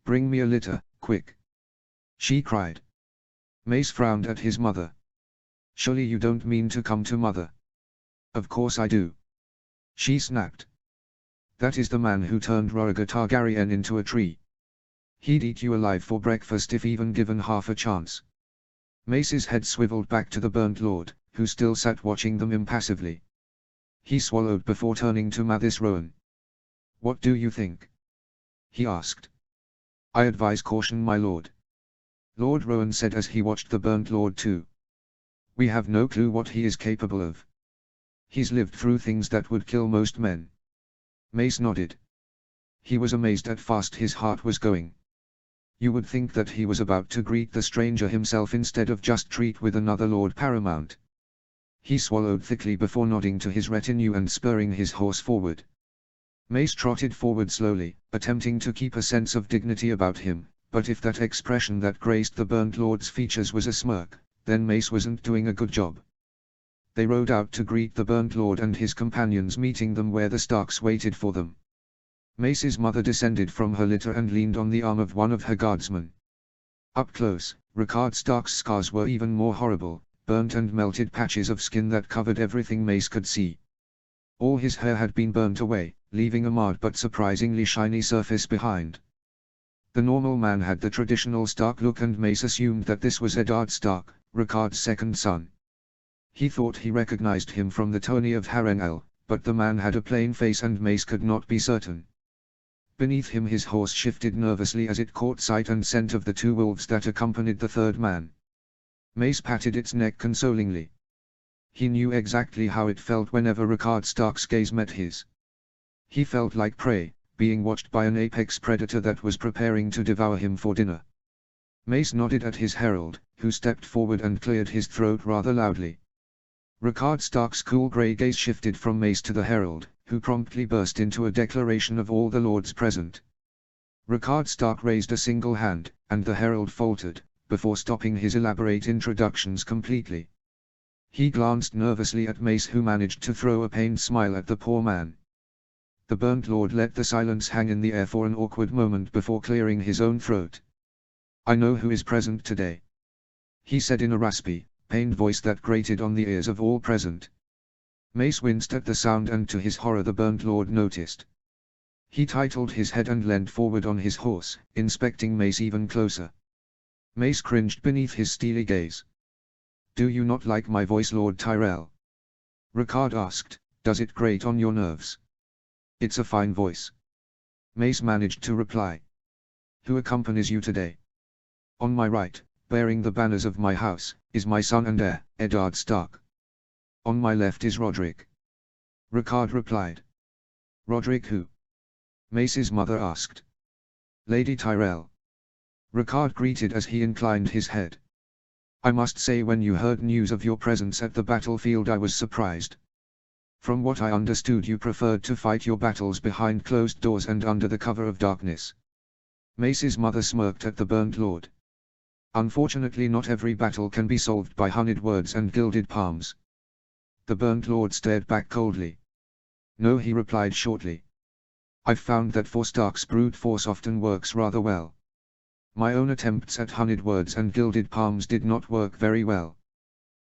Bring me a litter, quick!" she cried. Mace frowned at his mother. "Surely you don't mean to come to mother?" "Of course I do," she snapped. "That is the man who turned Rhaegar Targaryen into a tree. He'd eat you alive for breakfast if even given half a chance." Mace's head swiveled back to the burnt lord, who still sat watching them impassively. He swallowed before turning to Mathis Rowan. "What do you think?" he asked. "I advise caution, my lord," Lord Rowan said as he watched the burnt lord too. "We have no clue what he is capable of. He's lived through things that would kill most men." Mace nodded. He was amazed at fast his heart was going. You would think that he was about to greet the stranger himself instead of just treat with another Lord Paramount. He swallowed thickly before nodding to his retinue and spurring his horse forward. Mace trotted forward slowly, attempting to keep a sense of dignity about him, but if that expression that graced the burnt lord's features was a smirk, then Mace wasn't doing a good job. They rode out to greet the burnt lord and his companions, meeting them where the Starks waited for them. Mace's mother descended from her litter and leaned on the arm of one of her guardsmen. Up close, Rickard Stark's scars were even more horrible, burnt and melted patches of skin that covered everything Mace could see. All his hair had been burnt away, leaving a marred but surprisingly shiny surface behind. The normal man had the traditional Stark look, and Mace assumed that this was Eddard Stark, Rickard's second son. He thought he recognized him from the tourney of Harrenhal, but the man had a plain face and Mace could not be certain. Beneath him his horse shifted nervously as it caught sight and scent of the two wolves that accompanied the third man. Mace patted its neck consolingly. He knew exactly how it felt whenever Rickard Stark's gaze met his. He felt like prey, being watched by an apex predator that was preparing to devour him for dinner. Mace nodded at his herald, who stepped forward and cleared his throat rather loudly. Rickard Stark's cool grey gaze shifted from Mace to the herald, who promptly burst into a declaration of all the lords present. Rickard Stark raised a single hand, and the herald faltered, before stopping his elaborate introductions completely. He glanced nervously at Mace, who managed to throw a pained smile at the poor man. The burnt lord let the silence hang in the air for an awkward moment before clearing his own throat. "I know who is present today," he said in a raspy, pained voice that grated on the ears of all present. Mace winced at the sound, and to his horror the burnt lord noticed. He titled his head and leant forward on his horse, inspecting Mace even closer. Mace cringed beneath his steely gaze. "Do you not like my voice, Lord Tyrell?" Rickard asked. "Does it grate on your nerves?" "It's a fine voice," Mace managed to reply. "Who accompanies you today?" "On my right, bearing the banners of my house, is my son and heir, Eddard Stark. On my left is Roderick," Rickard replied. "Roderick who?" Mace's mother asked. "Lady Tyrell," Rickard greeted as he inclined his head. "I must say, when you heard news of your presence at the battlefield, I was surprised. From what I understood, you preferred to fight your battles behind closed doors and under the cover of darkness." Mace's mother smirked at the burnt lord. "Unfortunately, not every battle can be solved by honeyed words and gilded palms." The burnt lord stared back coldly. "No," he replied shortly. "I've found that for Stark's brute force often works rather well. My own attempts at honeyed words and gilded palms did not work very well."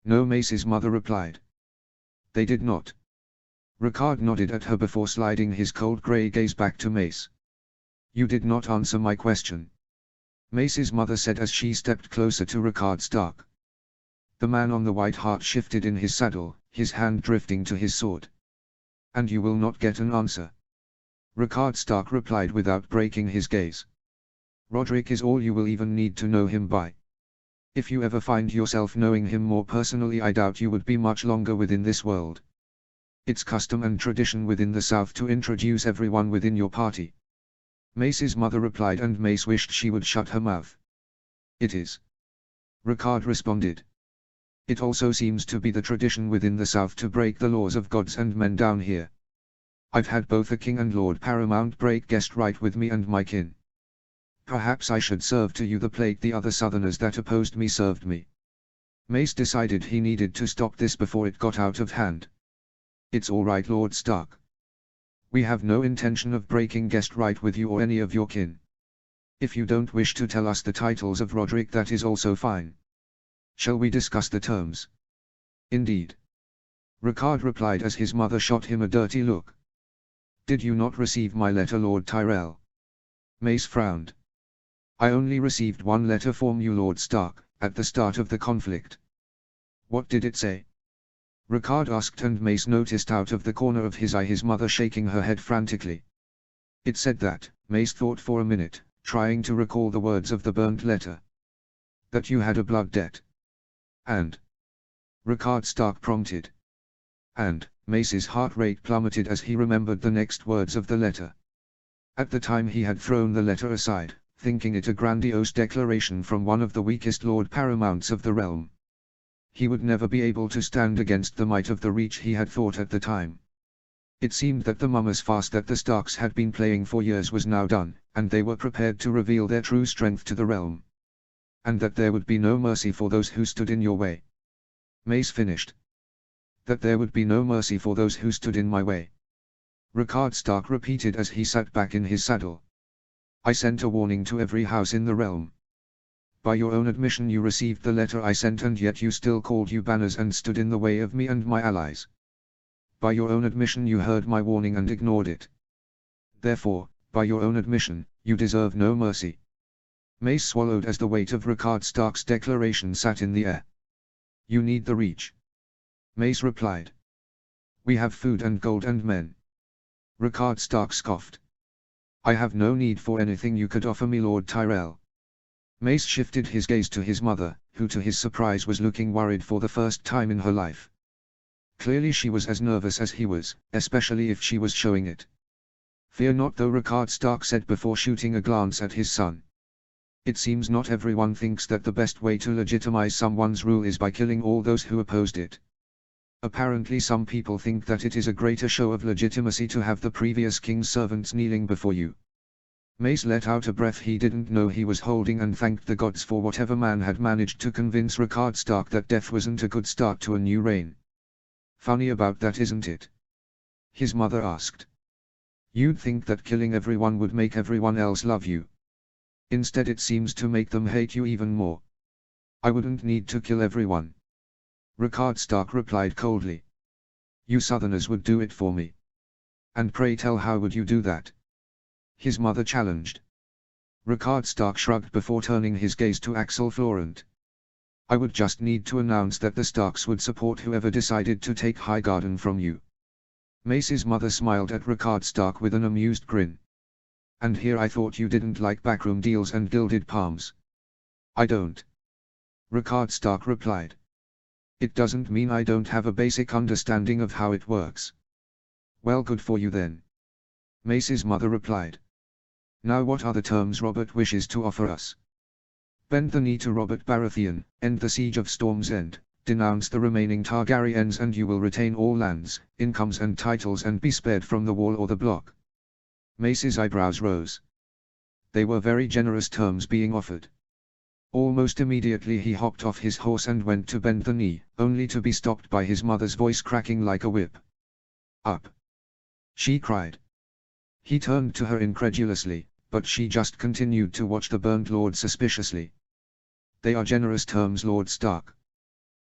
"No," Mace's mother replied. "They did not." Rickard nodded at her before sliding his cold grey gaze back to Mace. "You did not answer my question," Mace's mother said as she stepped closer to Rickard Stark. The man on the white hart shifted in his saddle, his hand drifting to his sword. "And you will not get an answer," Rickard Stark replied without breaking his gaze. "Roderick is all you will even need to know him by. If you ever find yourself knowing him more personally, I doubt you would be much longer within this world. It's custom and tradition within the South to introduce everyone within your party," Mace's mother replied, and Mace wished she would shut her mouth. "It is," Rickard responded. "It also seems to be the tradition within the South to break the laws of gods and men down here. I've had both a king and Lord Paramount break guest right with me and my kin. Perhaps I should serve to you the plate the other Southerners that opposed me served me." Mace decided he needed to stop this before it got out of hand. "It's all right, Lord Stark. We have no intention of breaking guest right with you or any of your kin. If you don't wish to tell us the titles of Roderick, that is also fine. Shall we discuss the terms? Indeed. Ricard replied as his mother shot him a dirty look. Did you not receive my letter, Lord Tyrell? Mace frowned. I only received one letter from you, Lord Stark, at the start of the conflict. What did it say? Ricard asked, and Mace noticed out of the corner of his eye his mother shaking her head frantically. It said that, Mace thought for a minute, trying to recall the words of the burnt letter. That you had a blood debt. And? Ricard Stark prompted. And, Mace's heart rate plummeted as he remembered the next words of the letter. At the time he had thrown the letter aside, thinking it a grandiose declaration from one of the weakest Lord Paramounts of the realm. He would never be able to stand against the might of the Reach, he had thought at the time. It seemed that the mummers' fast that the Starks had been playing for years was now done, and they were prepared to reveal their true strength to the realm. And that there would be no mercy for those who stood in your way. Mace finished. That there would be no mercy for those who stood in my way. Ricard Stark repeated as he sat back in his saddle. I sent a warning to every house in the realm. By your own admission you received the letter I sent, and yet you still called you banners and stood in the way of me and my allies. By your own admission you heard my warning and ignored it. Therefore, by your own admission, you deserve no mercy. Mace swallowed as the weight of Ricard Stark's declaration sat in the air. You need the Reach. Mace replied. We have food and gold and men. Ricard Stark scoffed. I have no need for anything you could offer me, Lord Tyrell. Mace shifted his gaze to his mother, who to his surprise was looking worried for the first time in her life. Clearly she was as nervous as he was, especially if she was showing it. Fear not though, Ricard Stark said before shooting a glance at his son. It seems not everyone thinks that the best way to legitimize someone's rule is by killing all those who opposed it. Apparently some people think that it is a greater show of legitimacy to have the previous king's servants kneeling before you. Mace let out a breath he didn't know he was holding and thanked the gods for whatever man had managed to convince Ricard Stark that death wasn't a good start to a new reign. Funny about that, isn't it? His mother asked. You'd think that killing everyone would make everyone else love you. Instead it seems to make them hate you even more. I wouldn't need to kill everyone. Ricard Stark replied coldly. You Southerners would do it for me. And pray tell, how would you do that? His mother challenged. Ricard Stark shrugged before turning his gaze to Axel Florent. I would just need to announce that the Starks would support whoever decided to take Highgarden from you. Mace's mother smiled at Ricard Stark with an amused grin. And here I thought you didn't like backroom deals and gilded palms. I don't. Ricard Stark replied. It doesn't mean I don't have a basic understanding of how it works. Well, good for you then. Mace's mother replied. Now what are the terms Robert wishes to offer us? Bend the knee to Robert Baratheon, end the siege of Storm's End, denounce the remaining Targaryens, and you will retain all lands, incomes and titles and be spared from the wall or the block. Mace's eyebrows rose. They were very generous terms being offered. Almost immediately he hopped off his horse and went to bend the knee, only to be stopped by his mother's voice cracking like a whip. Up! She cried. He turned to her incredulously, but she just continued to watch the burnt lord suspiciously. They are generous terms, Lord Stark.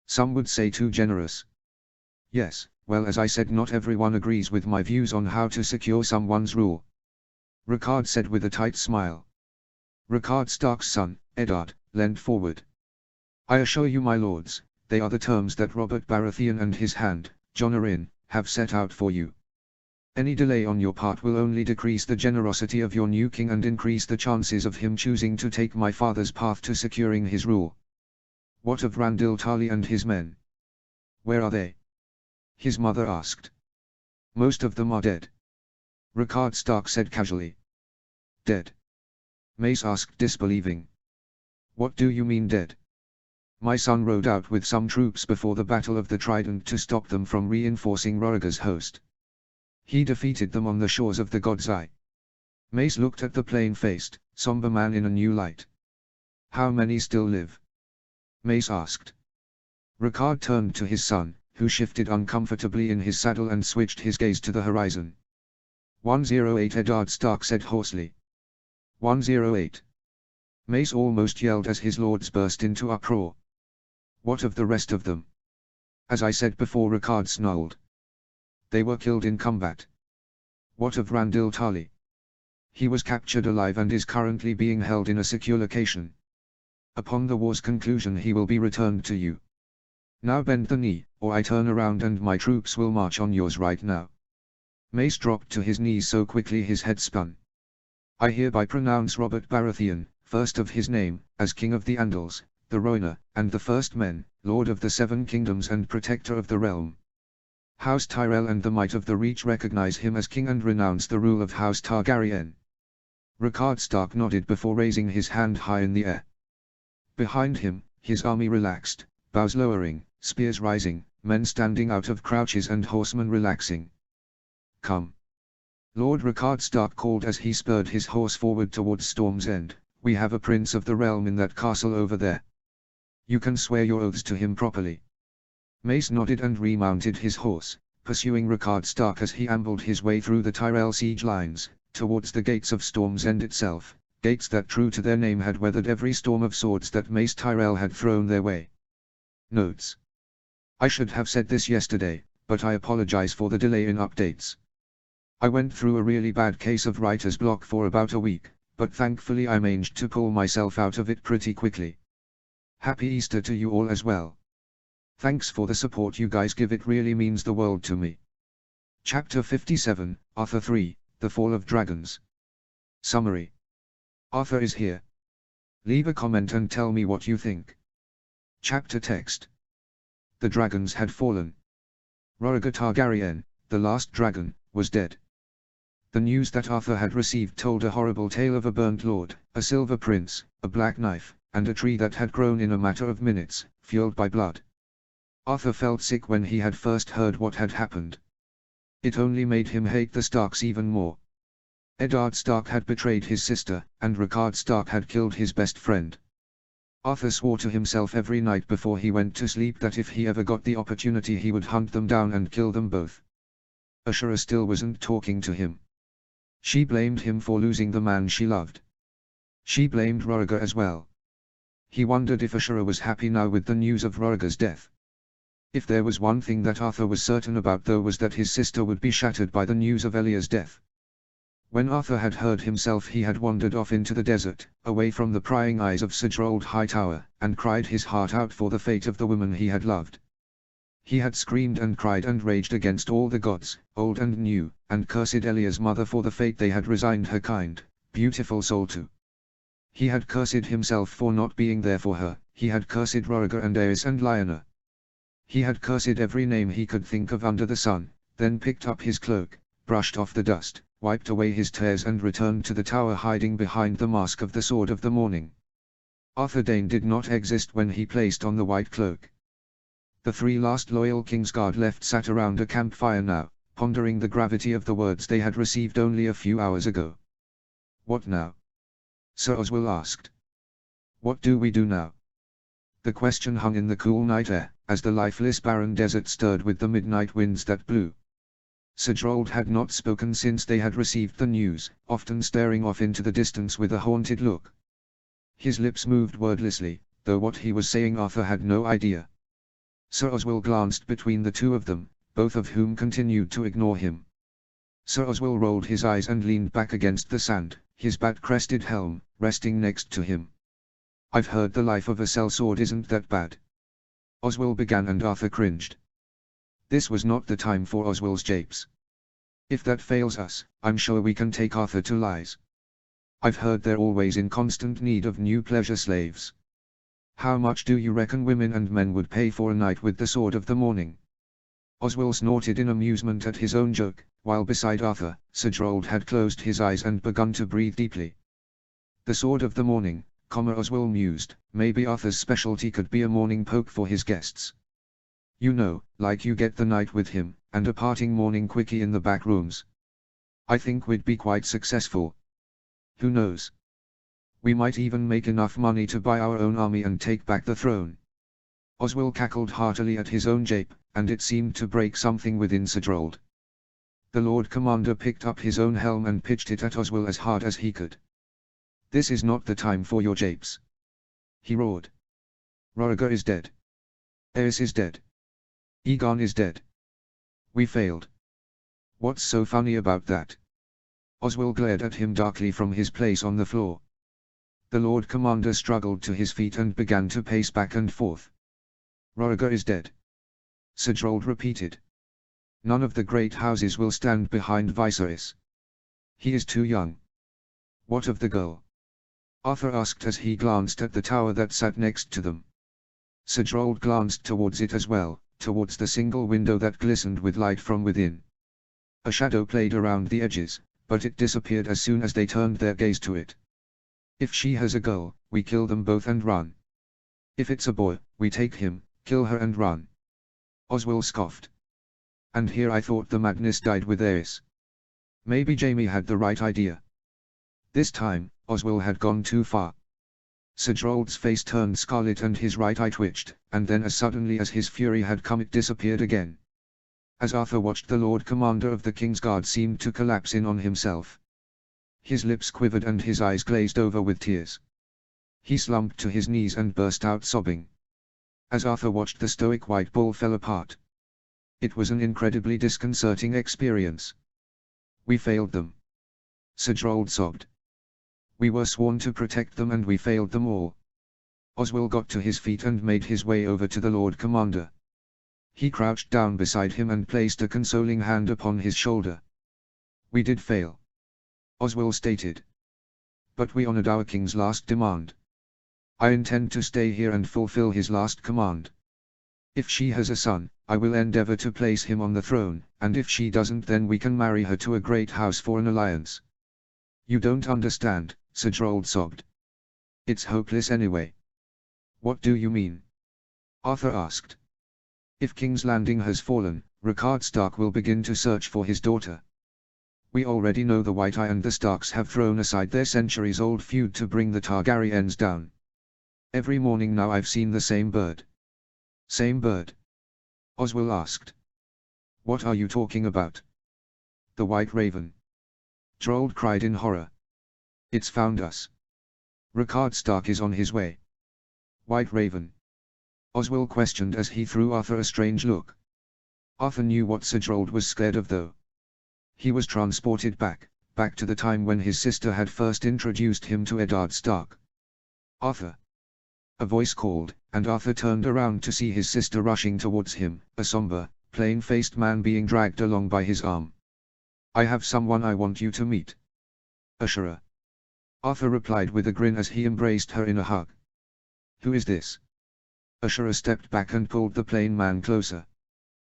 Some would say too generous. Yes, well, as I said, not everyone agrees with my views on how to secure someone's rule. Ricard said with a tight smile. Ricard Stark's son, Eddard, leaned forward. I assure you, my lords, they are the terms that Robert Baratheon and his hand, Jon Arryn, have set out for you. Any delay on your part will only decrease the generosity of your new king and increase the chances of him choosing to take my father's path to securing his rule. What of Randil Tarly and his men? Where are they? His mother asked. Most of them are dead. Ricard Stark said casually. Dead? Mace asked, disbelieving. What do you mean dead? My son rode out with some troops before the Battle of the Trident to stop them from reinforcing Rhaegar's host. He defeated them on the shores of the God's Eye. Mace looked at the plain-faced, somber man in a new light. How many still live? Mace asked. Ricard turned to his son, who shifted uncomfortably in his saddle and switched his gaze to the horizon. 108, Eddard Stark said hoarsely. 108. Mace almost yelled as his lords burst into uproar. What of the rest of them? As I said before, Ricard snarled. They were killed in combat. What of Randil Tali? He was captured alive and is currently being held in a secure location. Upon the war's conclusion he will be returned to you. Now bend the knee, or I turn around and my troops will march on yours right now. Mace dropped to his knees so quickly his head spun. I hereby pronounce Robert Baratheon, first of his name, as King of the Andals, the Rhoynar, and the First Men, Lord of the Seven Kingdoms and Protector of the Realm. House Tyrell and the Might of the Reach recognize him as king and renounce the rule of House Targaryen. Ricard Stark nodded before raising his hand high in the air. Behind him, his army relaxed, bows lowering, spears rising, men standing out of crouches and horsemen relaxing. Come. Lord Ricard Stark called as he spurred his horse forward towards Storm's End. We have a prince of the realm in that castle over there. You can swear your oaths to him properly. Mace nodded and remounted his horse, pursuing Ricard Stark as he ambled his way through the Tyrell siege lines, towards the gates of Storm's End itself, gates that true to their name had weathered every storm of swords that Mace Tyrell had thrown their way. Notes. I should have said this yesterday, but I apologize for the delay in updates. I went through a really bad case of writer's block for about a week, but thankfully I managed to pull myself out of it pretty quickly. Happy Easter to you all as well. Thanks for the support you guys give, it really means the world to me. Chapter 57, Arthur 3, The Fall of Dragons. Summary. Arthur is here. Leave a comment and tell me what you think. Chapter text. The dragons had fallen. Rhaegar Targaryen, the last dragon, was dead. The news that Arthur had received told a horrible tale of a burnt lord, a silver prince, a black knife, and a tree that had grown in a matter of minutes, fueled by blood. Arthur felt sick when he had first heard what had happened. It only made him hate the Starks even more. Eddard Stark had betrayed his sister, and Ricard Stark had killed his best friend. Arthur swore to himself every night before he went to sleep that if he ever got the opportunity he would hunt them down and kill them both. Ashura still wasn't talking to him. She blamed him for losing the man she loved. She blamed Rhaegar as well. He wondered if Ashura was happy now with the news of Rhaegar's death. If there was one thing that Arthur was certain about though was that his sister would be shattered by the news of Elya's death. When Arthur had heard himself he had wandered off into the desert, away from the prying eyes of Sir Gerald Hightower, and cried his heart out for the fate of the woman he had loved. He had screamed and cried and raged against all the gods, old and new, and cursed Elya's mother for the fate they had resigned her kind, beautiful soul to. He had cursed himself for not being there for her, he had cursed Rhaegar and Aerys and Lyanna. He had cursed every name he could think of under the sun, then picked up his cloak, brushed off the dust, wiped away his tears and returned to the tower hiding behind the mask of the Sword of the Morning. Arthur Dayne did not exist when he placed on the white cloak. The three last loyal Kingsguard left sat around a campfire now, pondering the gravity of the words they had received only a few hours ago. What now? Sir Oswell asked. What do we do now? The question hung in the cool night air, as the lifeless barren desert stirred with the midnight winds that blew. Sir Gerald had not spoken since they had received the news, often staring off into the distance with a haunted look. His lips moved wordlessly, though what he was saying Arthur had no idea. Sir Oswell glanced between the two of them, both of whom continued to ignore him. Sir Oswell rolled his eyes and leaned back against the sand, his bat-crested helm, resting next to him. I've heard the life of a sellsword isn't that bad. Oswell began and Arthur cringed. This was not the time for Oswell's japes. If that fails us, I'm sure we can take Arthur to lies. I've heard they're always in constant need of new pleasure slaves. How much do you reckon women and men would pay for a night with the Sword of the Morning? Oswell snorted in amusement at his own joke, while beside Arthur, Sir Gerald had closed his eyes and begun to breathe deeply. The Sword of the Morning, Oswell mused, maybe Arthur's specialty could be a morning poke for his guests. You know, like you get the night with him, and a parting morning quickie in the back rooms. I think we'd be quite successful. Who knows? We might even make enough money to buy our own army and take back the throne. Oswell cackled heartily at his own jape, and it seemed to break something within Sir Gerald. The Lord Commander picked up his own helm and pitched it at Oswell as hard as he could. This is not the time for your japes. He roared. Roriger is dead. Aerys is dead. Aegon is dead. We failed. What's so funny about that? Oswell glared at him darkly from his place on the floor. The Lord Commander struggled to his feet and began to pace back and forth. Roriger is dead. Sir Gerald repeated. None of the great houses will stand behind Viserys. He is too young. What of the girl? Arthur asked as he glanced at the tower that sat next to them. Sir Gerald glanced towards it as well, towards the single window that glistened with light from within. A shadow played around the edges, but it disappeared as soon as they turned their gaze to it. If she has a girl, we kill them both and run. If it's a boy, we take him, kill her and run. Oswell scoffed. And here I thought the madness died with Aerys. Maybe Jaime had the right idea. This time, Oswell had gone too far. Sir Gerald's face turned scarlet and his right eye twitched, and then as suddenly as his fury had come it disappeared again. As Arthur watched, the Lord Commander of the Kingsguard seemed to collapse in on himself. His lips quivered and his eyes glazed over with tears. He slumped to his knees and burst out sobbing. As Arthur watched, the stoic White Bull fell apart. It was an incredibly disconcerting experience. We failed them. Sir Gerald sobbed. We were sworn to protect them and we failed them all. Oswell got to his feet and made his way over to the Lord Commander. He crouched down beside him and placed a consoling hand upon his shoulder. We did fail, Oswell stated. But we honored our king's last demand. I intend to stay here and fulfill his last command. If she has a son, I will endeavor to place him on the throne, and if she doesn't, then we can marry her to a great house for an alliance. You don't understand, Sir Gerald sobbed. It's hopeless anyway. What do you mean? Arthur asked. If King's Landing has fallen, Rickard Stark will begin to search for his daughter. We already know the White Eye and the Starks have thrown aside their centuries-old feud to bring the Targaryens down. Every morning now I've seen the same bird. Same bird? Oswell asked. What are you talking about? The White Raven. Gerald cried in horror. It's found us. Rickard Stark is on his way. White Raven? Oswell questioned as he threw Arthur a strange look. Arthur knew what Sir Gerald was scared of though. He was transported back to the time when his sister had first introduced him to Eddard Stark. Arthur! A voice called, and Arthur turned around to see his sister rushing towards him, a somber, plain-faced man being dragged along by his arm. I have someone I want you to meet. Ashura. Arthur replied with a grin as he embraced her in a hug. Who is this? Ashura stepped back and pulled the plain man closer.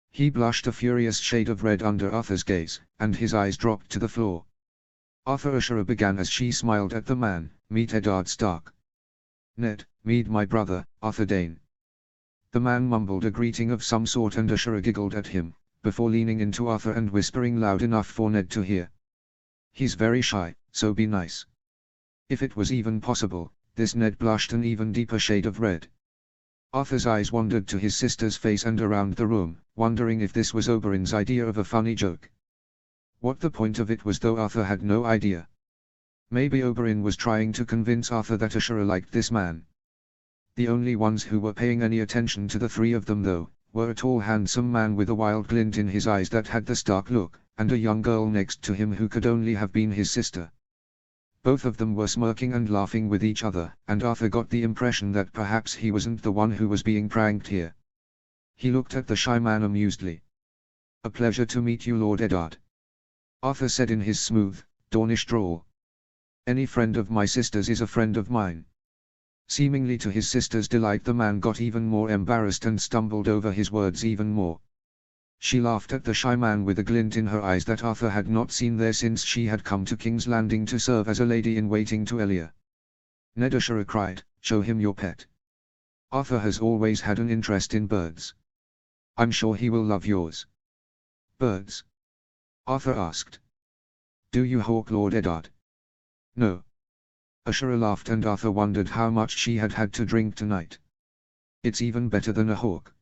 He blushed a furious shade of red under Arthur's gaze, and his eyes dropped to the floor. Arthur, Ashura began as she smiled at the man, meet Eddard Stark. Ned, meet my brother, Arthur Dayne. The man mumbled a greeting of some sort and Ashura giggled at him, before leaning into Arthur and whispering loud enough for Ned to hear. He's very shy, so be nice. If it was even possible, this Ned blushed an even deeper shade of red. Arthur's eyes wandered to his sister's face and around the room, wondering if this was Oberyn's idea of a funny joke. What the point of it was though Arthur had no idea. Maybe Oberyn was trying to convince Arthur that Ashura liked this man. The only ones who were paying any attention to the three of them though, were a tall handsome man with a wild glint in his eyes that had the Stark look, and a young girl next to him who could only have been his sister. Both of them were smirking and laughing with each other, and Arthur got the impression that perhaps he wasn't the one who was being pranked here. He looked at the shy man amusedly. A pleasure to meet you, Lord Eddard. Arthur said in his smooth, Dornish drawl. Any friend of my sister's is a friend of mine. Seemingly to his sister's delight, the man got even more embarrassed and stumbled over his words even more. She laughed at the shy man with a glint in her eyes that Arthur had not seen there since she had come to King's Landing to serve as a lady-in-waiting to Elia. Ned, Ashura cried, show him your pet. Arthur has always had an interest in birds. I'm sure he will love yours. Birds? Arthur asked. Do you hawk, Lord Eddard? No. Ashura laughed and Arthur wondered how much she had had to drink tonight. It's even better than a hawk.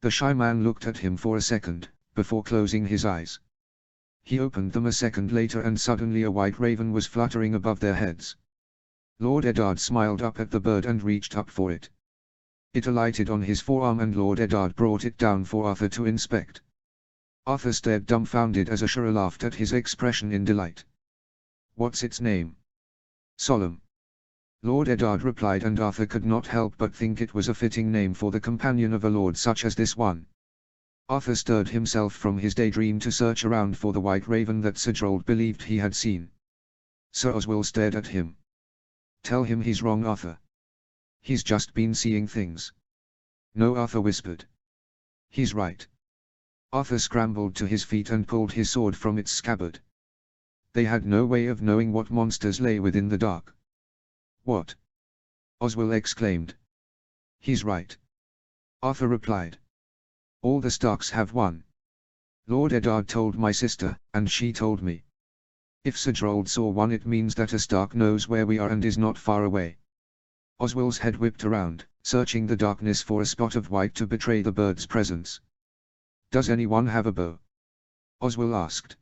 The shy man looked at him for a second, before closing his eyes. He opened them a second later and suddenly a white raven was fluttering above their heads. Lord Eddard smiled up at the bird and reached up for it. It alighted on his forearm and Lord Eddard brought it down for Arthur to inspect. Arthur stared dumbfounded as Ashura laughed at his expression in delight. "What's its name?" "Solemn," Lord Eddard replied, and Arthur could not help but think it was a fitting name for the companion of a lord such as this one. Arthur stirred himself from his daydream to search around for the white raven that Sir Gerald believed he had seen. Sir Oswell stared at him. "Tell him he's wrong, Arthur. He's just been seeing things." "No," Arthur whispered. "He's right." Arthur scrambled to his feet and pulled his sword from its scabbard. They had no way of knowing what monsters lay within the dark. "What?" Oswell exclaimed. "He's right," Arthur replied. "All the Starks have one. Lord Eddard told my sister, and she told me. If Sir Gerald saw one, it means that a Stark knows where we are and is not far away." Oswell's head whipped around, searching the darkness for a spot of white to betray the bird's presence. "Does anyone have a bow?" Oswell asked.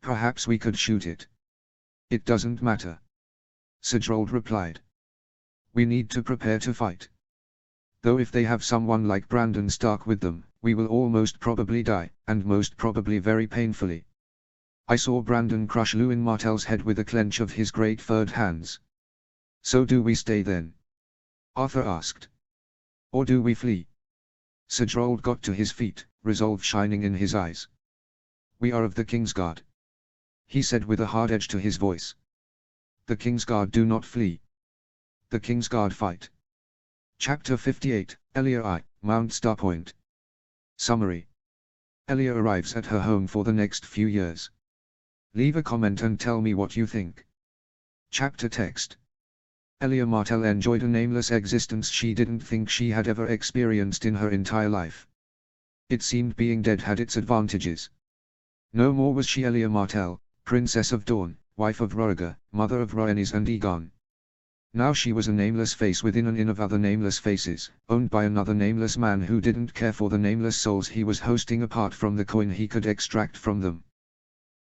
"Perhaps we could shoot it." "It doesn't matter," Sir Gerald replied. "We need to prepare to fight. Though if they have someone like Brandon Stark with them, we will all most probably die, and most probably very painfully. I saw Brandon crush Lewin Martell's head with a clench of his great furred hands." "So do we stay then?" Arthur asked. "Or do we flee?" Sir Gerald got to his feet, resolve shining in his eyes. "We are of the Kingsguard," he said with a hard edge to his voice. "The Kingsguard do not flee. The Kingsguard fight." Chapter 58, Elia I, Mount Starpoint. Summary. Elia arrives at her home for the next few years. Leave a comment and tell me what you think. Chapter text. Elia Martell enjoyed a nameless existence she didn't think she had ever experienced in her entire life. It seemed being dead had its advantages. No more was she Elia Martell, Princess of Dawn, wife of Roriger, mother of Rhaenys and Aegon. Now she was a nameless face within an inn of other nameless faces, owned by another nameless man who didn't care for the nameless souls he was hosting apart from the coin he could extract from them.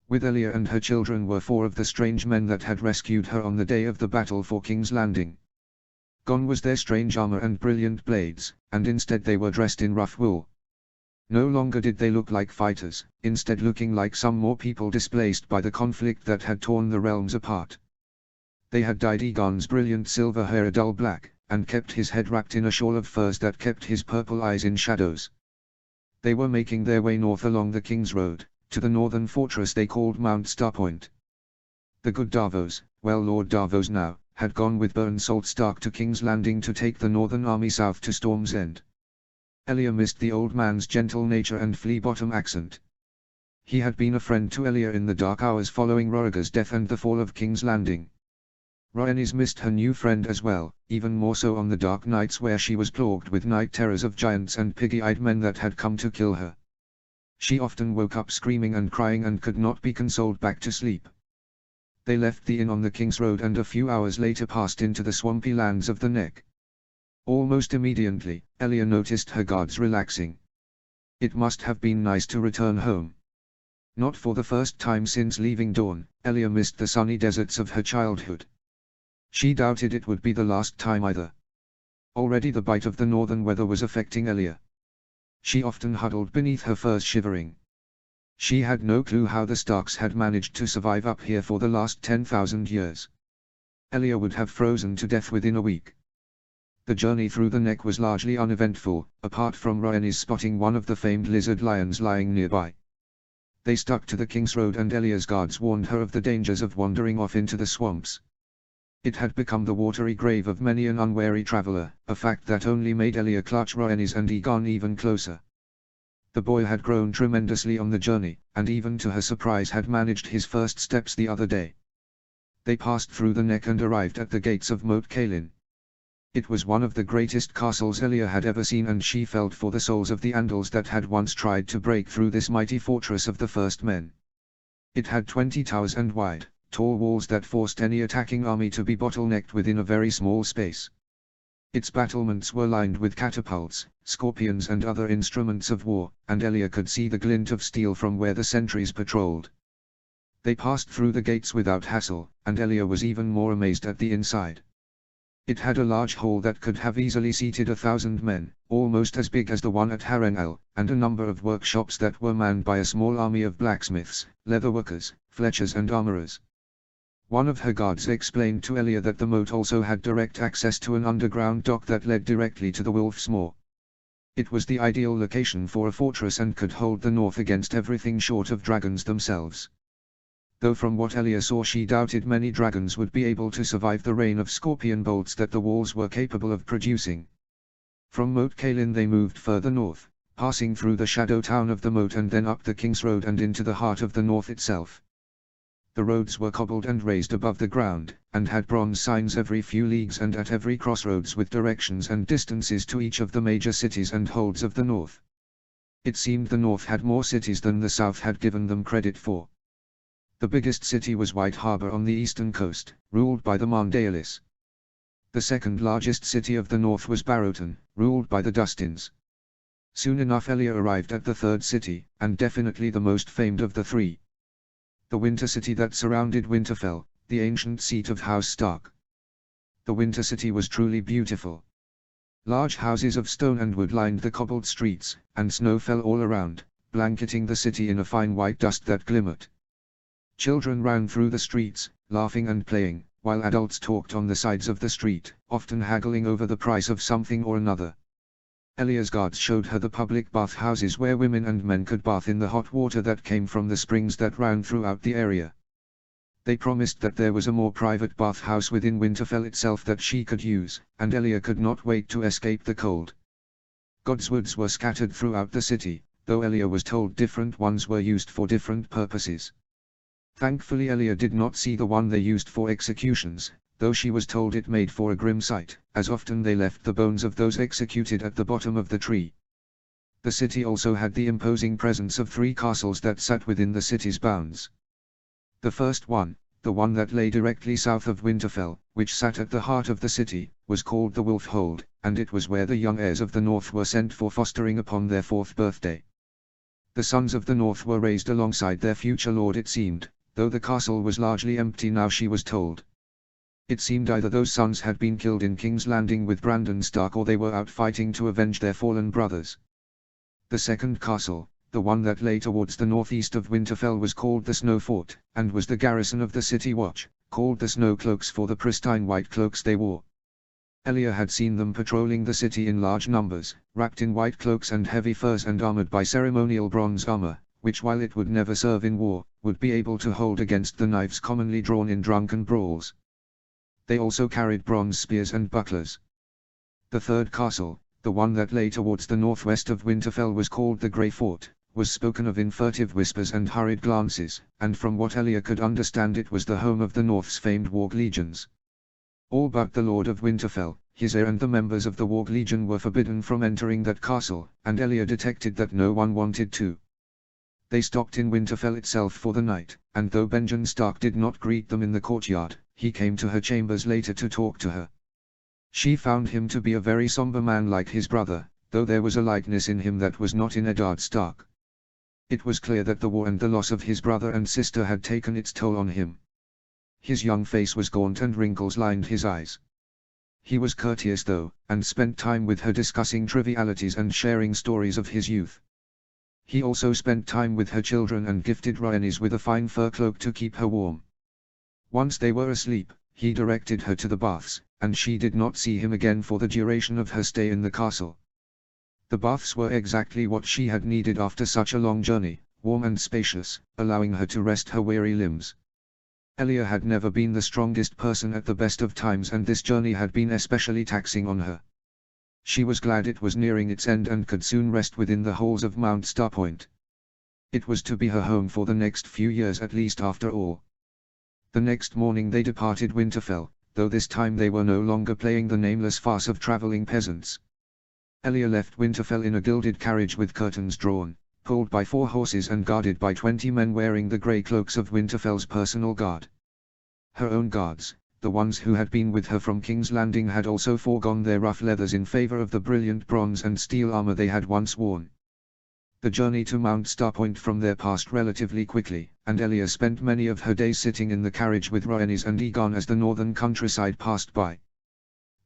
With Elia and her children were 4 of the strange men that had rescued her on the day of the battle for King's Landing. Gone was their strange armor and brilliant blades, and instead they were dressed in rough wool. No longer did they look like fighters, instead looking like some more people displaced by the conflict that had torn the realms apart. They had dyed Aegon's brilliant silver hair a dull black, and kept his head wrapped in a shawl of furs that kept his purple eyes in shadows. They were making their way north along the King's Road, to the northern fortress they called Mount Starpoint. The good Davos, well Lord Davos now, had gone with Byrne Salt Stark to King's Landing to take the northern army south to Storm's End. Elia missed the old man's gentle nature and flea-bottom accent. He had been a friend to Elia in the dark hours following Roriger's death and the fall of King's Landing. Rhaenys missed her new friend as well, even more so on the dark nights where she was plagued with night terrors of giants and piggy-eyed men that had come to kill her. She often woke up screaming and crying and could not be consoled back to sleep. They left the inn on the King's Road and a few hours later passed into the swampy lands of the Neck. Almost immediately, Elia noticed her guards relaxing. It must have been nice to return home. Not for the first time since leaving Dawn, Elia missed the sunny deserts of her childhood. She doubted it would be the last time either. Already the bite of the northern weather was affecting Elia. She often huddled beneath her furs shivering. She had no clue how the Starks had managed to survive up here for the last 10,000 years. Elia would have frozen to death within a week. The journey through the Neck was largely uneventful, apart from Rhaenys spotting one of the famed lizard lions lying nearby. They stuck to the King's Road and Elia's guards warned her of the dangers of wandering off into the swamps. It had become the watery grave of many an unwary traveler, a fact that only made Elia clutch Rhaenys and Aegon even closer. The boy had grown tremendously on the journey, and even to her surprise had managed his first steps the other day. They passed through the Neck and arrived at the gates of Moat Cailin. It was one of the greatest castles Elia had ever seen, and she felt for the souls of the Andals that had once tried to break through this mighty fortress of the First Men. It had 20 towers and wide, tall walls that forced any attacking army to be bottlenecked within a very small space. Its battlements were lined with catapults, scorpions and other instruments of war, and Elia could see the glint of steel from where the sentries patrolled. They passed through the gates without hassle, and Elia was even more amazed at the inside. It had a large hall that could have easily seated 1,000 men, almost as big as the one at Haran El, and a number of workshops that were manned by a small army of blacksmiths, leatherworkers, fletchers and armorers. One of her guards explained to Elia that the moat also had direct access to an underground dock that led directly to the Wolf's Moor. It was the ideal location for a fortress and could hold the north against everything short of dragons themselves. Though from what Elia saw she doubted many dragons would be able to survive the rain of scorpion bolts that the walls were capable of producing. From Moat Cailin they moved further north, passing through the shadow town of the moat and then up the King's Road and into the heart of the north itself. The roads were cobbled and raised above the ground, and had bronze signs every few leagues and at every crossroads with directions and distances to each of the major cities and holds of the north. It seemed the north had more cities than the south had given them credit for. The biggest city was White Harbor on the eastern coast, ruled by the Mandaealis. The second largest city of the north was Barrowton, ruled by the Dustins. Soon enough Elia arrived at the third city, and definitely the most famed of the three. The Winter City that surrounded Winterfell, the ancient seat of House Stark. The Winter City was truly beautiful. Large houses of stone and wood lined the cobbled streets, and snow fell all around, blanketing the city in a fine white dust that glimmered. Children ran through the streets, laughing and playing, while adults talked on the sides of the street, often haggling over the price of something or another. Elia's guards showed her the public bath houses where women and men could bath in the hot water that came from the springs that ran throughout the area. They promised that there was a more private bath house within Winterfell itself that she could use, and Elia could not wait to escape the cold. Godswoods were scattered throughout the city, though Elia was told different ones were used for different purposes. Thankfully Elia did not see the one they used for executions, though she was told it made for a grim sight, as often they left the bones of those executed at the bottom of the tree. The city also had the imposing presence of 3 castles that sat within the city's bounds. The first one, the one that lay directly south of Winterfell, which sat at the heart of the city, was called the Wolfhold, and it was where the young heirs of the North were sent for fostering upon their 4th birthday. The sons of the North were raised alongside their future lord it seemed, though the castle was largely empty now she was told. It seemed either those sons had been killed in King's Landing with Brandon Stark or they were out fighting to avenge their fallen brothers. The second castle, the one that lay towards the northeast of Winterfell, was called the Snow Fort, and was the garrison of the city watch, called the Snow Cloaks for the pristine white cloaks they wore. Elia had seen them patrolling the city in large numbers, wrapped in white cloaks and heavy furs and armored by ceremonial bronze armor, which while it would never serve in war, would be able to hold against the knives commonly drawn in drunken brawls. They also carried bronze spears and bucklers. The third castle, the one that lay towards the northwest of Winterfell, was called the Grey Fort, was spoken of in furtive whispers and hurried glances, and from what Elia could understand it was the home of the North's famed Warg Legions. All but the Lord of Winterfell, his heir and the members of the Warg Legion were forbidden from entering that castle, and Elia detected that no one wanted to. They stopped in Winterfell itself for the night, and though Benjen Stark did not greet them in the courtyard, he came to her chambers later to talk to her. She found him to be a very somber man like his brother, though there was a likeness in him that was not in Eddard Stark. It was clear that the war and the loss of his brother and sister had taken its toll on him. His young face was gaunt and wrinkles lined his eyes. He was courteous though, and spent time with her discussing trivialities and sharing stories of his youth. He also spent time with her children and gifted Rhaenys with a fine fur cloak to keep her warm. Once they were asleep, he directed her to the baths, and she did not see him again for the duration of her stay in the castle. The baths were exactly what she had needed after such a long journey, warm and spacious, allowing her to rest her weary limbs. Elia had never been the strongest person at the best of times, and this journey had been especially taxing on her. She was glad it was nearing its end and could soon rest within the halls of Mount Starpoint. It was to be her home for the next few years at least after all. The next morning they departed Winterfell, though this time they were no longer playing the nameless farce of traveling peasants. Elia left Winterfell in a gilded carriage with curtains drawn, pulled by 4 horses and guarded by 20 men wearing the grey cloaks of Winterfell's personal guard. Her own guards, the ones who had been with her from King's Landing, had also foregone their rough leathers in favor of the brilliant bronze and steel armor they had once worn. The journey to Mount Starpoint from there passed relatively quickly, and Elia spent many of her days sitting in the carriage with Rhaenys and Aegon as the northern countryside passed by.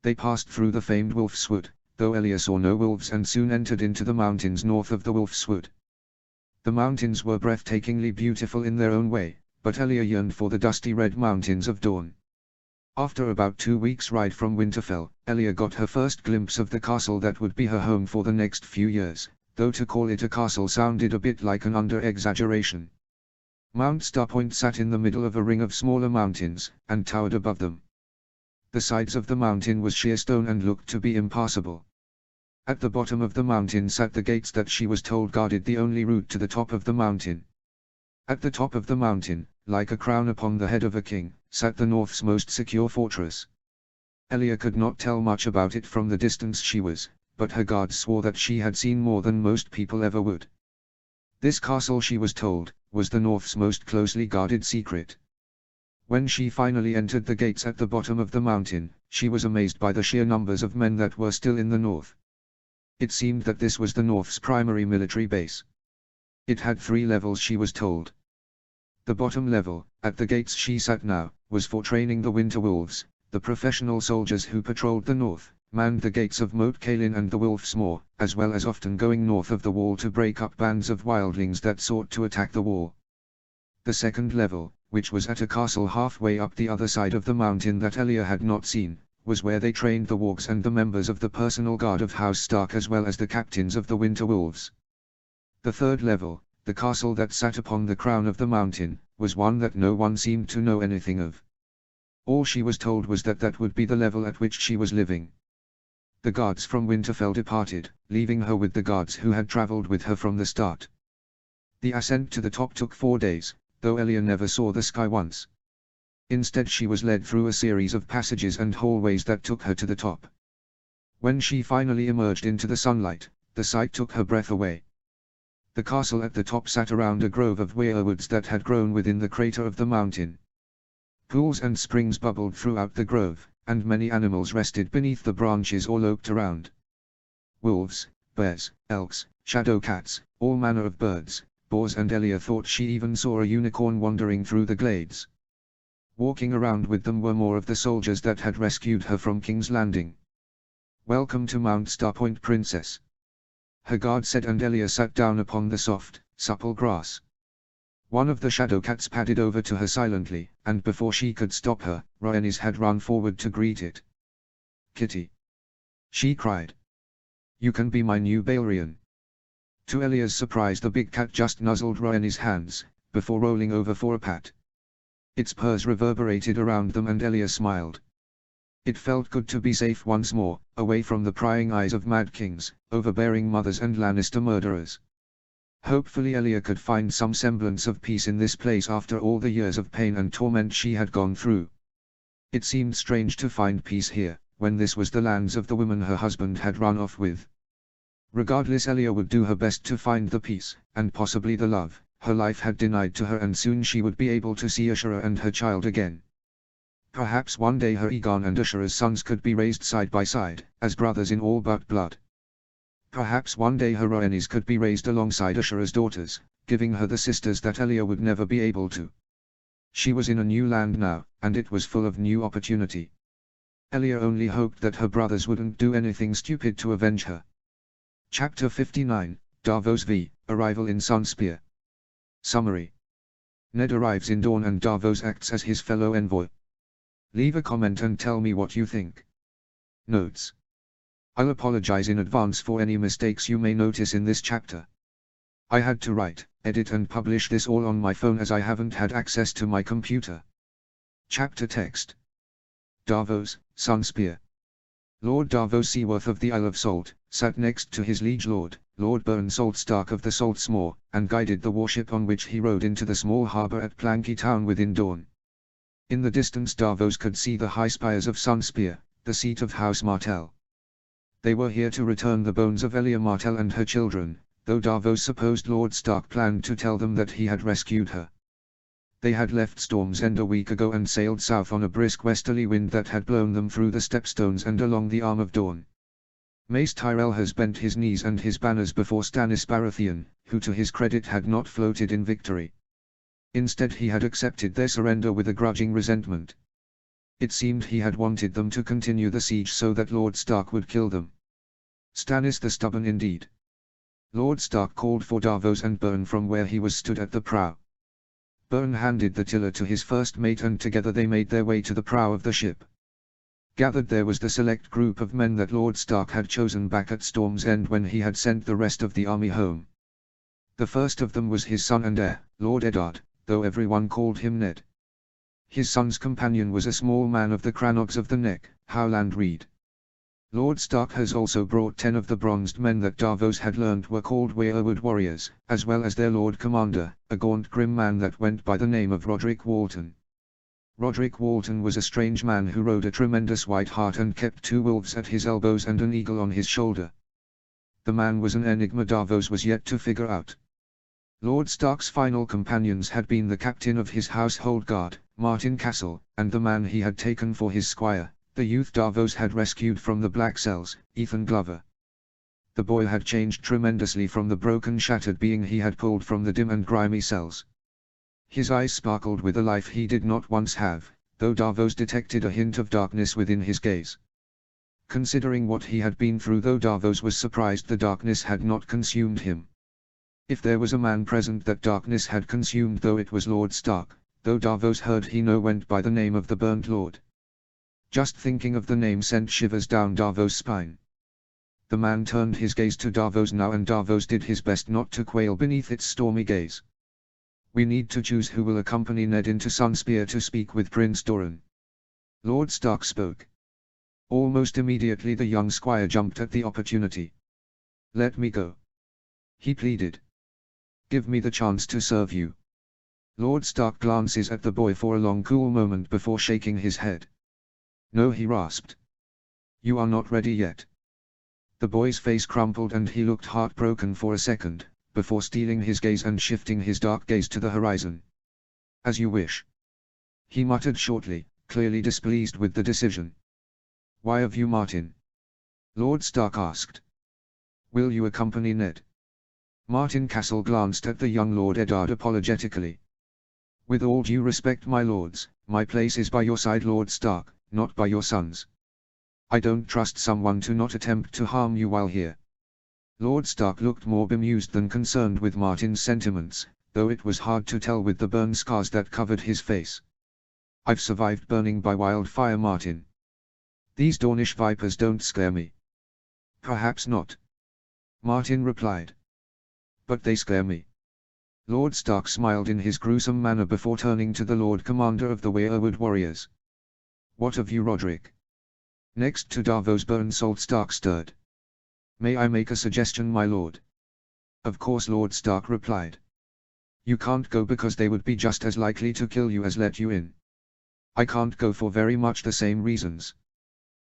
They passed through the famed Wolf's Wood, though Elia saw no wolves, and soon entered into the mountains north of the Wolf's Wood. The mountains were breathtakingly beautiful in their own way, but Elia yearned for the dusty red mountains of Dorne. After about 2 weeks' ride from Winterfell, Elia got her first glimpse of the castle that would be her home for the next few years, though to call it a castle sounded a bit like an under-exaggeration. Mount Starpoint sat in the middle of a ring of smaller mountains, and towered above them. The sides of the mountain was sheer stone and looked to be impassable. At the bottom of the mountain sat the gates that she was told guarded the only route to the top of the mountain. At the top of the mountain, like a crown upon the head of a king, sat the north's most secure fortress. Elia could not tell much about it from the distance she was, but her guards swore that she had seen more than most people ever would. This castle, she was told, was the north's most closely guarded secret. When she finally entered the gates at the bottom of the mountain, she was amazed by the sheer numbers of men that were still in the north. It seemed that this was the north's primary military base. It had 3 levels, she was told. The bottom level, at the gates she sat now, was for training the Winter Wolves, the professional soldiers who patrolled the north, manned the gates of Moat Cailin and the Wolf's Moor, as well as often going north of the wall to break up bands of wildlings that sought to attack the wall. The second level, which was at a castle halfway up the other side of the mountain that Elia had not seen, was where they trained the wargs and the members of the personal guard of House Stark, as well as the captains of the Winter Wolves. The third level, the castle that sat upon the crown of the mountain, was one that no one seemed to know anything of. All she was told was that that would be the level at which she was living. The guards from Winterfell departed, leaving her with the guards who had traveled with her from the start. The ascent to the top took 4 days, though Elia never saw the sky once. Instead, she was led through a series of passages and hallways that took her to the top. When she finally emerged into the sunlight, the sight took her breath away. The castle at the top sat around a grove of weirwoods that had grown within the crater of the mountain. Pools and springs bubbled throughout the grove, and many animals rested beneath the branches or loped around. Wolves, bears, elks, shadow cats, all manner of birds, boars, and Elia thought she even saw a unicorn wandering through the glades. Walking around with them were more of the soldiers that had rescued her from King's Landing. "Welcome to Mount Starpoint, Princess," her guard said, and Elia sat down upon the soft, supple grass. One of the shadow cats padded over to her silently, and before she could stop her, Rhaenys had run forward to greet it. "Kitty!" she cried. "You can be my new Balerion." To Elia's surprise, the big cat just nuzzled Rhaenys' hands, before rolling over for a pat. Its purrs reverberated around them, and Elia smiled. It felt good to be safe once more, away from the prying eyes of mad kings, overbearing mothers, and Lannister murderers. Hopefully Elia could find some semblance of peace in this place after all the years of pain and torment she had gone through. It seemed strange to find peace here, when this was the lands of the women her husband had run off with. Regardless, Elia would do her best to find the peace, and possibly the love, her life had denied to her, and soon she would be able to see Ashera and her child again. Perhaps one day her Aegon and Ashera's sons could be raised side by side, as brothers in all but blood. Perhaps one day her Rhaenys could be raised alongside Ashera's daughters, giving her the sisters that Elia would never be able to. She was in a new land now, and it was full of new opportunity. Elia only hoped that her brothers wouldn't do anything stupid to avenge her. Chapter 59, Davos v. Arrival in Sunspear. Summary. Ned arrives in Dorne and Davos acts as his fellow envoy. Leave a comment and tell me what you think. Notes. I'll apologize in advance for any mistakes you may notice in this chapter. I had to write, edit and publish this all on my phone as I haven't had access to my computer. Chapter text. Davos, Sunspear. Lord Davos Seaworth of the Isle of Salt, sat next to his liege lord, Lord Byrne Salt Stark of the Salt's Moor, and guided the warship on which he rode into the small harbour at Planky Town within Dorne. In the distance Davos could see the high spires of Sunspear, the seat of House Martell. They were here to return the bones of Elia Martell and her children, though Davos supposed Lord Stark planned to tell them that he had rescued her. They had left Storm's End a week ago and sailed south on a brisk westerly wind that had blown them through the stepstones and along the Arm of Dawn. Mace Tyrell has bent his knees and his banners before Stannis Baratheon, who to his credit had not floated in victory. Instead he had accepted their surrender with a grudging resentment. It seemed he had wanted them to continue the siege so that Lord Stark would kill them. Stannis the Stubborn indeed. Lord Stark called for Davos and Byrne from where he was stood at the prow. Byrne handed the tiller to his first mate and together they made their way to the prow of the ship. Gathered there was the select group of men that Lord Stark had chosen back at Storm's End when he had sent the rest of the army home. The first of them was his son and heir, Lord Eddard, though everyone called him Ned. His son's companion was a small man of the Crannogs of the Neck, Howland Reed. Lord Stark has also brought 10 of the bronzed men that Davos had learned were called Weirwood warriors, as well as their Lord Commander, a gaunt grim man that went by the name of Roderick Walton. Roderick Walton was a strange man who rode a tremendous white hart and kept 2 wolves at his elbows and an eagle on his shoulder. The man was an enigma Davos was yet to figure out. Lord Stark's final companions had been the captain of his household guard, Martin Castle, and the man he had taken for his squire, the youth Davos had rescued from the Black Cells, Ethan Glover. The boy had changed tremendously from the broken shattered being he had pulled from the dim and grimy cells. His eyes sparkled with a life he did not once have, though Davos detected a hint of darkness within his gaze. Considering what he had been through, though Davos was surprised the darkness had not consumed him. If there was a man present that darkness had consumed, though it was Lord Stark, though Davos heard he went by the name of the Burnt Lord. Just thinking of the name sent shivers down Davos' spine. The man turned his gaze to Davos now and Davos did his best not to quail beneath its stormy gaze. We need to choose who will accompany Ned into Sunspear to speak with Prince Doran. Lord Stark spoke. Almost immediately the young squire jumped at the opportunity. Let me go, he pleaded. Give me the chance to serve you. Lord Stark glances at the boy for a long cool moment before shaking his head. No, he rasped. You are not ready yet. The boy's face crumpled and he looked heartbroken for a second, before stealing his gaze and shifting his dark gaze to the horizon. As you wish, he muttered shortly, clearly displeased with the decision. Why have you, Martin? Lord Stark asked. Will you accompany Ned? Martin Castle glanced at the young Lord Eddard apologetically. With all due respect, my lords, my place is by your side, Lord Stark, not by your son's. I don't trust someone to not attempt to harm you while here. Lord Stark looked more bemused than concerned with Martin's sentiments, though it was hard to tell with the burn scars that covered his face. I've survived burning by wildfire, Martin. These Dornish vipers don't scare me. Perhaps not, Martin replied. But they scare me. Lord Stark smiled in his gruesome manner before turning to the Lord Commander of the Weirwood warriors. What of you, Roderick? Next to Davos Byrne-Salt Stark stirred. May I make a suggestion, my lord? Of course, Lord Stark replied. You can't go because they would be just as likely to kill you as let you in. I can't go for very much the same reasons.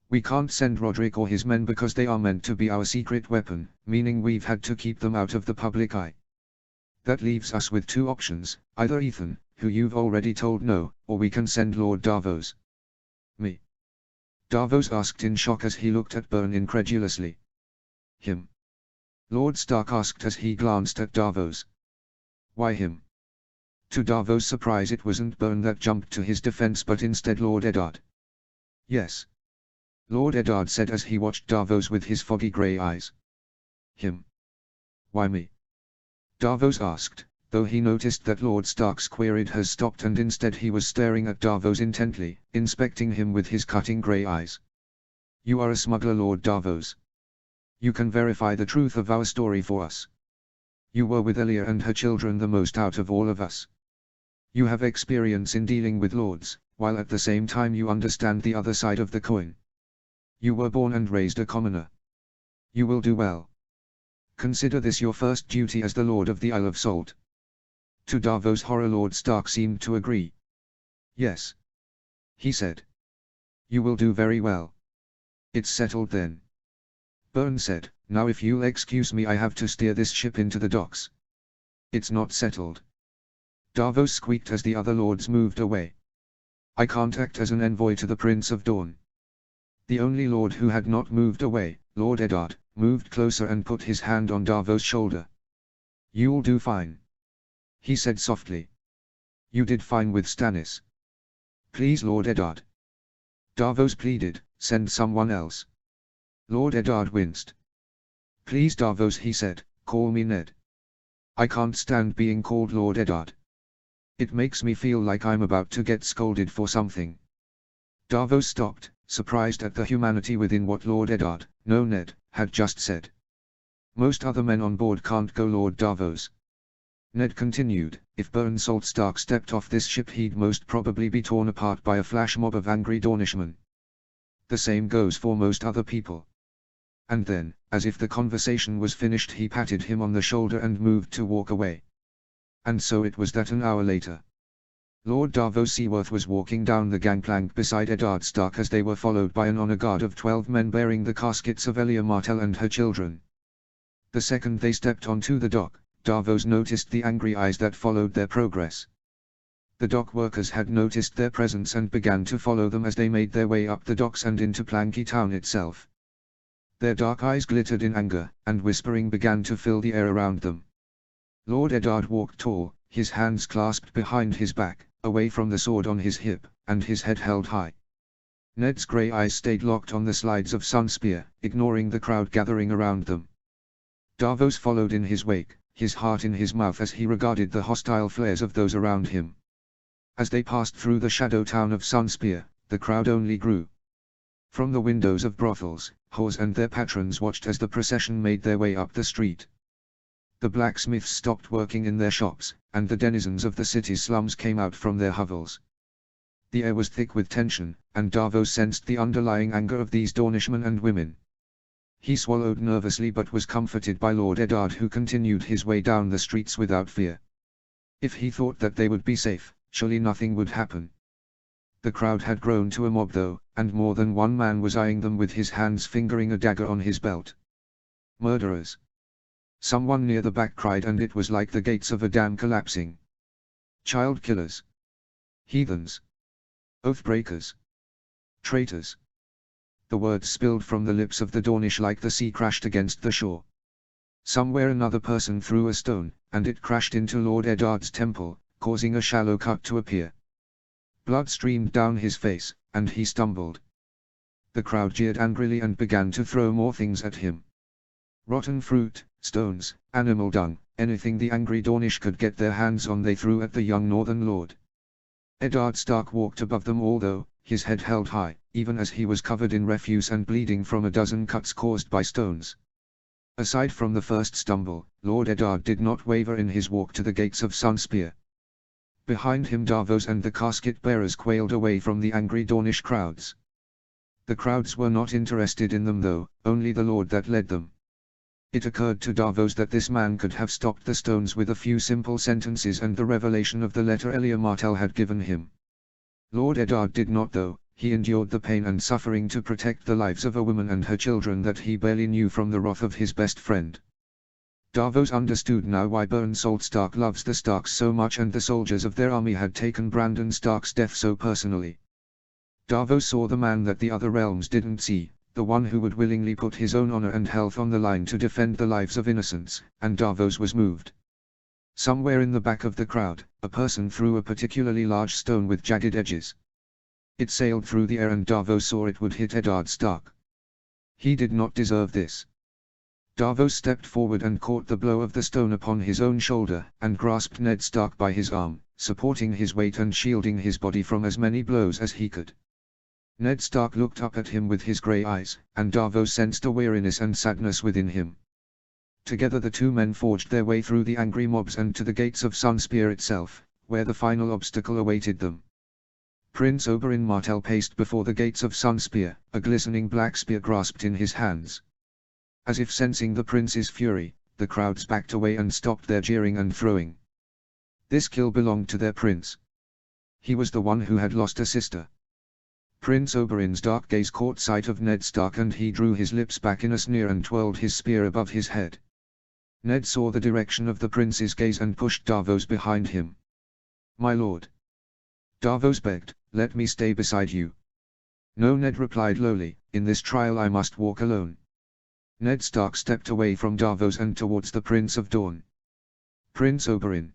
We can't send Roderick or his men because they are meant to be our secret weapon, meaning we've had to keep them out of the public eye. That leaves us with 2 options, either Ethan, who you've already told no, or we can send Lord Davos. Me? Davos asked in shock as he looked at Byrne incredulously. Him? Lord Stark asked as he glanced at Davos. Why him? To Davos' surprise, it wasn't Byrne that jumped to his defense but instead Lord Eddard. Yes, Lord Eddard said as he watched Davos with his foggy grey eyes. Him? Why me? Davos asked, though he noticed that Lord Stark's query has stopped and instead he was staring at Davos intently, inspecting him with his cutting grey eyes. You are a smuggler, Lord Davos. You can verify the truth of our story for us. You were with Elia and her children the most out of all of us. You have experience in dealing with lords, while at the same time you understand the other side of the coin. You were born and raised a commoner. You will do well. Consider this your first duty as the Lord of the Isle of Salt. To Davos' horror, Lord Stark seemed to agree. Yes, he said. You will do very well. It's settled then. Byrne said, now if you'll excuse me, I have to steer this ship into the docks. It's not settled. Davos squeaked as the other lords moved away. I can't act as an envoy to the Prince of Dawn. The only lord who had not moved away, Lord Eddard, moved closer and put his hand on Davos' shoulder. You'll do fine, he said softly. You did fine with Stannis. Please, Lord Eddard. Davos pleaded, send someone else. Lord Eddard winced. Please Davos, he said, call me Ned. I can't stand being called Lord Eddard. It makes me feel like I'm about to get scolded for something. Davos stopped, surprised at the humanity within what Lord Eddard, no Ned, had just said. Most other men on board can't go Lord Davos. Ned continued, if Byrne Salt Stark stepped off this ship he'd most probably be torn apart by a flash mob of angry Dornishmen. The same goes for most other people. And then, as if the conversation was finished, he patted him on the shoulder and moved to walk away. And so it was that an hour later, Lord Davos Seaworth was walking down the gangplank beside Eddard Stark as they were followed by an honor guard of 12 men bearing the caskets of Elia Martell and her children. The second they stepped onto the dock, Davos noticed the angry eyes that followed their progress. The dock workers had noticed their presence and began to follow them as they made their way up the docks and into Planky Town itself. Their dark eyes glittered in anger, and whispering began to fill the air around them. Lord Eddard walked tall, his hands clasped behind his back, away from the sword on his hip, and his head held high. Ned's grey eyes stayed locked on the slides of Sunspear, ignoring the crowd gathering around them. Davos followed in his wake, his heart in his mouth as he regarded the hostile flares of those around him. As they passed through the shadow town of Sunspear, the crowd only grew. From the windows of brothels, whores and their patrons watched as the procession made their way up the street. The blacksmiths stopped working in their shops, and the denizens of the city's slums came out from their hovels. The air was thick with tension, and Davos sensed the underlying anger of these Dornishmen and women. He swallowed nervously but was comforted by Lord Eddard, who continued his way down the streets without fear. If he thought that they would be safe, surely nothing would happen. The crowd had grown to a mob though, and more than one man was eyeing them with his hands fingering a dagger on his belt. Murderers! Someone near the back cried, and it was like the gates of a dam collapsing. Child killers! Heathens! Oath-breakers! Traitors! The words spilled from the lips of the Dornish like the sea crashed against the shore. Somewhere another person threw a stone, and it crashed into Lord Eddard's temple, causing a shallow cut to appear. Blood streamed down his face, and he stumbled. The crowd jeered angrily and began to throw more things at him. Rotten fruit, stones, animal dung, anything the angry Dornish could get their hands on they threw at the young Northern Lord. Eddard Stark walked above them all though, his head held high, even as he was covered in refuse and bleeding from a dozen cuts caused by stones. Aside from the first stumble, Lord Eddard did not waver in his walk to the gates of Sunspear. Behind him Davos and the casket bearers quailed away from the angry Dornish crowds. The crowds were not interested in them though, only the Lord that led them. It occurred to Davos that this man could have stopped the stones with a few simple sentences and the revelation of the letter Elia Martell had given him. Lord Eddard did not though, he endured the pain and suffering to protect the lives of a woman and her children that he barely knew from the wrath of his best friend. Davos understood now why Byrne Salt Stark loves the Starks so much, and the soldiers of their army had taken Brandon Stark's death so personally. Davos saw the man that the other realms didn't see, the one who would willingly put his own honor and health on the line to defend the lives of innocents, and Davos was moved. Somewhere in the back of the crowd, a person threw a particularly large stone with jagged edges. It sailed through the air and Davos saw it would hit Eddard Stark. He did not deserve this. Davos stepped forward and caught the blow of the stone upon his own shoulder, and grasped Ned Stark by his arm, supporting his weight and shielding his body from as many blows as he could. Ned Stark looked up at him with his grey eyes, and Davos sensed a weariness and sadness within him. Together the two men forged their way through the angry mobs and to the gates of Sunspear itself, where the final obstacle awaited them. Prince Oberyn Martell paced before the gates of Sunspear, a glistening black spear grasped in his hands. As if sensing the prince's fury, the crowds backed away and stopped their jeering and throwing. This kill belonged to their prince. He was the one who had lost a sister. Prince Oberyn's dark gaze caught sight of Ned Stark, and he drew his lips back in a sneer and twirled his spear above his head. Ned saw the direction of the prince's gaze and pushed Davos behind him. "My lord," Davos begged, "let me stay beside you." "No," Ned replied lowly, "in this trial I must walk alone." Ned Stark stepped away from Davos and towards the Prince of Dawn. "Prince Oberyn."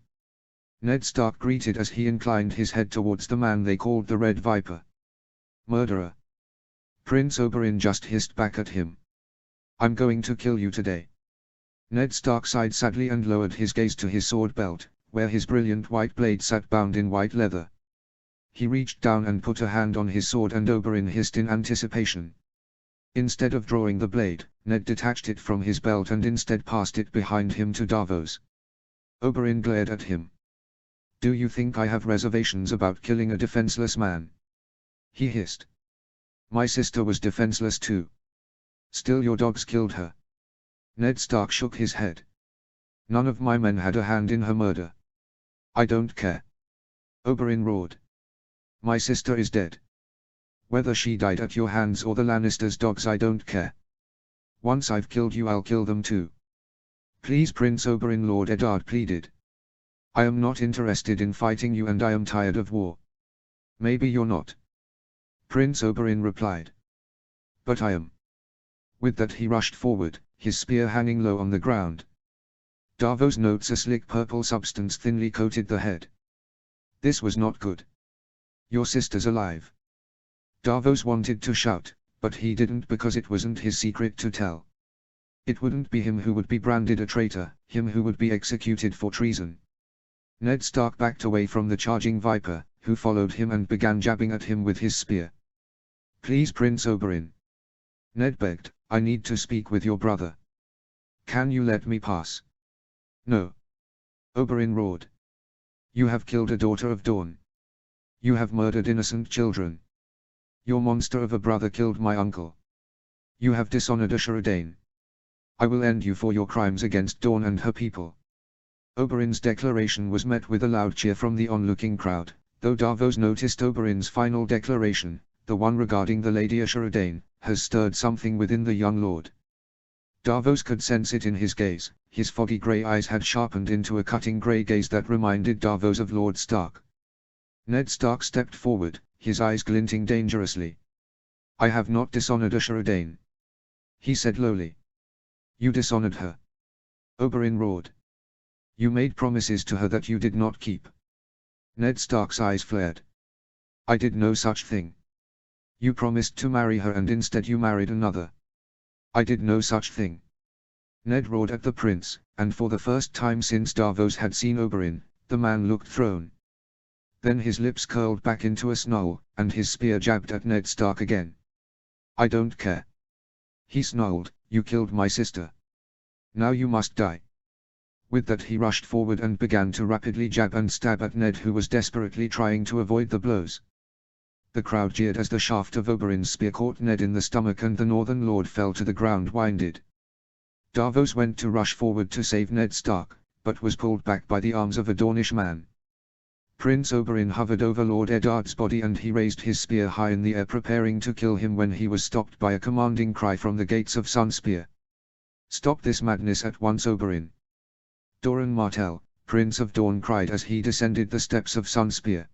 Ned Stark greeted as he inclined his head towards the man they called the Red Viper. "Murderer!" Prince Oberyn just hissed back at him. "I'm going to kill you today." Ned Stark sighed sadly and lowered his gaze to his sword belt, where his brilliant white blade sat bound in white leather. He reached down and put a hand on his sword, and Oberyn hissed in anticipation. Instead of drawing the blade, Ned detached it from his belt and instead passed it behind him to Davos. Oberyn glared at him. "Do you think I have reservations about killing a defenseless man?" he hissed. "My sister was defenseless too. Still your dogs killed her." Ned Stark shook his head. "None of my men had a hand in her murder." "I don't care," Oberyn roared. "My sister is dead. Whether she died at your hands or the Lannisters' dogs, I don't care. Once I've killed you, I'll kill them too." "Please, Prince Oberyn," Lord Eddard pleaded. "I am not interested in fighting you, and I am tired of war." "Maybe you're not," Prince Oberyn replied. "But I am." With that he rushed forward, his spear hanging low on the ground. Davos notes a slick purple substance thinly coated the head. This was not good. "Your sister's alive." Davos wanted to shout, but he didn't because it wasn't his secret to tell. It wouldn't be him who would be branded a traitor, him who would be executed for treason. Ned Stark backed away from the charging Viper, who followed him and began jabbing at him with his spear. "Please, Prince Oberyn," Ned begged, "I need to speak with your brother. Can you let me pass?" "No," Oberyn roared. "You have killed a daughter of Dawn. You have murdered innocent children. Your monster of a brother killed my uncle. You have dishonored Ashera Dayne. I will end you for your crimes against Dawn and her people." Oberyn's declaration was met with a loud cheer from the onlooking crowd, though Davos noticed Oberyn's final declaration, the one regarding the Lady Ashera Dayne, has stirred something within the young lord. Davos could sense it in his gaze. His foggy grey eyes had sharpened into a cutting grey gaze that reminded Davos of Lord Stark. Ned Stark stepped forward, his eyes glinting dangerously. "I have not dishonored Ashera Dayne," he said lowly. "You dishonored her," Oberyn roared. "You made promises to her that you did not keep." Ned Stark's eyes flared. "I did no such thing. You promised to marry her and instead you married another." "I did no such thing." Ned roared at the prince, and for the first time since Davos had seen Oberyn, the man looked thrown. Then his lips curled back into a snarl, and his spear jabbed at Ned Stark again. "I don't care," he snarled, "you killed my sister. Now you must die." With that he rushed forward and began to rapidly jab and stab at Ned, who was desperately trying to avoid the blows. The crowd jeered as the shaft of Oberyn's spear caught Ned in the stomach and the Northern Lord fell to the ground winded. Davos went to rush forward to save Ned Stark, but was pulled back by the arms of a Dornish man. Prince Oberyn hovered over Lord Eddard's body and he raised his spear high in the air preparing to kill him when he was stopped by a commanding cry from the gates of Sunspear. "Stop this madness at once, Oberyn!" Doran Martell, Prince of Dawn, cried as he descended the steps of Sunspear.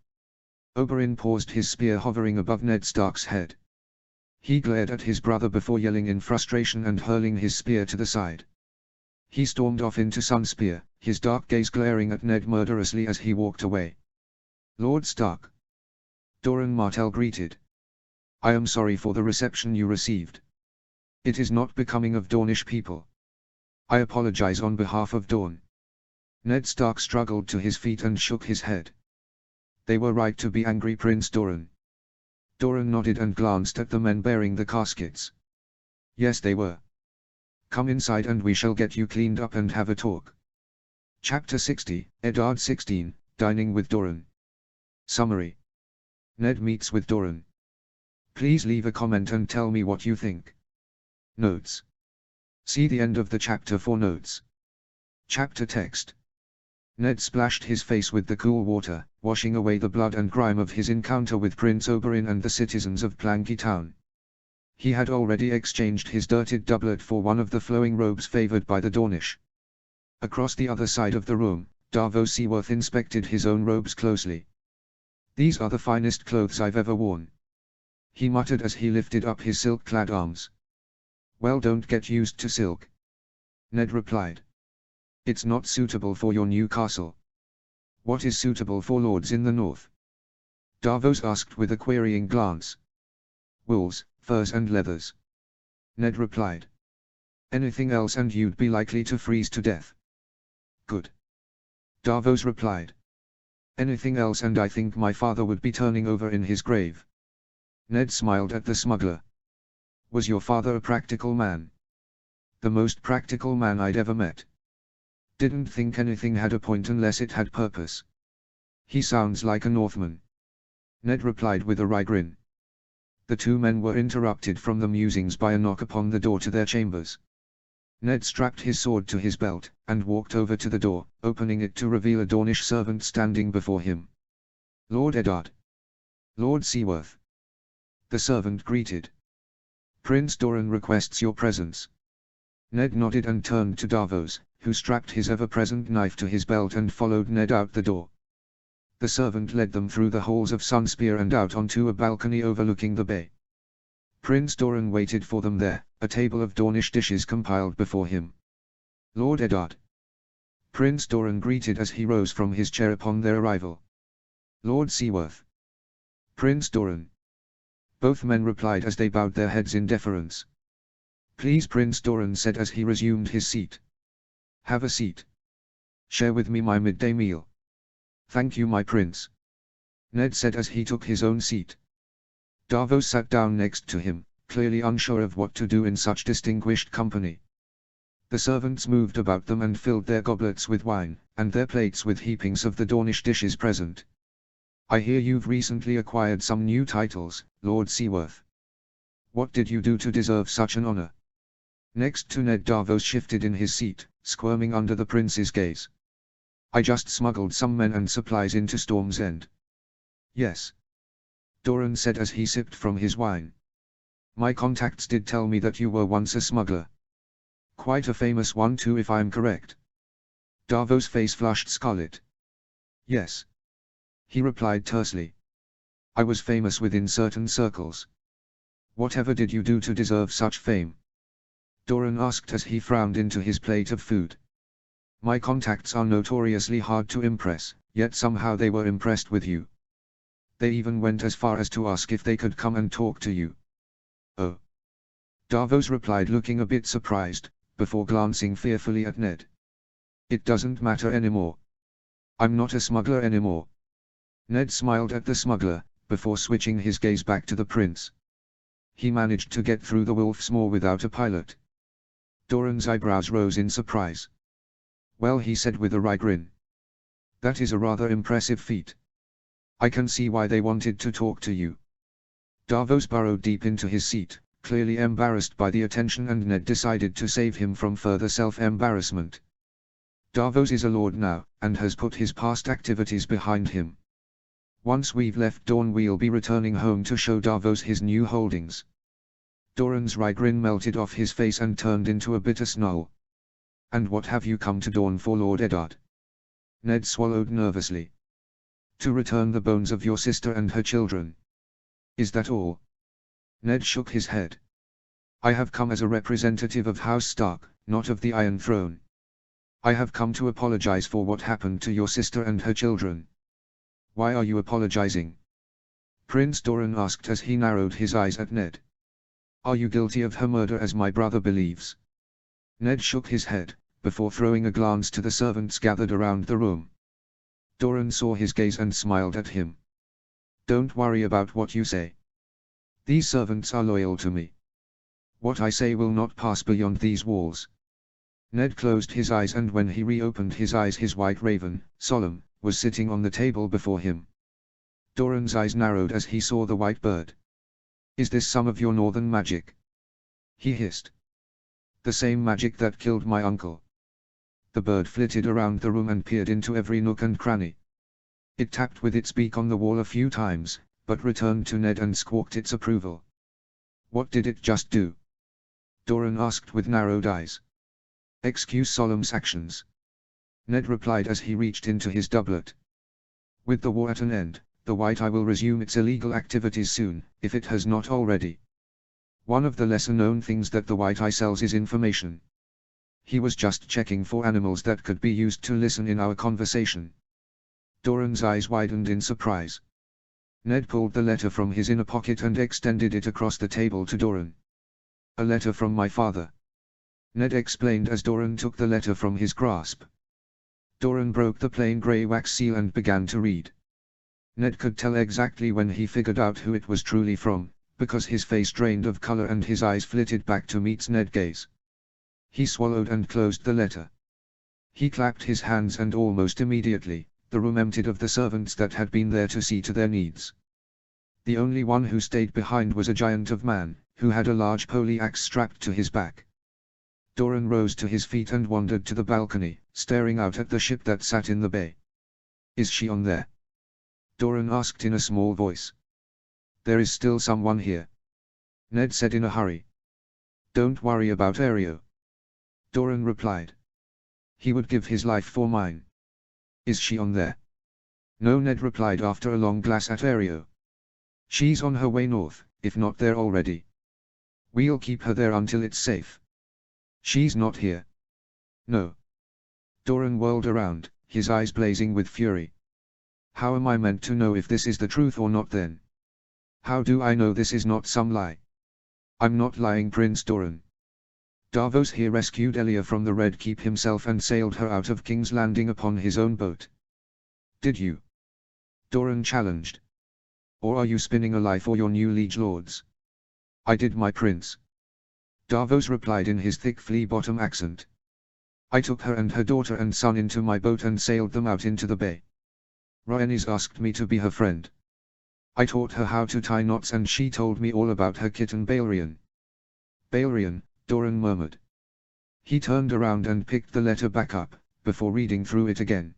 Oberyn paused, his spear hovering above Ned Stark's head. He glared at his brother before yelling in frustration and hurling his spear to the side. He stormed off into Sunspear, his dark gaze glaring at Ned murderously as he walked away. "Lord Stark," Doran Martell greeted. "I am sorry for the reception you received. It is not becoming of Dornish people. I apologize on behalf of Dawn." Ned Stark struggled to his feet and shook his head. "They were right to be angry, Prince Doran." Doran nodded and glanced at the men bearing the caskets. "Yes, they were. Come inside and we shall get you cleaned up and have a talk." Chapter 60, Eddard 16, Dining with Doran. Summary. Ned meets with Doran. Please leave a comment and tell me what you think. Notes. See the end of the chapter for notes. Chapter text. Ned splashed his face with the cool water, washing away the blood and grime of his encounter with Prince Oberyn and the citizens of Planky Town. He had already exchanged his dirtied doublet for one of the flowing robes favored by the Dornish. Across the other side of the room, Davos Seaworth inspected his own robes closely. "These are the finest clothes I've ever worn," he muttered as he lifted up his silk-clad arms. "Well, don't get used to silk," Ned replied. "It's not suitable for your new castle." What is suitable for lords in the north? Davos asked with a querying glance. Wools, furs and leathers. Ned replied. Anything else and you'd be likely to freeze to death. Good. Davos replied. Anything else and I think my father would be turning over in his grave. Ned smiled at the smuggler. Was your father a practical man? The most practical man I'd ever met. Didn't think anything had a point unless it had purpose. He sounds like a Northman. Ned replied with a wry grin. The two men were interrupted from the musings by a knock upon the door to their chambers. Ned strapped his sword to his belt, and walked over to the door, opening it to reveal a Dornish servant standing before him. Lord Eddard. Lord Seaworth. The servant greeted. Prince Doran requests your presence. Ned nodded and turned to Davos, who strapped his ever-present knife to his belt and followed Ned out the door. The servant led them through the halls of Sunspear and out onto a balcony overlooking the bay. Prince Doran waited for them there, a table of Dornish dishes compiled before him. Lord Eddard. Prince Doran greeted as he rose from his chair upon their arrival. Lord Seaworth. Prince Doran. Both men replied as they bowed their heads in deference. Please, Prince Doran said as he resumed his seat. Have a seat. Share with me my midday meal. Thank you, my prince. Ned said as he took his own seat. Davos sat down next to him, clearly unsure of what to do in such distinguished company. The servants moved about them and filled their goblets with wine, and their plates with heapings of the Dornish dishes present. I hear you've recently acquired some new titles, Lord Seaworth. What did you do to deserve such an honor? Next to Ned, Davos shifted in his seat, squirming under the prince's gaze. I just smuggled some men and supplies into Storm's End. Yes. Doran said as he sipped from his wine. My contacts did tell me that you were once a smuggler. Quite a famous one too, if I'm correct. Davos' face flushed scarlet. Yes. He replied tersely. I was famous within certain circles. Whatever did you do to deserve such fame? Doran asked as he frowned into his plate of food. My contacts are notoriously hard to impress, yet somehow they were impressed with you. They even went as far as to ask if they could come and talk to you. Oh. Davos replied, looking a bit surprised, before glancing fearfully at Ned. It doesn't matter anymore. I'm not a smuggler anymore. Ned smiled at the smuggler, before switching his gaze back to the prince. He managed to get through the Wolf's Maw without a pilot. Doran's eyebrows rose in surprise. Well, he said with a wry grin. That is a rather impressive feat. I can see why they wanted to talk to you. Davos burrowed deep into his seat, clearly embarrassed by the attention, and Ned decided to save him from further self-embarrassment. Davos is a lord now, and has put his past activities behind him. Once we've left Dorne, we'll be returning home to show Davos his new holdings. Doran's wry grin melted off his face and turned into a bitter snarl. And what have you come to Dorne for, Lord Eddard? Ned swallowed nervously. To return the bones of your sister and her children. Is that all? Ned shook his head. I have come as a representative of House Stark, not of the Iron Throne. I have come to apologize for what happened to your sister and her children. Why are you apologizing? Prince Doran asked as he narrowed his eyes at Ned. Are you guilty of her murder as my brother believes? Ned shook his head, before throwing a glance to the servants gathered around the room. Doran saw his gaze and smiled at him. Don't worry about what you say. These servants are loyal to me. What I say will not pass beyond these walls. Ned closed his eyes, and when he reopened his eyes, his white raven, solemn, was sitting on the table before him. Doran's eyes narrowed as he saw the white bird. Is this some of your northern magic? He hissed. The same magic that killed my uncle. The bird flitted around the room and peered into every nook and cranny. It tapped with its beak on the wall a few times, but returned to Ned and squawked its approval. What did it just do? Doran asked with narrowed eyes. Excuse Solemn's actions. Ned replied as he reached into his doublet. With the war at an end, the White Eye will resume its illegal activities soon, if it has not already. One of the lesser-known things that the White Eye sells is information. He was just checking for animals that could be used to listen in our conversation. Doran's eyes widened in surprise. Ned pulled the letter from his inner pocket and extended it across the table to Doran. A letter from my father, Ned explained as Doran took the letter from his grasp. Doran broke the plain grey wax seal and began to read. Ned could tell exactly when he figured out who it was truly from, because his face drained of color and his eyes flitted back to meet Ned's gaze. He swallowed and closed the letter. He clapped his hands and almost immediately, the room emptied of the servants that had been there to see to their needs. The only one who stayed behind was a giant of man, who had a large poleaxe strapped to his back. Doran rose to his feet and wandered to the balcony, staring out at the ship that sat in the bay. "Is she on there?" Doran asked in a small voice. "There is still someone here," Ned said in a hurry. "Don't worry about Aereo," Doran replied. "He would give his life for mine." "Is she on there?" "No," Ned replied after a long glass at Aereo. "She's on her way north, if not there already. We'll keep her there until it's safe." "She's not here." "No." Doran whirled around, his eyes blazing with fury. "How am I meant to know if this is the truth or not then? How do I know this is not some lie?" "I'm not lying, Prince Doran. Davos here rescued Elia from the Red Keep himself and sailed her out of King's Landing upon his own boat." "Did you?" Doran challenged. "Or are you spinning a lie for your new liege lords?" "I did, my prince," Davos replied in his thick flea-bottom accent. "I took her and her daughter and son into my boat and sailed them out into the bay. Rhaenys asked me to be her friend. I taught her how to tie knots and she told me all about her kitten Balerion." "Balerion," Doran murmured. He turned around and picked the letter back up, before reading through it again.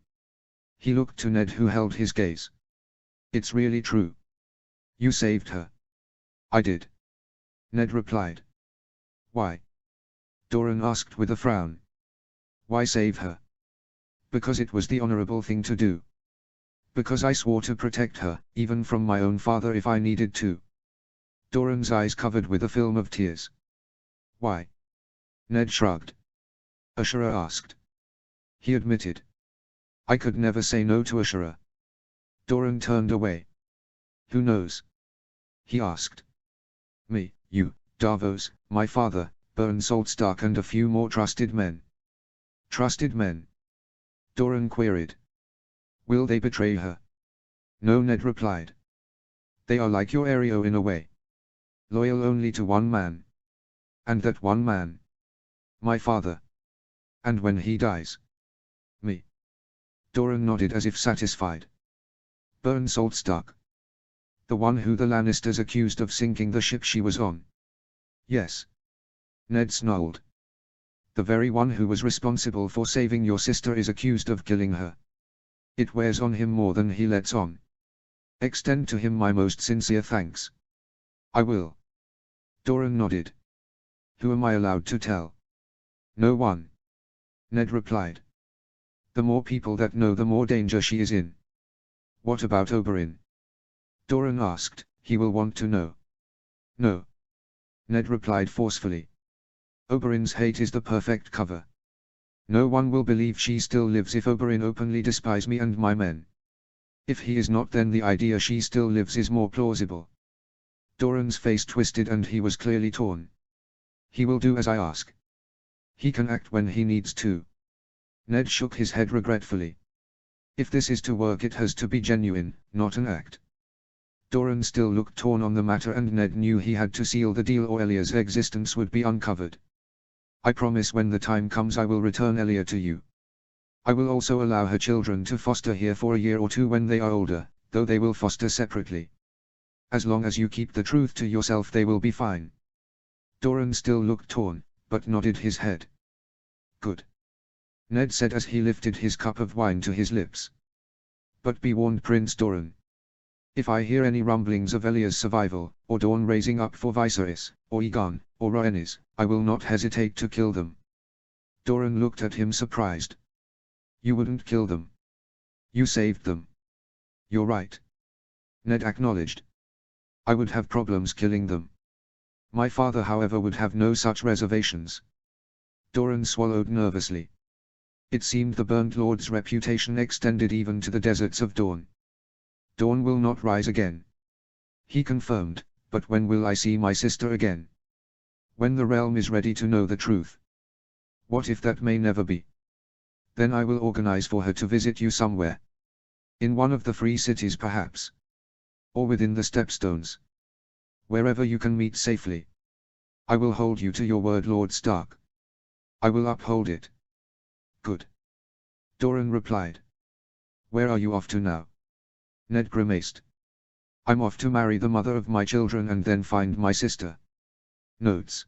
He looked to Ned, who held his gaze. "It's really true. You saved her." "I did," Ned replied. "Why?" Doran asked with a frown. "Why save her?" "Because it was the honorable thing to do. Because I swore to protect her, even from my own father if I needed to." Doran's eyes covered with a film of tears. "Why?" Ned shrugged. Ashura asked. He admitted. "I could never say no to Ashura." Doran turned away. "Who knows?" he asked. "Me, you, Davos, my father, Bern Saltstark and a few more trusted men." "Trusted men?" Doran queried. "Will they betray her?" "No," Ned replied. "They are like your Aereo in a way. Loyal only to one man. And that one man? My father. And when he dies? Me." Doran nodded as if satisfied. "Bern Saltstark. The one who the Lannisters accused of sinking the ship she was on?" "Yes." Ned snarled. "The very one who was responsible for saving your sister is accused of killing her. It wears on him more than he lets on. Extend to him my most sincere thanks." "I will." Doran nodded. "Who am I allowed to tell?" "No one," Ned replied. "The more people that know, the more danger she is in." "What about Oberyn?" Doran asked. "He will want to know." "No," Ned replied forcefully. "Oberyn's hate is the perfect cover. No one will believe she still lives if Oberyn openly despise me and my men. If he is not, then the idea she still lives is more plausible." Doran's face twisted and he was clearly torn. "He will do as I ask. He can act when he needs to." Ned shook his head regretfully. "If this is to work, it has to be genuine, not an act." Doran still looked torn on the matter, and Ned knew he had to seal the deal or Elia's existence would be uncovered. "I promise when the time comes I will return Elia to you. I will also allow her children to foster here for a year or two when they are older, though they will foster separately. As long as you keep the truth to yourself they will be fine." Doran still looked torn, but nodded his head. "Good," Ned said as he lifted his cup of wine to his lips. "But be warned, Prince Doran. If I hear any rumblings of Elia's survival, or Dawn raising up for Viserys, or Aegon, or Rhaenys, I will not hesitate to kill them." Doran looked at him surprised. "You wouldn't kill them. You saved them." "You're right," Ned acknowledged. "I would have problems killing them. My father, however, would have no such reservations." Doran swallowed nervously. It seemed the burnt lord's reputation extended even to the deserts of Dawn. Dawn will not rise again. He confirmed, but when will I see my sister again? When the realm is ready to know the truth. What if that may never be? Then I will organize for her to visit you somewhere. In one of the free cities perhaps. Or within the stepstones. Wherever you can meet safely. I will hold you to your word, Lord Stark. I will uphold it. Good. Doran replied. Where are you off to now? Ned grimaced. I'm off to marry the mother of my children and then find my sister. Notes.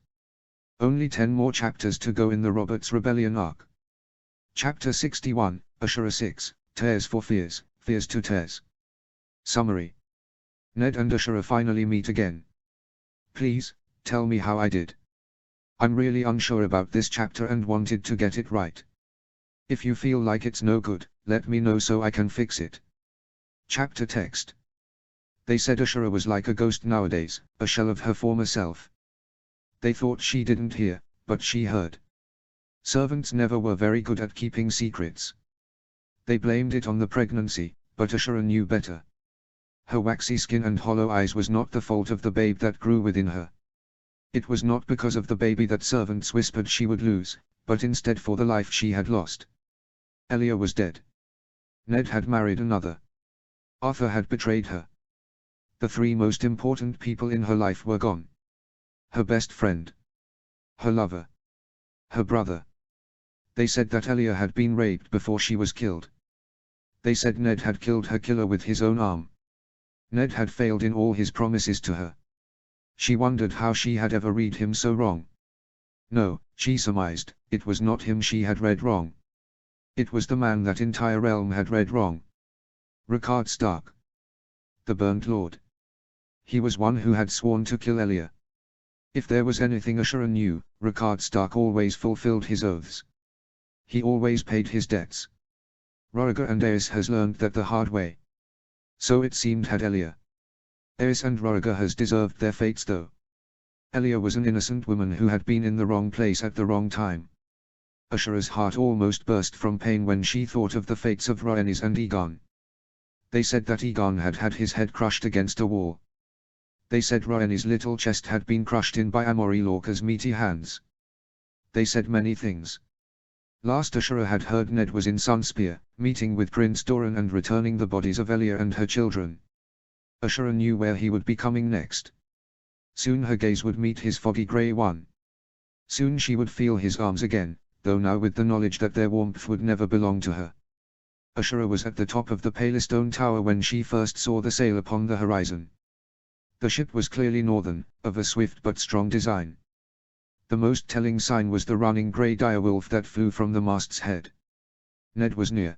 Only 10 more chapters to go in the Roberts Rebellion arc. Chapter 61, Ashura 6, Tears for Fears, Fears to Tears. Summary. Ned and Ashura finally meet again. Please, tell me how I did. I'm really unsure about this chapter and wanted to get it right. If you feel like it's no good, let me know so I can fix it. Chapter text. They said Ashura was like a ghost nowadays, a shell of her former self. They thought she didn't hear, but she heard. Servants never were very good at keeping secrets. They blamed it on the pregnancy, but Ashura knew better. Her waxy skin and hollow eyes was not the fault of the babe that grew within her. It was not because of the baby that servants whispered she would lose, but instead for the life she had lost. Elia was dead. Ned had married another. Arthur had betrayed her. The 3 most important people in her life were gone. Her best friend. Her lover. Her brother. They said that Elia had been raped before she was killed. They said Ned had killed her killer with his own arm. Ned had failed in all his promises to her. She wondered how she had ever read him so wrong. No, she surmised, it was not him she had read wrong. It was the man that entire realm had read wrong. Rickard Stark. The Burnt Lord. He was one who had sworn to kill Elia. If there was anything Ashura knew, Rickard Stark always fulfilled his oaths. He always paid his debts. Rhaegar and Aerys has learned that the hard way. So it seemed had Elia. Aerys and Rhaegar has deserved their fates though. Elia was an innocent woman who had been in the wrong place at the wrong time. Ashura's heart almost burst from pain when she thought of the fates of Rhaenys and Aegon. They said that Aegon had had his head crushed against a wall. They said Rhaenys' little chest had been crushed in by Amory Lorca's meaty hands. They said many things. Last Ashura had heard Ned was in Sunspear, meeting with Prince Doran and returning the bodies of Elia and her children. Ashura knew where he would be coming next. Soon her gaze would meet his foggy grey one. Soon she would feel his arms again, though now with the knowledge that their warmth would never belong to her. Ashura was at the top of the Palestone Tower when she first saw the sail upon the horizon. The ship was clearly northern, of a swift but strong design. The most telling sign was the running grey direwolf that flew from the mast's head. Ned was near.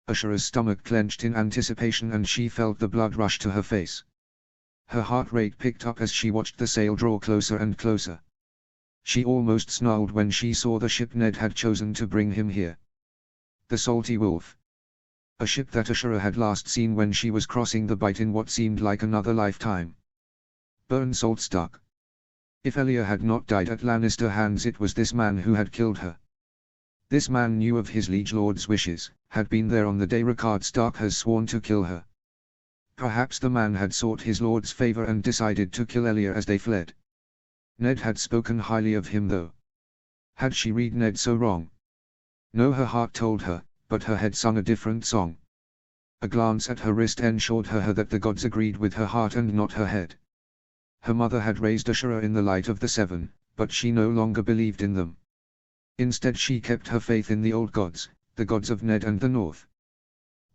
Ashura's stomach clenched in anticipation and she felt the blood rush to her face. Her heart rate picked up as she watched the sail draw closer and closer. She almost snarled when she saw the ship Ned had chosen to bring him here. The Salty Wolf. A ship that Ashura had last seen when she was crossing the Bight in what seemed like another lifetime. Burn Salt Stark. If Elia had not died at Lannister hands, it was this man who had killed her. This man knew of his liege lord's wishes, had been there on the day Rickard Stark has sworn to kill her. Perhaps the man had sought his lord's favor and decided to kill Elia as they fled. Ned had spoken highly of him though. Had she read Ned so wrong? No, her heart told her, but her head sung a different song. A glance at her wrist ensured her that the gods agreed with her heart and not her head. Her mother had raised Ashura in the light of the 7, but she no longer believed in them. Instead she kept her faith in the old gods, the gods of Ned and the North.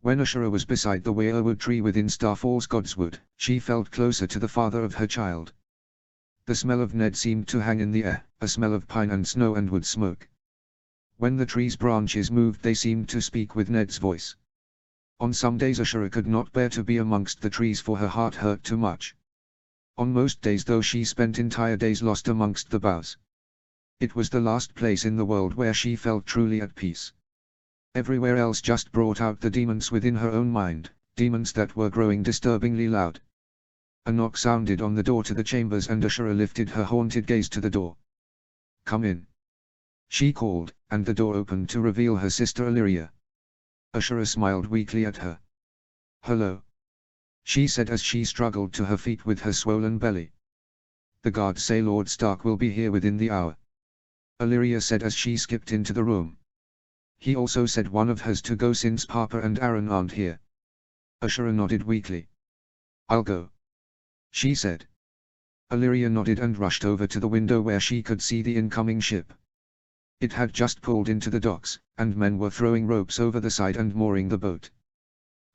When Ashura was beside the weirwood tree within Starfall's Godswood, she felt closer to the father of her child. The smell of Ned seemed to hang in the air, a smell of pine and snow and wood smoke. When the tree's branches moved they seemed to speak with Ned's voice. On some days Ashura could not bear to be amongst the trees for her heart hurt too much. On most days though she spent entire days lost amongst the boughs. It was the last place in the world where she felt truly at peace. Everywhere else just brought out the demons within her own mind, demons that were growing disturbingly loud. A knock sounded on the door to the chambers and Ashura lifted her haunted gaze to the door. "Come in," she called, and the door opened to reveal her sister Illyria. Ashura smiled weakly at her. "Hello," she said as she struggled to her feet with her swollen belly. "The guards say Lord Stark will be here within the hour," Illyria said as she skipped into the room. "He also said one of hers to go since Papa and Aaron aren't here." Ashura nodded weakly. "I'll go," she said. Illyria nodded and rushed over to the window where she could see the incoming ship. It had just pulled into the docks, and men were throwing ropes over the side and mooring the boat.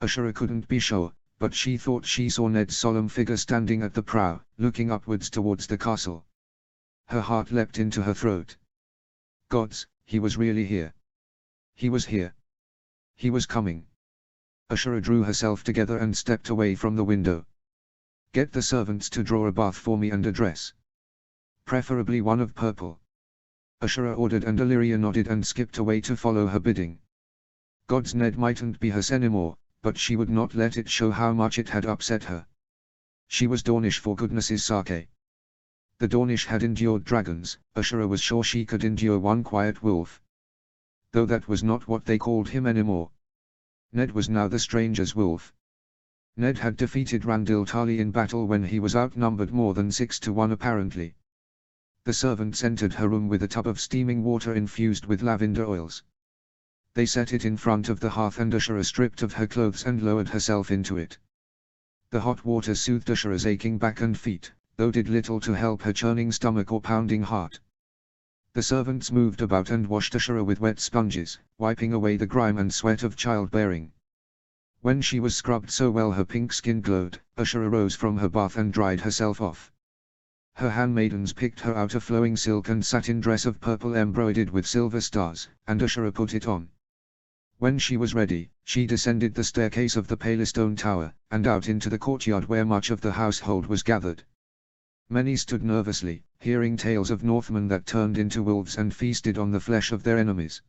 Ashura couldn't be sure, but she thought she saw Ned's solemn figure standing at the prow, looking upwards towards the castle. Her heart leapt into her throat. Gods, he was really here. He was here. He was coming. Ashura drew herself together and stepped away from the window. "Get the servants to draw a bath for me and a dress. Preferably one of purple," Ashura ordered, and Illyria nodded and skipped away to follow her bidding. Gods, Ned mightn't be hers anymore, but she would not let it show how much it had upset her. She was Dornish for goodness' sake. The Dornish had endured dragons, Ashura was sure she could endure one quiet wolf. Though that was not what they called him anymore. Ned was now the stranger's wolf. Ned had defeated Randil Tarly in battle when he was outnumbered more than 6-1 apparently. The servants entered her room with a tub of steaming water infused with lavender oils. They set it in front of the hearth, and Ashura stripped of her clothes and lowered herself into it. The hot water soothed Ashura's aching back and feet, though did little to help her churning stomach or pounding heart. The servants moved about and washed Ashura with wet sponges, wiping away the grime and sweat of childbearing. When she was scrubbed so well her pink skin glowed, Ashura rose from her bath and dried herself off. Her handmaidens picked her out a flowing silk and satin dress of purple embroidered with silver stars, and Ashura put it on. When she was ready, she descended the staircase of the Palestone Tower, and out into the courtyard where much of the household was gathered. Many stood nervously, hearing tales of Northmen that turned into wolves and feasted on the flesh of their enemies.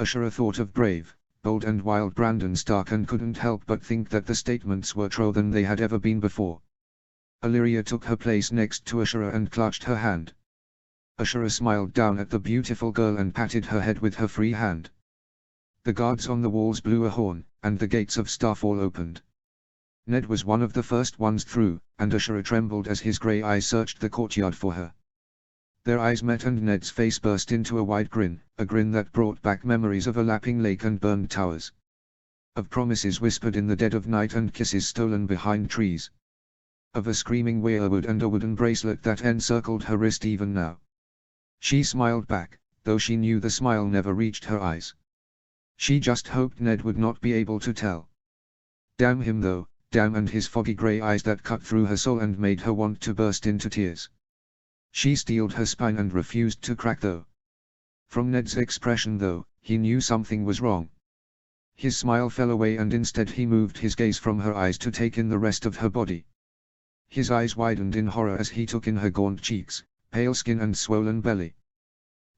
Ashura thought of brave, bold and wild Brandon Stark and couldn't help but think that the statements were truer than they had ever been before. Illyria took her place next to Ashura and clutched her hand. Ashura smiled down at the beautiful girl and patted her head with her free hand. The guards on the walls blew a horn, and the gates of Starfall opened. Ned was one of the first ones through, and Ashura trembled as his grey eyes searched the courtyard for her. Their eyes met and Ned's face burst into a wide grin, a grin that brought back memories of a lapping lake and burned towers. Of promises whispered in the dead of night and kisses stolen behind trees. Of a screaming weirwood and a wooden bracelet that encircled her wrist even now. She smiled back, though she knew the smile never reached her eyes. She just hoped Ned would not be able to tell. Damn him though, damn and his foggy grey eyes that cut through her soul and made her want to burst into tears. She steeled her spine and refused to crack though. From Ned's expression though, he knew something was wrong. His smile fell away and instead he moved his gaze from her eyes to take in the rest of her body. His eyes widened in horror as he took in her gaunt cheeks, pale skin and swollen belly.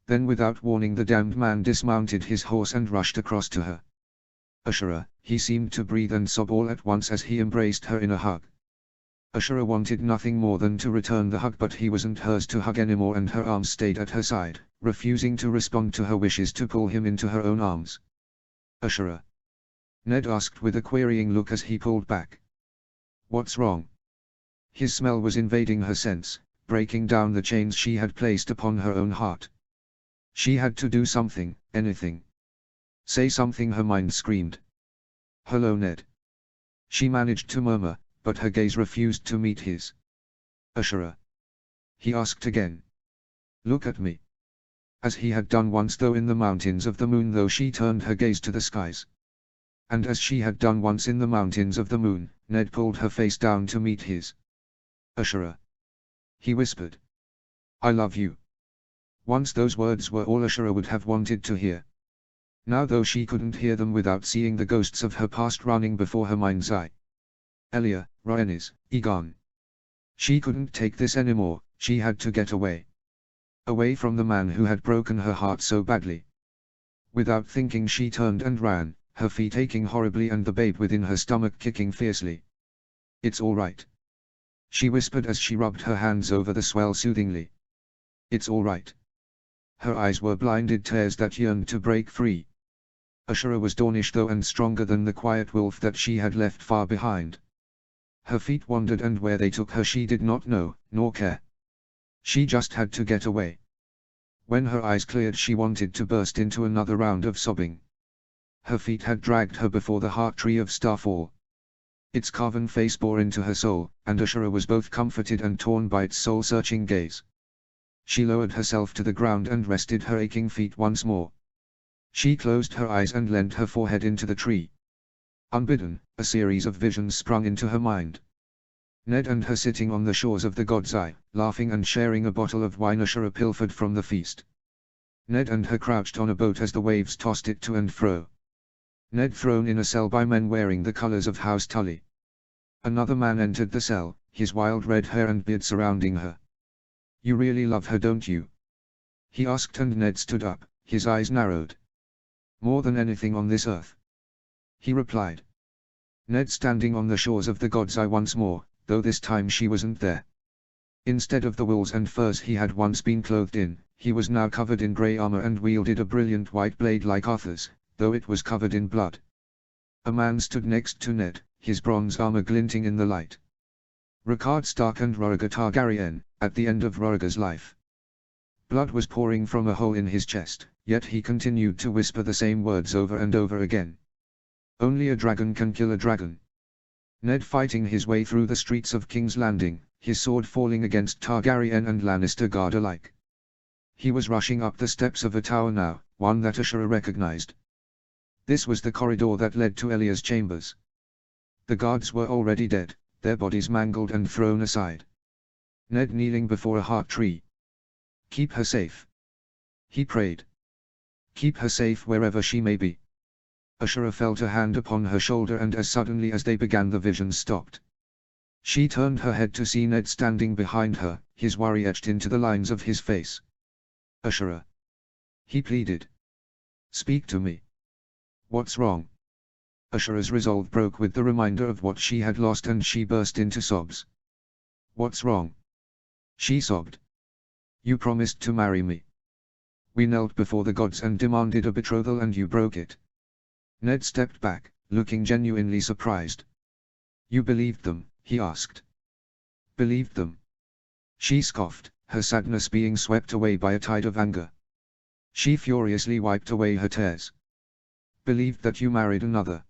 Then without warning the damned man dismounted his horse and rushed across to her. Ashura, he seemed to breathe and sob all at once as he embraced her in a hug. Ashura wanted nothing more than to return the hug, but he wasn't hers to hug anymore, and her arms stayed at her side, refusing to respond to her wishes to pull him into her own arms. Ashura? Ned asked with a querying look as he pulled back. What's wrong? His smell was invading her sense, breaking down the chains she had placed upon her own heart. She had to do something, anything. Say something, her mind screamed. Hello, Ned. She managed to murmur, but her gaze refused to meet his. Ashura? He asked again. Look at me. As he had done once though in the mountains of the moon, though she turned her gaze to the skies. And as she had done once in the mountains of the moon, Ned pulled her face down to meet his. Ashura? He whispered. I love you. Once those words were all Ashura would have wanted to hear. Now though she couldn't hear them without seeing the ghosts of her past running before her mind's eye. Elia, Rhaenys, Egon. She couldn't take this anymore, she had to get away. Away from the man who had broken her heart so badly. Without thinking she turned and ran, her feet aching horribly and the babe within her stomach kicking fiercely. It's all right. She whispered as she rubbed her hands over the swell soothingly. It's all right. Her eyes were blinded tears that yearned to break free. Ashura was Dornish though and stronger than the quiet wolf that she had left far behind. Her feet wandered and where they took her she did not know, nor care. She just had to get away. When her eyes cleared she wanted to burst into another round of sobbing. Her feet had dragged her before the heart tree of Starfall. Its carven face bore into her soul, and Ashura was both comforted and torn by its soul-searching gaze. She lowered herself to the ground and rested her aching feet once more. She closed her eyes and leant her forehead into the tree. Unbidden, a series of visions sprung into her mind. Ned and her sitting on the shores of the God's Eye, laughing and sharing a bottle of wine Ashura pilfered from the feast. Ned and her crouched on a boat as the waves tossed it to and fro. Ned thrown in a cell by men wearing the colors of House Tully. Another man entered the cell, his wild red hair and beard surrounding her. "You really love her, don't you?" he asked, and Ned stood up, his eyes narrowed. "More than anything on this earth," he replied. Ned standing on the shores of the God's Eye once more, though this time she wasn't there. Instead of the wools and furs he had once been clothed in, he was now covered in grey armor and wielded a brilliant white blade like Arthur's, though it was covered in blood. A man stood next to Ned, his bronze armor glinting in the light. Rickard Stark and Rhaegar Targaryen, at the end of Rhaegar's life. Blood was pouring from a hole in his chest, yet he continued to whisper the same words over and over again. "Only a dragon can kill a dragon." Ned fighting his way through the streets of King's Landing, his sword falling against Targaryen and Lannister guard alike. He was rushing up the steps of a tower now, one that Ashura recognized. This was the corridor that led to Elia's chambers. The guards were already dead, their bodies mangled and thrown aside. Ned kneeling before a heart tree. "Keep her safe," he prayed. "Keep her safe wherever she may be." Ashura felt a hand upon her shoulder, and as suddenly as they began the visions stopped. She turned her head to see Ned standing behind her, his worry etched into the lines of his face. "Ashura," he pleaded. "Speak to me. What's wrong?" Ashura's resolve broke with the reminder of what she had lost and she burst into sobs. "What's wrong?" she sobbed. "You promised to marry me. We knelt before the gods and demanded a betrothal and you broke it." Ned stepped back, looking genuinely surprised. "You believed them?" he asked. "Believed them?" she scoffed, her sadness being swept away by a tide of anger. She furiously wiped away her tears. "Believed that you married another?"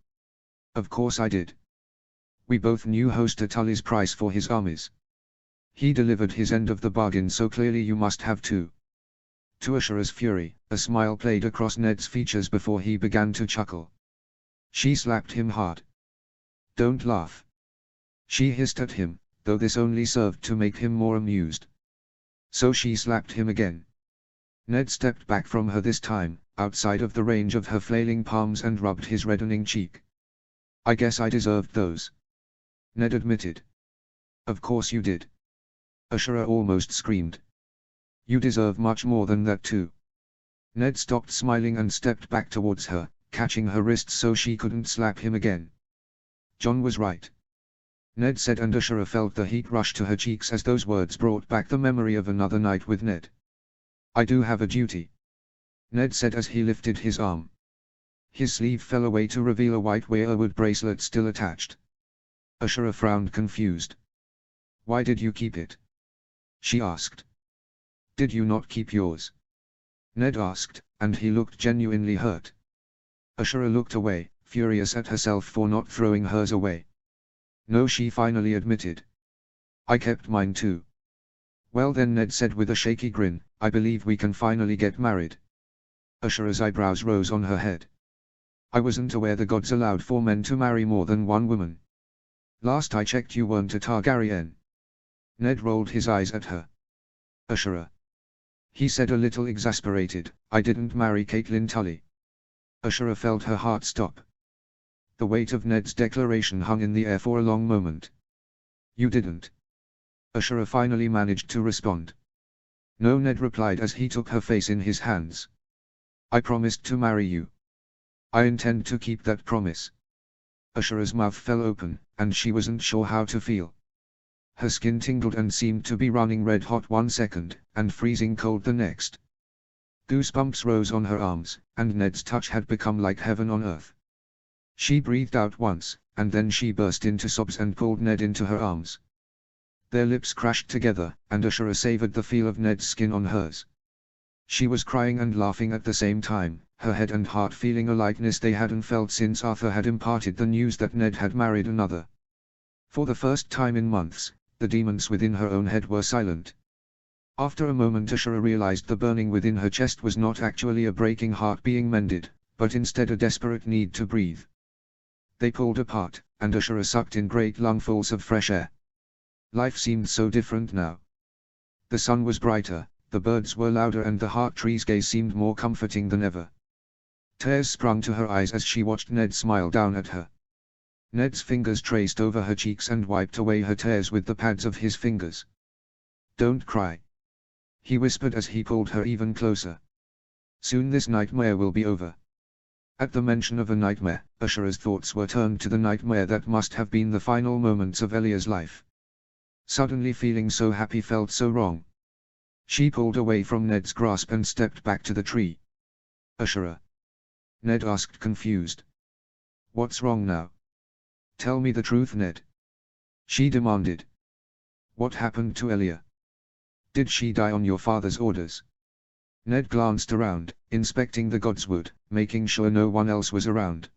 "Of course I did. We both knew Hoster Tully's price for his armies. He delivered his end of the bargain, so clearly you must have too." To Ashura's fury, a smile played across Ned's features before he began to chuckle. She slapped him hard. "Don't laugh," she hissed at him, though this only served to make him more amused. So she slapped him again. Ned stepped back from her this time, outside of the range of her flailing palms, and rubbed his reddening cheek. "I guess I deserved those," Ned admitted. "Of course you did," Ashura almost screamed. "You deserve much more than that too." Ned stopped smiling and stepped back towards her, catching her wrists so she couldn't slap him again. "Jon was right," Ned said, and Ashura felt the heat rush to her cheeks as those words brought back the memory of another night with Ned. "I do have a duty," Ned said as he lifted his arm. His sleeve fell away to reveal a white weirwood bracelet still attached. Ashura frowned, confused. "Why did you keep it?" she asked. "Did you not keep yours?" Ned asked, and he looked genuinely hurt. Ashura looked away, furious at herself for not throwing hers away. "No," she finally admitted. "I kept mine too." "Well then," Ned said with a shaky grin, "I believe we can finally get married." Ashura's eyebrows rose on her head. "I wasn't aware the gods allowed for men to marry more than one woman. Last I checked you weren't a Targaryen." Ned rolled his eyes at her. "Ashura," he said, a little exasperated, "I didn't marry Catelyn Tully." Ashura felt her heart stop. The weight of Ned's declaration hung in the air for a long moment. "You didn't?" Ashura finally managed to respond. "No," Ned replied as he took her face in his hands. "I promised to marry you. I intend to keep that promise." Ashura's mouth fell open, and she wasn't sure how to feel. Her skin tingled and seemed to be running red hot one second, and freezing cold the next. Goosebumps rose on her arms, and Ned's touch had become like heaven on earth. She breathed out once, and then she burst into sobs and pulled Ned into her arms. Their lips crashed together, and Ashura savored the feel of Ned's skin on hers. She was crying and laughing at the same time, her head and heart feeling a lightness they hadn't felt since Arthur had imparted the news that Ned had married another. For the first time in months, the demons within her own head were silent. After a moment Ashura realized the burning within her chest was not actually a breaking heart being mended, but instead a desperate need to breathe. They pulled apart, and Ashura sucked in great lungfuls of fresh air. Life seemed so different now. The sun was brighter, the birds were louder, and the heart tree's gaze seemed more comforting than ever. Tears sprung to her eyes as she watched Ned smile down at her. Ned's fingers traced over her cheeks and wiped away her tears with the pads of his fingers. "Don't cry," he whispered as he pulled her even closer. "Soon this nightmare will be over." At the mention of a nightmare, Ashura's thoughts were turned to the nightmare that must have been the final moments of Elia's life. Suddenly feeling so happy felt so wrong. She pulled away from Ned's grasp and stepped back to the tree. "Ashura?" Ned asked, confused. "What's wrong now? Tell me the truth, Ned," she demanded. "What happened to Elia? Did she die on your father's orders?" Ned glanced around, inspecting the godswood, making sure no one else was around.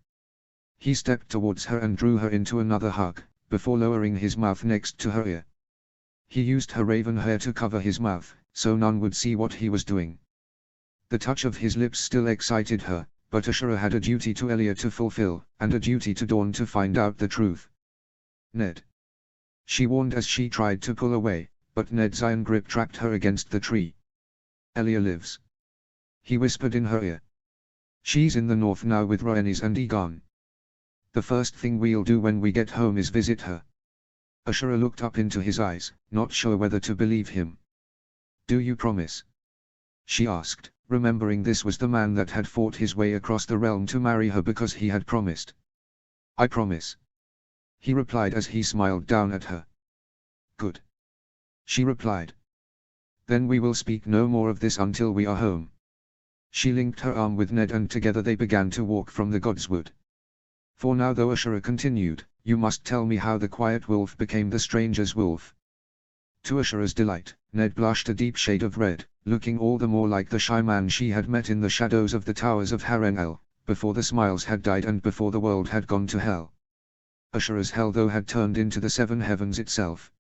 He stepped towards her and drew her into another hug, before lowering his mouth next to her ear. He used her raven hair to cover his mouth, so none would see what he was doing. The touch of his lips still excited her, but Ashura had a duty to Elia to fulfill, and a duty to Dawn to find out the truth. "Ned," she warned as she tried to pull away, but Ned's iron grip trapped her against the tree. "Elia lives," he whispered in her ear. "She's in the north now with Rhaenys and Egon. The first thing we'll do when we get home is visit her." Ashura looked up into his eyes, not sure whether to believe him. "Do you promise?" she asked, remembering this was the man that had fought his way across the realm to marry her because he had promised. "I promise," he replied as he smiled down at her. "Good," she replied. "Then we will speak no more of this until we are home." She linked her arm with Ned and together they began to walk from the godswood. "For now though," Ashura continued, "you must tell me how the quiet wolf became the stranger's wolf." To Ashura's delight, Ned blushed a deep shade of red, looking all the more like the shy man she had met in the shadows of the towers of Harrenhal, before the smiles had died and before the world had gone to hell. Ashura's hell though had turned into the seven heavens itself.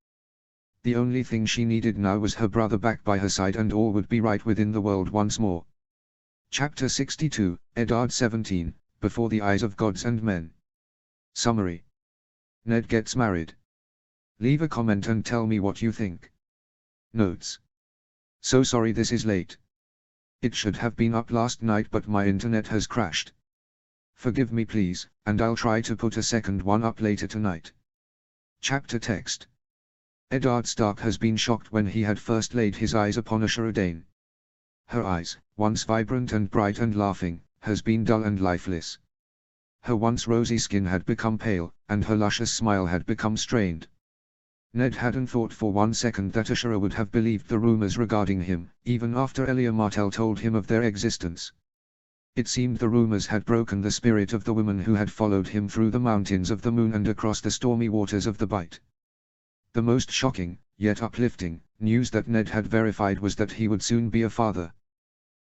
The only thing she needed now was her brother back by her side and all would be right within the world once more. Chapter 62, Eddard 17, Before the Eyes of Gods and Men. Summary. Ned gets married. Leave a comment and tell me what you think. Notes. So sorry this is late. It should have been up last night but my internet has crashed. Forgive me please, and I'll try to put a second one up later tonight. Chapter text. Eddard Stark has been shocked when he had first laid his eyes upon Ashura Dane. Her eyes, once vibrant and bright and laughing, has been dull and lifeless. Her once rosy skin had become pale, and her luscious smile had become strained. Ned hadn't thought for one second that Ashura would have believed the rumors regarding him, even after Elia Martell told him of their existence. It seemed the rumors had broken the spirit of the woman who had followed him through the mountains of the moon and across the stormy waters of the Bight. The most shocking, yet uplifting, news that Ned had verified was that he would soon be a father.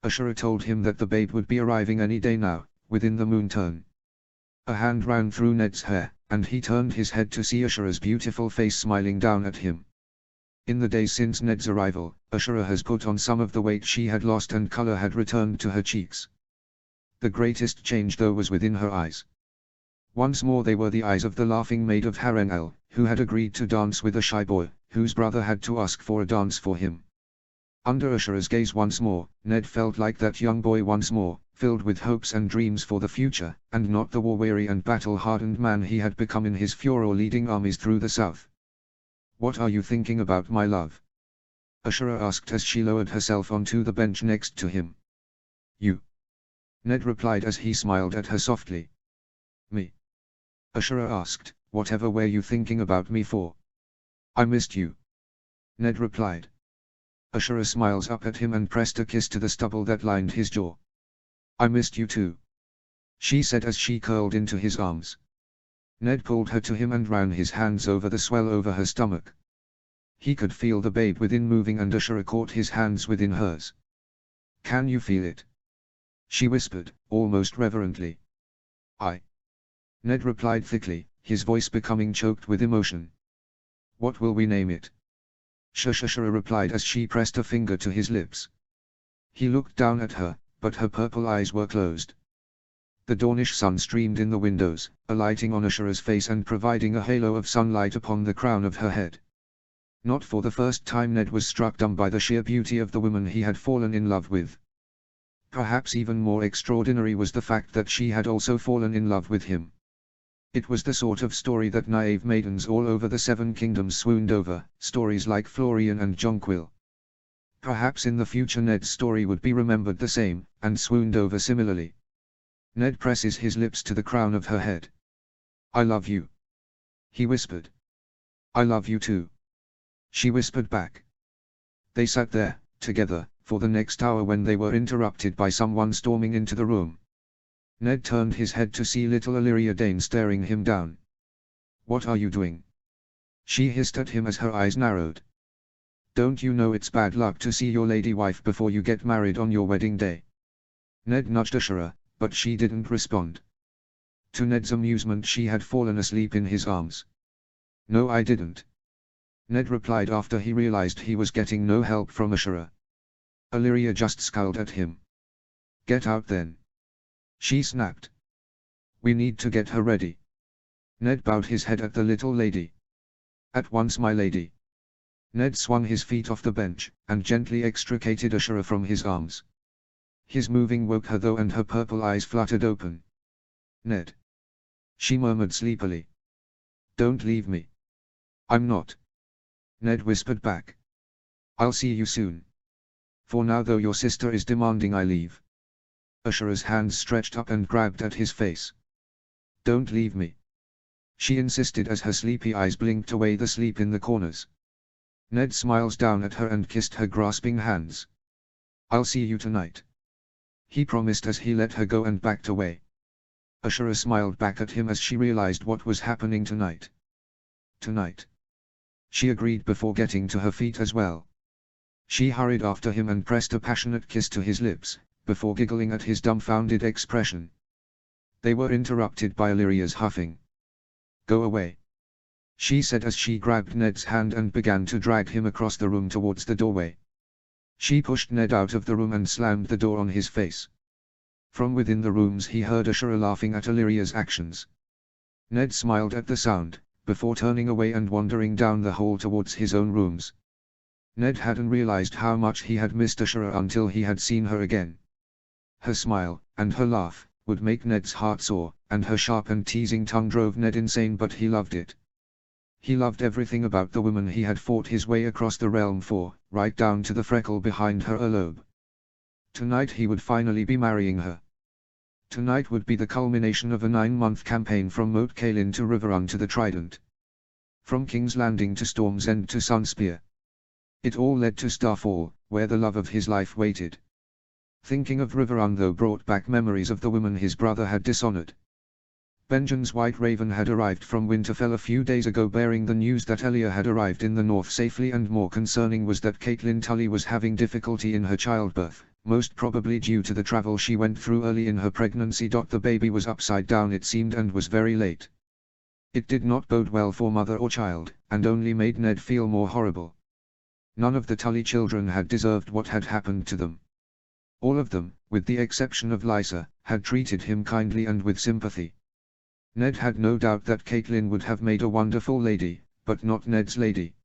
Ashura told him that the babe would be arriving any day now, within the moon turn. A hand ran through Ned's hair, and he turned his head to see Ashura's beautiful face smiling down at him. In the days since Ned's arrival, Ashura has put on some of the weight she had lost and color had returned to her cheeks. The greatest change though was within her eyes. Once more they were the eyes of the laughing maid of Harrenhal, who had agreed to dance with a shy boy, whose brother had to ask for a dance for him. Under Ashura's gaze once more, Ned felt like that young boy once more, filled with hopes and dreams for the future, and not the war-weary and battle-hardened man he had become in his furor leading armies through the south. "What are you thinking about, my love?" Ashura asked as she lowered herself onto the bench next to him. "You," Ned replied as he smiled at her softly. "Me?" Ashura asked, "Whatever were you thinking about me for?" "I missed you," Ned replied. Ashura smiles up at him and pressed a kiss to the stubble that lined his jaw. I missed you too, she said as she curled into his arms. Ned pulled her to him and ran his hands over the swell over her stomach. He could feel the babe within moving and Ashura caught his hands within hers. Can you feel it? She whispered, almost reverently. Ned replied thickly, his voice becoming choked with emotion. What will we name it? Ashura replied as she pressed a finger to his lips. He looked down at her, but her purple eyes were closed. The dawnish sun streamed in the windows, alighting on Ashura's face and providing a halo of sunlight upon the crown of her head. Not for the first time Ned was struck dumb by the sheer beauty of the woman he had fallen in love with. Perhaps even more extraordinary was the fact that she had also fallen in love with him. It was the sort of story that naive maidens all over the Seven Kingdoms swooned over, stories like Florian and Jonquil. Perhaps in the future Ned's story would be remembered the same, and swooned over similarly. Ned presses his lips to the crown of her head. I love you, he whispered. I love you too, she whispered back. They sat there, together, for the next hour when they were interrupted by someone storming into the room. Ned turned his head to see little Illyria Dane staring him down. What are you doing? She hissed at him as her eyes narrowed. Don't you know it's bad luck to see your lady wife before you get married on your wedding day? Ned nudged Ashura, but she didn't respond. To Ned's amusement she had fallen asleep in his arms. No, I didn't, Ned replied after he realized he was getting no help from Ashura. Illyria just scowled at him. Get out then, she snapped. We need to get her ready. Ned bowed his head at the little lady. At once, my lady. Ned swung his feet off the bench, and gently extricated Ashura from his arms. His moving woke her though, and her purple eyes fluttered open. Ned, she murmured sleepily. Don't leave me. I'm not, Ned whispered back. I'll see you soon. For now though your sister is demanding I leave. Ashura's hands stretched up and grabbed at his face. Don't leave me, she insisted as her sleepy eyes blinked away the sleep in the corners. Ned smiled down at her and kissed her grasping hands. I'll see you tonight, he promised as he let her go and backed away. Ashura smiled back at him as she realized what was happening tonight. Tonight, she agreed before getting to her feet as well. She hurried after him and pressed a passionate kiss to his lips, before giggling at his dumbfounded expression. They were interrupted by Illyria's huffing. Go away, she said as she grabbed Ned's hand and began to drag him across the room towards the doorway. She pushed Ned out of the room and slammed the door on his face. From within the rooms he heard Ashura laughing at Illyria's actions. Ned smiled at the sound, before turning away and wandering down the hall towards his own rooms. Ned hadn't realized how much he had missed Ashura until he had seen her again. Her smile, and her laugh, would make Ned's heart soar, and her sharp and teasing tongue drove Ned insane, but he loved it. He loved everything about the woman he had fought his way across the realm for, right down to the freckle behind her earlobe. Tonight he would finally be marrying her. Tonight would be the culmination of a 9-month campaign from Moat Cailin to Riverrun to the Trident. From King's Landing to Storm's End to Sunspear. It all led to Starfall, where the love of his life waited. Thinking of Riverrun though brought back memories of the woman his brother had dishonored. Benjen's White Raven had arrived from Winterfell a few days ago bearing the news that Elia had arrived in the north safely, and more concerning was that Catelyn Tully was having difficulty in her childbirth, most probably due to the travel she went through early in her pregnancy. The baby was upside down it seemed and was very late. It did not bode well for mother or child, and only made Ned feel more horrible. None of the Tully children had deserved what had happened to them. All of them, with the exception of Lysa, had treated him kindly and with sympathy. Ned had no doubt that Catelyn would have made a wonderful lady, but not Ned's lady.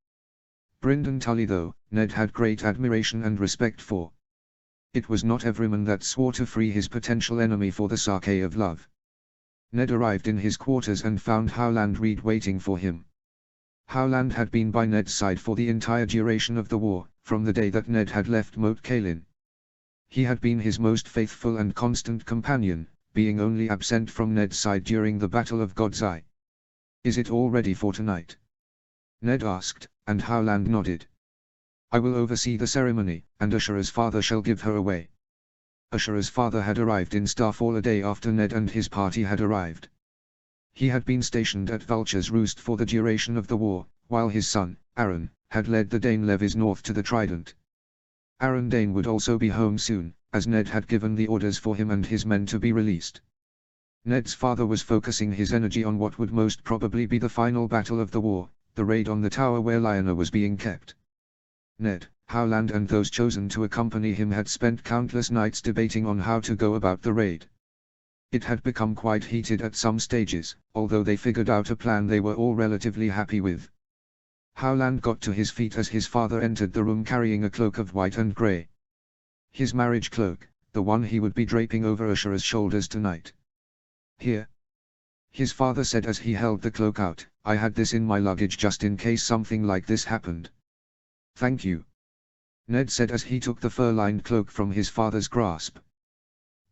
Brynden Tully though, Ned had great admiration and respect for. It was not every man that swore to free his potential enemy for the sake of love. Ned arrived in his quarters and found Howland Reed waiting for him. Howland had been by Ned's side for the entire duration of the war, from the day that Ned had left Moat Cailin. He had been his most faithful and constant companion, being only absent from Ned's side during the Battle of God's Eye. Is it all ready for tonight? Ned asked, and Howland nodded. I will oversee the ceremony, and Ashura's father shall give her away. Ashura's father had arrived in Starfall a day after Ned and his party had arrived. He had been stationed at Vulture's Roost for the duration of the war, while his son, Aaron, had led the Dane levies north to the Trident. Aaron Dane would also be home soon, as Ned had given the orders for him and his men to be released. Ned's father was focusing his energy on what would most probably be the final battle of the war, the raid on the tower where Lyanna was being kept. Ned, Howland and those chosen to accompany him had spent countless nights debating on how to go about the raid. It had become quite heated at some stages, although they figured out a plan they were all relatively happy with. Howland got to his feet as his father entered the room carrying a cloak of white and grey. His marriage cloak, the one he would be draping over Ashura's shoulders tonight. Here. His father said as he held the cloak out, I had this in my luggage just in case something like this happened. Thank you. Ned said as he took the fur-lined cloak from his father's grasp.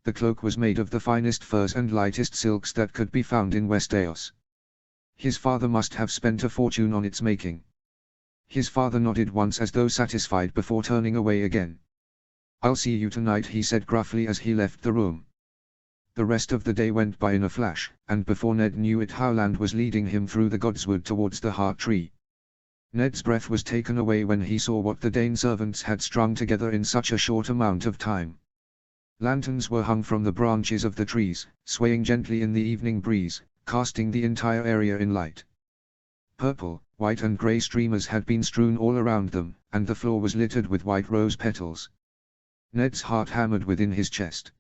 The cloak was made of the finest furs and lightest silks that could be found in Westeros. His father must have spent a fortune on its making. His father nodded once as though satisfied before turning away again. I'll see you tonight, he said gruffly as he left the room. The rest of the day went by in a flash, and before Ned knew it Howland was leading him through the Godswood towards the Heart Tree. Ned's breath was taken away when he saw what the Dane servants had strung together in such a short amount of time. Lanterns were hung from the branches of the trees, swaying gently in the evening breeze, casting the entire area in light. Purple, white and grey streamers had been strewn all around them, and the floor was littered with white rose petals. Ned's heart hammered within his chest.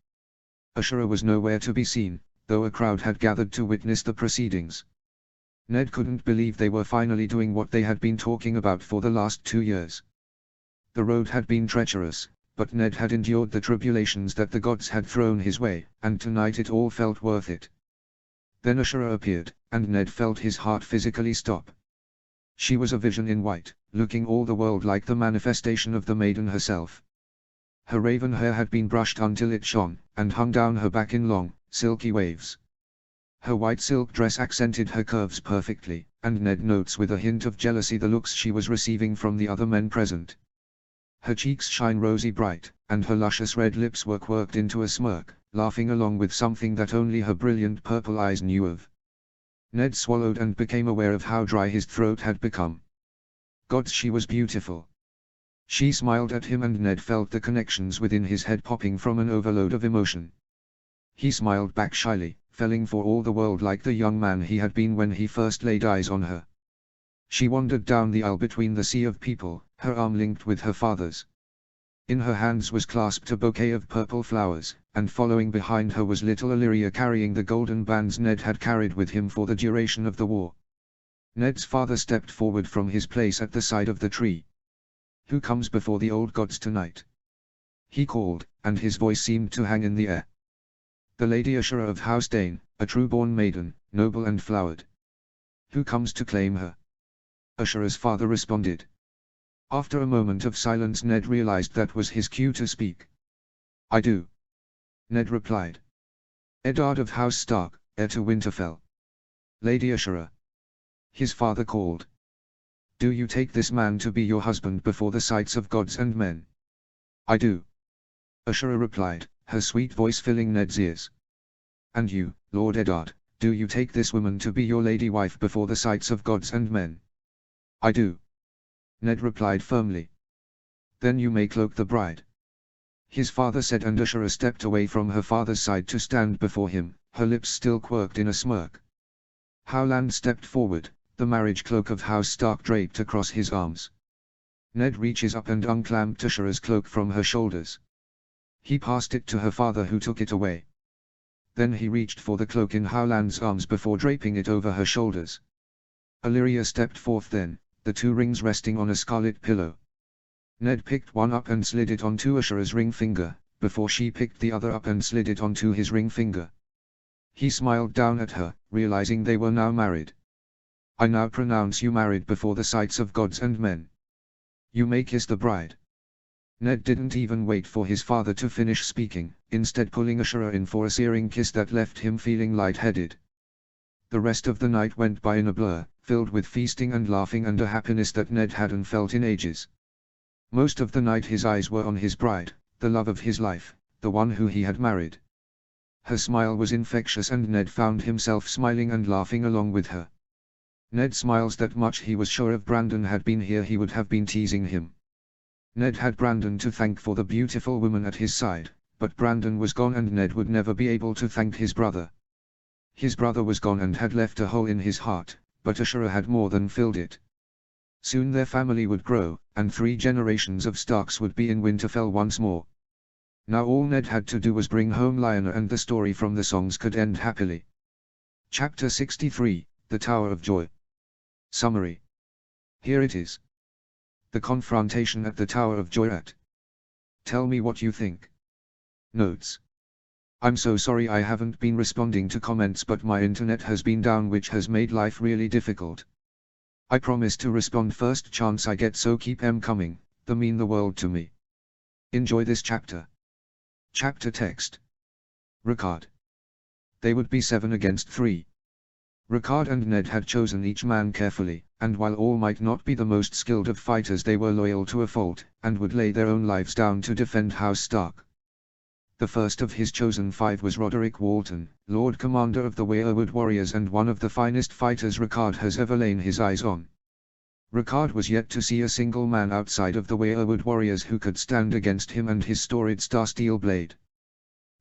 Ashura was nowhere to be seen, though a crowd had gathered to witness the proceedings. Ned couldn't believe they were finally doing what they had been talking about for the last 2 years. The road had been treacherous, but Ned had endured the tribulations that the gods had thrown his way, and tonight it all felt worth it. Then Ashura appeared, and Ned felt his heart physically stop. She was a vision in white, looking all the world like the manifestation of the maiden herself. Her raven hair had been brushed until it shone, and hung down her back in long, silky waves. Her white silk dress accented her curves perfectly, and Ned notes with a hint of jealousy the looks she was receiving from the other men present. Her cheeks shine rosy bright, and her luscious red lips were quirked into a smirk, laughing along with something that only her brilliant purple eyes knew of. Ned swallowed and became aware of how dry his throat had become. Gods, she was beautiful. She smiled at him and Ned felt the connections within his head popping from an overload of emotion. He smiled back shyly, feeling for all the world like the young man he had been when he first laid eyes on her. She wandered down the aisle between the sea of people, her arm linked with her father's. In her hands was clasped a bouquet of purple flowers, and following behind her was little Illyria carrying the golden bands Ned had carried with him for the duration of the war. Ned's father stepped forward from his place at the side of the tree. Who comes before the old gods tonight? He called, and his voice seemed to hang in the air. The Lady Ashura of House Dane, a true-born maiden, noble and flowered. Who comes to claim her? Ashura's father responded. After a moment of silence Ned realized that was his cue to speak. I do. Ned replied. Eddard of House Stark, heir to Winterfell. Lady Ashura. His father called. Do you take this man to be your husband before the sights of gods and men? I do. Ashura replied, her sweet voice filling Ned's ears. And you, Lord Eddard, do you take this woman to be your lady wife before the sights of gods and men? I do. Ned replied firmly. Then you may cloak the bride. His father said, and Ashura stepped away from her father's side to stand before him, her lips still quirked in a smirk. Howland stepped forward, the marriage cloak of House Stark draped across his arms. Ned reaches up and unclamped Ashura's cloak from her shoulders. He passed it to her father, who took it away. Then he reached for the cloak in Howland's arms before draping it over her shoulders. Illyria stepped forth then, the 2 rings resting on a scarlet pillow. Ned picked one up and slid it onto Ashura's ring finger, before she picked the other up and slid it onto his ring finger. He smiled down at her, realizing they were now married. I now pronounce you married before the sights of gods and men. You may kiss the bride. Ned didn't even wait for his father to finish speaking, instead pulling Ashura in for a searing kiss that left him feeling lightheaded. The rest of the night went by in a blur, filled with feasting and laughing and a happiness that Ned hadn't felt in ages. Most of the night his eyes were on his bride, the love of his life, the one who he had married. Her smile was infectious and Ned found himself smiling and laughing along with her. Ned smiles that much. He was sure if Brandon had been here he would have been teasing him. Ned had Brandon to thank for the beautiful woman at his side, but Brandon was gone and Ned would never be able to thank his brother. His brother was gone and had left a hole in his heart, but Ashura had more than filled it. Soon their family would grow, and 3 generations of Starks would be in Winterfell once more. Now all Ned had to do was bring home Lyanna and the story from the songs could end happily. Chapter 63, The Tower of Joy. Summary. Here it is. The confrontation at the Tower of Joy at. Tell me what you think. Notes. I'm so sorry I haven't been responding to comments, but my internet has been down, which has made life really difficult. I promise to respond first chance I get, so keep 'em coming, they mean the world to me. Enjoy this chapter. Chapter text. Rickard. They would be 7 against 3. Rickard and Ned had chosen each man carefully, and while all might not be the most skilled of fighters, they were loyal to a fault, and would lay their own lives down to defend House Stark. The first of his chosen 5 was Roderick Walton, Lord Commander of the Weirwood Warriors and one of the finest fighters Rickard has ever lain his eyes on. Rickard was yet to see a single man outside of the Weirwood Warriors who could stand against him and his storied Starsteel blade.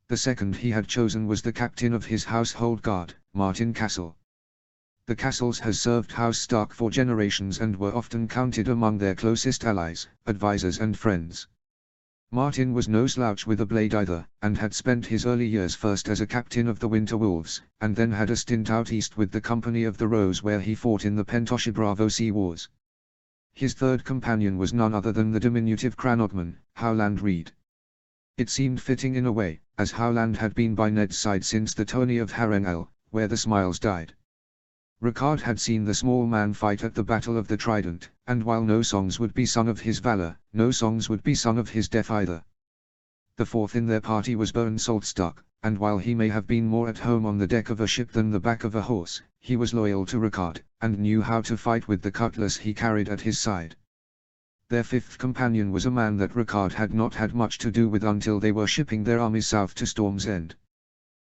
The second he had chosen was the captain of his household guard, Martin Castle. The Castles has served House Stark for generations and were often counted among their closest allies, advisors and friends. Martin was no slouch with a blade either, and had spent his early years first as a captain of the Winter Wolves, and then had a stint out east with the Company of the Rose where he fought in the Pentosha Bravo Sea Wars. His third companion was none other than the diminutive Cranogman, Howland Reed. It seemed fitting in a way, as Howland had been by Ned's side since the tourney of Harrenhal, where the Smiles died. Rickard had seen the small man fight at the Battle of the Trident, and while no songs would be sung of his valor, no songs would be sung of his death either. The fourth in their party was Bern Saltstock, and while he may have been more at home on the deck of a ship than the back of a horse, he was loyal to Rickard, and knew how to fight with the cutlass he carried at his side. Their fifth companion was a man that Rickard had not had much to do with until they were shipping their armies south to Storm's End.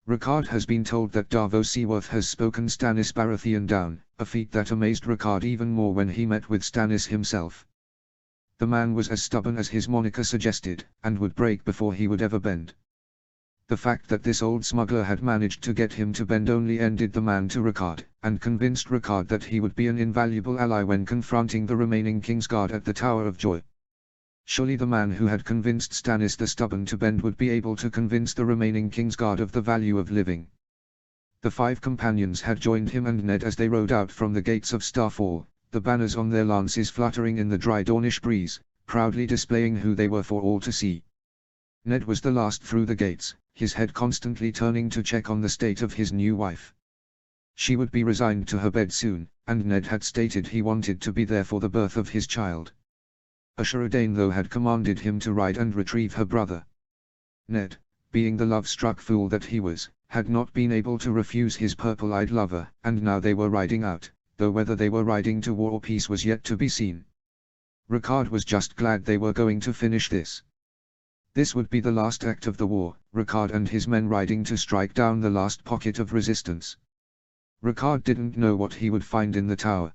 Rickard has been told that Davos Seaworth has spoken Stannis Baratheon down, a feat that amazed Rickard even more when he met with Stannis himself. The man was as stubborn as his moniker suggested, and would break before he would ever bend. The fact that this old smuggler had managed to get him to bend only ended the man to Rickard, and convinced Rickard that he would be an invaluable ally when confronting the remaining Kingsguard at the Tower of Joy. Surely the man who had convinced Stannis the Stubborn to bend would be able to convince the remaining Kingsguard of the value of living. The 5 companions had joined him and Ned as they rode out from the gates of Starfall, the banners on their lances fluttering in the dry Dornish breeze, proudly displaying who they were for all to see. Ned was the last through the gates, his head constantly turning to check on the state of his new wife. She would be resigned to her bed soon, and Ned had stated he wanted to be there for the birth of his child. Ashura Dane though had commanded him to ride and retrieve her brother. Ned, being the love-struck fool that he was, had not been able to refuse his purple-eyed lover, and now they were riding out, though whether they were riding to war or peace was yet to be seen. Rickard was just glad they were going to finish this. This would be the last act of the war, Rickard and his men riding to strike down the last pocket of resistance. Rickard didn't know what he would find in the tower.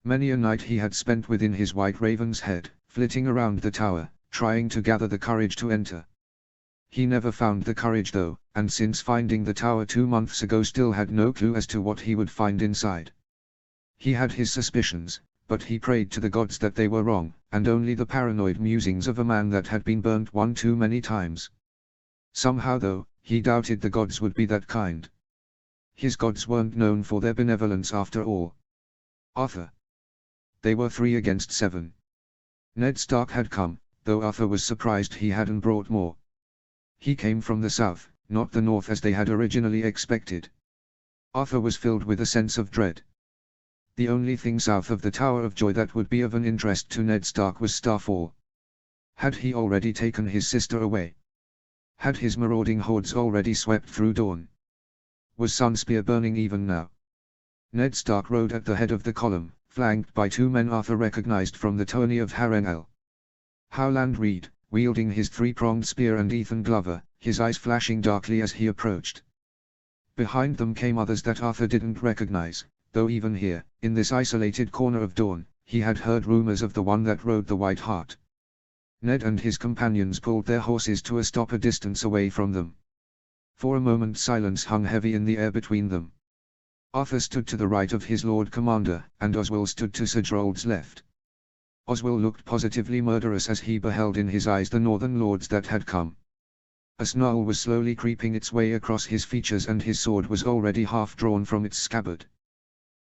Many a night he had spent within his white raven's head, flitting around the tower, trying to gather the courage to enter. He never found the courage though, and since finding the tower 2 months ago still had no clue as to what he would find inside. He had his suspicions, but he prayed to the gods that they were wrong, and only the paranoid musings of a man that had been burnt one too many times. Somehow though, he doubted the gods would be that kind. His gods weren't known for their benevolence after all. Arthur. They were 3 against 7. Ned Stark had come, though Arthur was surprised he hadn't brought more. He came from the south, not the north as they had originally expected. Arthur was filled with a sense of dread. The only thing south of the Tower of Joy that would be of an interest to Ned Stark was Starfall. Had he already taken his sister away? Had his marauding hordes already swept through Dorne? Was Sunspear burning even now? Ned Stark rode at the head of the column, flanked by 2 men Arthur recognized from the tourney of Harrenhal. Howland Reed, wielding his three-pronged spear, and Ethan Glover, his eyes flashing darkly as he approached. Behind them came others that Arthur didn't recognize, though even here, in this isolated corner of Dawn, he had heard rumors of the one that rode the White Hart. Ned and his companions pulled their horses to a stop a distance away from them. For a moment silence hung heavy in the air between them. Arthur stood to the right of his Lord Commander, and Oswell stood to Sir Gerald's left. Oswell looked positively murderous as he beheld in his eyes the Northern Lords that had come. A snarl was slowly creeping its way across his features, and his sword was already half drawn from its scabbard.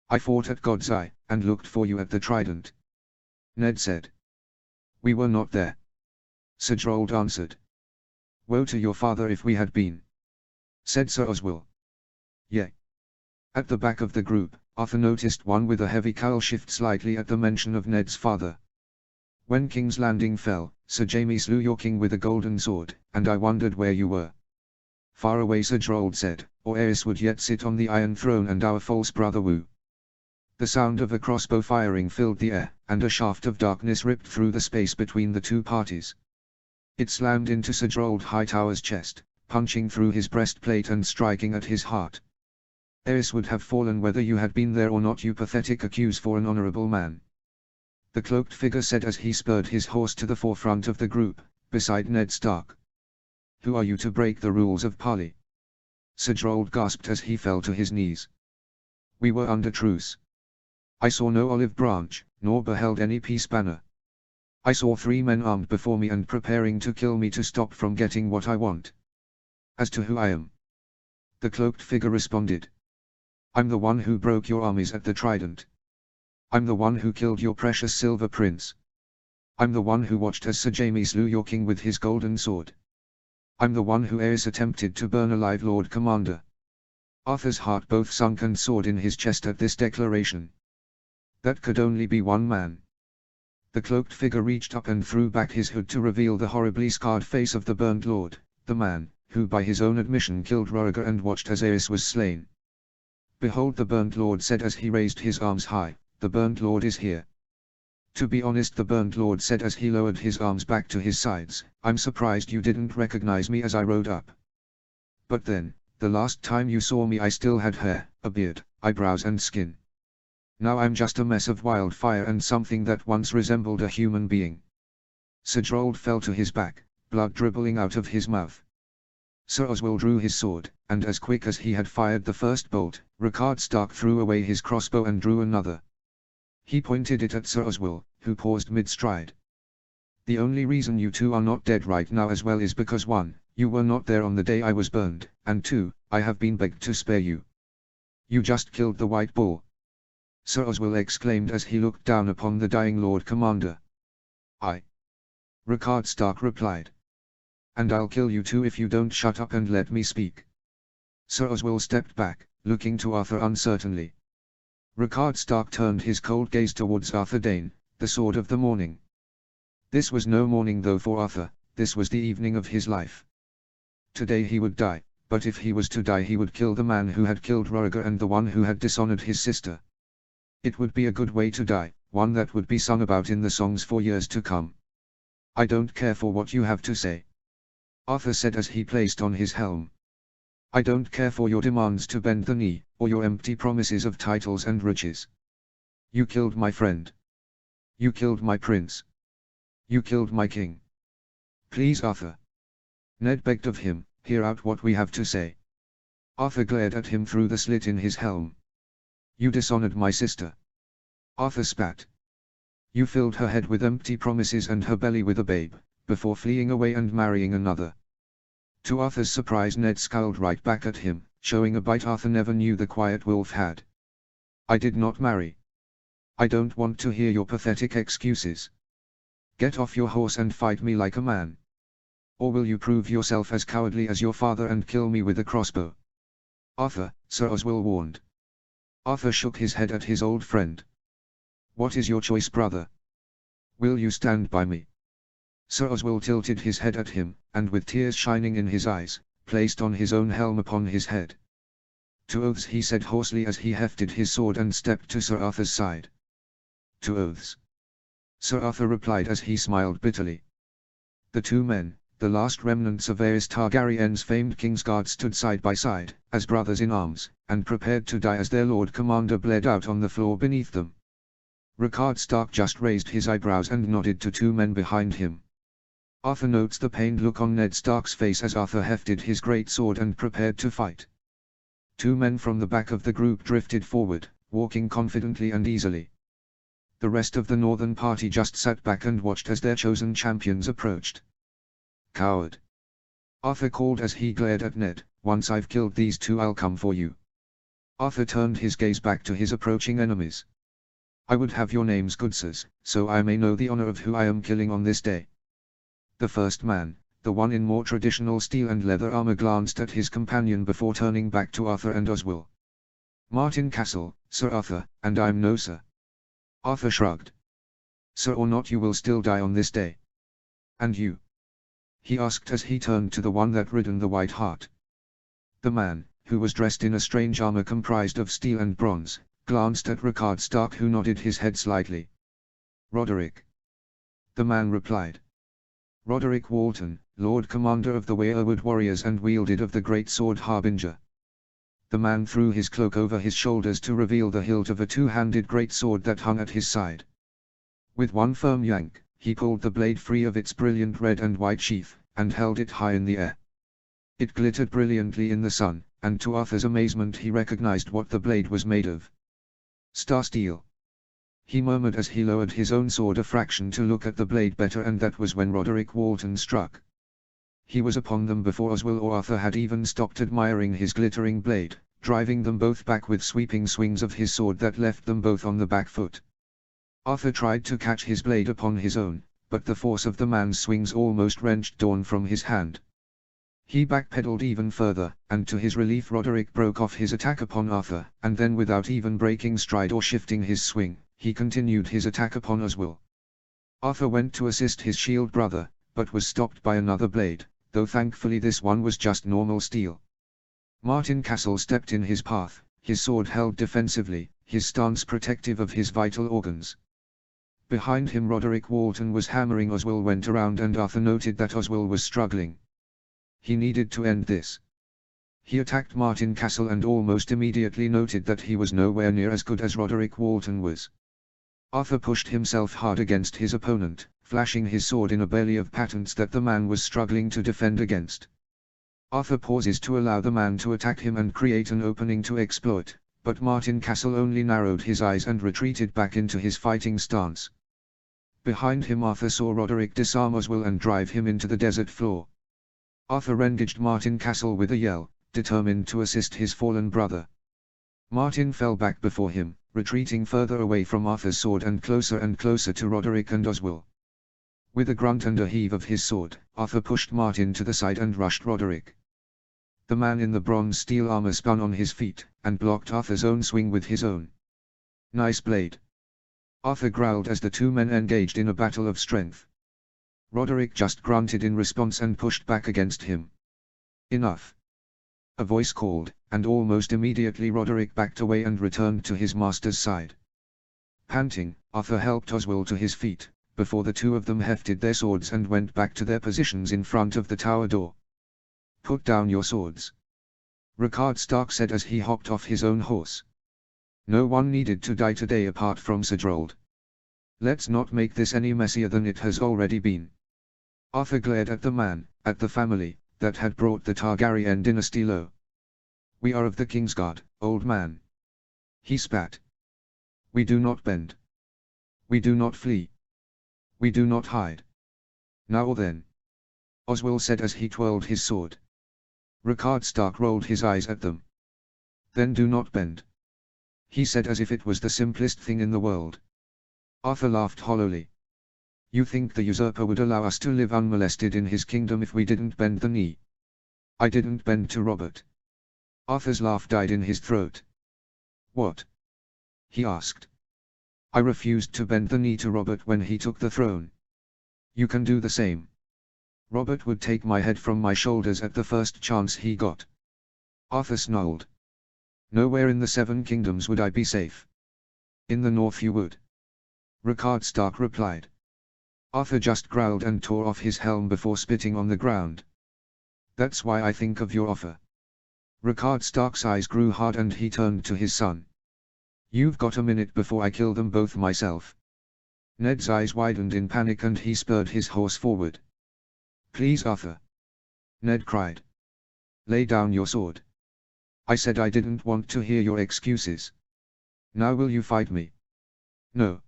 "I fought at God's Eye, and looked for you at the Trident," Ned said. "We were not there," Sir Gerald answered. "Woe to your father if we had been," said Sir Oswell. "Yea." At the back of the group, Arthur noticed one with a heavy cowl shift slightly at the mention of Ned's father. "When King's Landing fell, Sir Jaime slew your king with a golden sword, and I wondered where you were." "Far away," Sir Gerald said, "or Aerys would yet sit on the Iron Throne and our false brother woo." The sound of a crossbow firing filled the air, and a shaft of darkness ripped through the space between the two parties. It slammed into Sir Gerald Hightower's chest, punching through his breastplate and striking at his heart. "Aerys would have fallen whether you had been there or not, you pathetic accuse for an honorable man," the cloaked figure said as he spurred his horse to the forefront of the group, beside Ned Stark. "Who are you to break the rules of parley?" Sir Gerald gasped as he fell to his knees. "We were under truce. I saw no olive branch, nor beheld any peace banner. I saw 3 men armed before me and preparing to kill me to stop from getting what I want. As to who I am," the cloaked figure responded, "I'm the one who broke your armies at the Trident. I'm the one who killed your precious Silver Prince. I'm the one who watched as Sir Jaime slew your king with his golden sword. I'm the one who Aerys attempted to burn alive, Lord Commander." Arthur's heart both sunk and soared in his chest at this declaration. That could only be one man. The cloaked figure reached up and threw back his hood to reveal the horribly scarred face of the burnt lord, the man, who by his own admission killed Roriger and watched as Aerys was slain. "Behold," the burnt lord said as he raised his arms high, "the burnt lord is here." "To be honest," the burnt lord said as he lowered his arms back to his sides, "I'm surprised you didn't recognize me as I rode up. But then, the last time you saw me I still had hair, a beard, eyebrows and skin. Now I'm just a mess of wildfire and something that once resembled a human being." Sir Gerald fell to his back, blood dribbling out of his mouth. Sir Oswell drew his sword, and as quick as he had fired the first bolt, Rickard Stark threw away his crossbow and drew another. He pointed it at Sir Oswell, who paused mid-stride. "The only reason you two are not dead right now as well is because 1, you were not there on the day I was burned, and 2, I have been begged to spare you. You just killed the White Bull," Sir Oswell exclaimed as he looked down upon the dying Lord Commander. "I," Rickard Stark replied. "And I'll kill you too if you don't shut up and let me speak." Sir Oswell stepped back, looking to Arthur uncertainly. Rickard Stark turned his cold gaze towards Arthur Dane, the Sword of the Morning. This was no morning though for Arthur, this was the evening of his life. Today he would die, but if he was to die he would kill the man who had killed Roriger and the one who had dishonored his sister. It would be a good way to die, one that would be sung about in the songs for years to come. "I don't care for what you have to say," Arthur said as he placed on his helm. "I don't care for your demands to bend the knee, or your empty promises of titles and riches. You killed my friend. You killed my prince. You killed my king. Please, Arthur," Ned begged of him, "hear out what we have to say." Arthur glared at him through the slit in his helm. "You dishonored my sister," Arthur spat. "You filled her head with empty promises and her belly with a babe, before fleeing away and marrying another." To Arthur's surprise Ned scowled right back at him, showing a bite Arthur never knew the quiet wolf had. "I did not marry. I don't want to hear your pathetic excuses. Get off your horse and fight me like a man. Or will you prove yourself as cowardly as your father and kill me with a crossbow?" "Arthur," Sir Oswell warned. Arthur shook his head at his old friend. "What is your choice, brother? Will you stand by me?" Sir Oswell tilted his head at him, and with tears shining in his eyes, placed on his own helm upon his head. "To oaths," he said hoarsely as he hefted his sword and stepped to Sir Arthur's side. "To oaths," Sir Arthur replied as he smiled bitterly. The two men, the last remnants of Aerys Targaryen's famed Kingsguard, stood side by side, as brothers in arms, and prepared to die as their Lord Commander bled out on the floor beneath them. Rickard Stark just raised his eyebrows and nodded to two men behind him. Arthur notes the pained look on Ned Stark's face as Arthur hefted his great sword and prepared to fight. Two men from the back of the group drifted forward, walking confidently and easily. The rest of the northern party just sat back and watched as their chosen champions approached. "Coward!" Arthur called as he glared at Ned. "Once I've killed these two, I'll come for you." Arthur turned his gaze back to his approaching enemies. "I would have your names, good sirs, so I may know the honor of who I am killing on this day." The first man, the one in more traditional steel and leather armor, glanced at his companion before turning back to Arthur and Oswell. "Martin Castle, Sir Arthur, and I'm no sir." Arthur shrugged. "Sir or not, you will still die on this day." "And you?" he asked as he turned to the one that ridden the White Hart. The man, who was dressed in a strange armor comprised of steel and bronze, glanced at Rickard Stark, who nodded his head slightly. "Roderick," the man replied. "Roderick Walton, Lord Commander of the Weirwood Warriors and wielded of the great sword Harbinger." The man threw his cloak over his shoulders to reveal the hilt of a two-handed great sword that hung at his side. With one firm yank, he pulled the blade free of its brilliant red and white sheath, and held it high in the air. It glittered brilliantly in the sun, and to Arthur's amazement he recognized what the blade was made of. "Star steel," he murmured as he lowered his own sword a fraction to look at the blade better, and that was when Roderick Walton struck. He was upon them before Oswell or Arthur had even stopped admiring his glittering blade, driving them both back with sweeping swings of his sword that left them both on the back foot. Arthur tried to catch his blade upon his own, but the force of the man's swings almost wrenched Dawn from his hand. He backpedaled even further, and to his relief Roderick broke off his attack upon Arthur, and then without even breaking stride or shifting his swing, he continued his attack upon Oswell. Arthur went to assist his shield brother, but was stopped by another blade, though thankfully this one was just normal steel. Martin Castle stepped in his path, his sword held defensively, his stance protective of his vital organs. Behind him Roderick Walton was hammering. Oswell went around and Arthur noted that Oswell was struggling. He needed to end this. He attacked Martin Castle and almost immediately noted that he was nowhere near as good as Roderick Walton was. Arthur pushed himself hard against his opponent, flashing his sword in a belly of patents that the man was struggling to defend against. Arthur pauses to allow the man to attack him and create an opening to exploit, but Martin Castle only narrowed his eyes and retreated back into his fighting stance. Behind him Arthur saw Roderick disarm Oswell and drive him into the desert floor. Arthur engaged Martin Castle with a yell, determined to assist his fallen brother. Martin fell back before him, retreating further away from Arthur's sword and closer to Roderick and Oswell. With a grunt and a heave of his sword, Arthur pushed Martin to the side and rushed Roderick. The man in the bronze steel armor spun on his feet, and blocked Arthur's own swing with his own. "Nice blade," Arthur growled as the two men engaged in a battle of strength. Roderick just grunted in response and pushed back against him. "Enough," a voice called, and almost immediately Roderick backed away and returned to his master's side. Panting, Arthur helped Oswell to his feet, before the two of them hefted their swords and went back to their positions in front of the tower door. "Put down your swords," Rickard Stark said as he hopped off his own horse. "No one needed to die today apart from Sir Gerald. Let's not make this any messier than it has already been." Arthur glared at the man, at the family, that had brought the Targaryen dynasty low. "We are of the Kingsguard, old man," he spat. "We do not bend. We do not flee. We do not hide. Now or then," Oswell said as he twirled his sword. Rickard Stark rolled his eyes at them. "Then do not bend," he said as if it was the simplest thing in the world. Arthur laughed hollowly. "You think the usurper would allow us to live unmolested in his kingdom if we didn't bend the knee? I didn't bend to Robert." Arthur's laugh died in his throat. "What?" he asked. "I refused to bend the knee to Robert when he took the throne. You can do the same. Robert would take my head from my shoulders at the first chance he got." Arthur snarled. "Nowhere in the Seven Kingdoms would I be safe." "In the north you would," Rickard Stark replied. Arthur just growled and tore off his helm before spitting on the ground. That's why I think of your offer. Rickard Stark's eyes grew hard and he turned to his son. You've got a minute before I kill them both myself. Ned's eyes widened in panic and he spurred his horse forward. Please, Arthur. Ned cried. Lay down your sword. I said I didn't want to hear your excuses. Now will you fight me? No.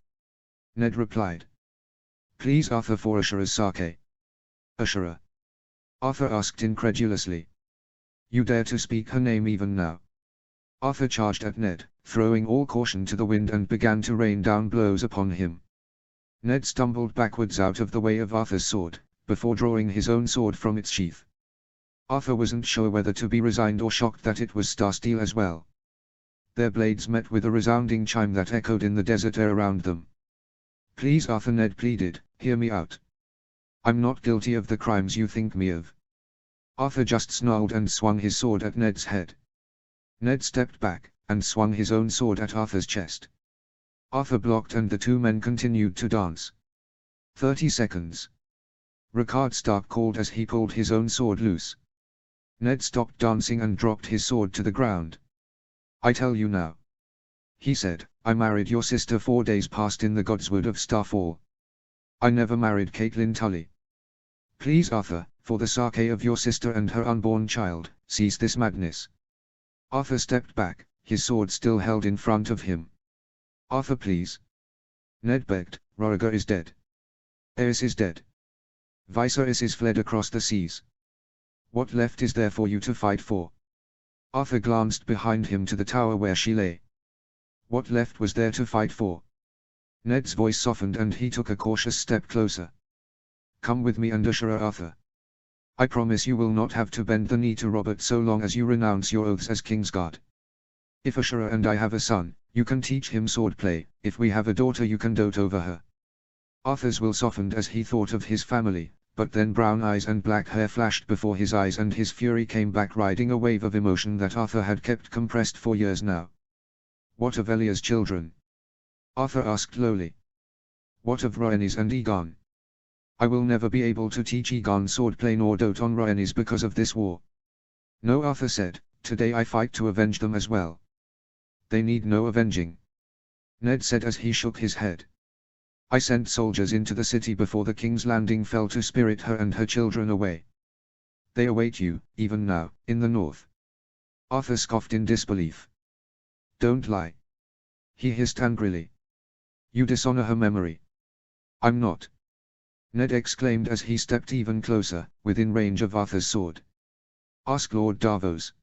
Ned replied. Please, Arthur, for Ashura's sake. Ashura? Arthur asked incredulously. You dare to speak her name even now? Arthur charged at Ned, throwing all caution to the wind and began to rain down blows upon him. Ned stumbled backwards out of the way of Arthur's sword, before drawing his own sword from its sheath. Arthur wasn't sure whether to be resigned or shocked that it was star steel as well. Their blades met with a resounding chime that echoed in the desert air around them. Please, Arthur, Ned pleaded, hear me out. I'm not guilty of the crimes you think me of. Arthur just snarled and swung his sword at Ned's head. Ned stepped back, and swung his own sword at Arthur's chest. Arthur blocked and the two men continued to dance. 30 seconds. Rickard Stark called as he pulled his own sword loose. Ned stopped dancing and dropped his sword to the ground. I tell you now, he said, I married your sister 4 days past in the Godswood of Starfall. I never married Caitlin Tully. Please, Arthur, for the sake of your sister and her unborn child, cease this madness. Arthur stepped back, his sword still held in front of him. Arthur, please. Ned begged, Roriger is dead. Aerys is dead. Viserys is fled across the seas. What left is there for you to fight for? Arthur glanced behind him to the tower where she lay. What left was there to fight for? Ned's voice softened and he took a cautious step closer. Come with me and Ashura, Arthur. I promise you will not have to bend the knee to Robert so long as you renounce your oaths as Kingsguard. If Ashura and I have a son, you can teach him swordplay, if we have a daughter you can dote over her. Arthur's will softened as he thought of his family, but then brown eyes and black hair flashed before his eyes and his fury came back riding a wave of emotion that Arthur had kept compressed for years now. What of Elia's children? Arthur asked lowly. What of Rhaenys and Aegon? I will never be able to teach Aegon swordplay nor dote on Rhaenys because of this war. No, Arthur said, today I fight to avenge them as well. They need no avenging. Ned said as he shook his head. I sent soldiers into the city before the King's Landing fell to spirit her and her children away. They await you, even now, in the north. Arthur scoffed in disbelief. Don't lie. He hissed angrily. You dishonor her memory. I'm not. Ned exclaimed as he stepped even closer, within range of Arthur's sword. Ask Lord Davos.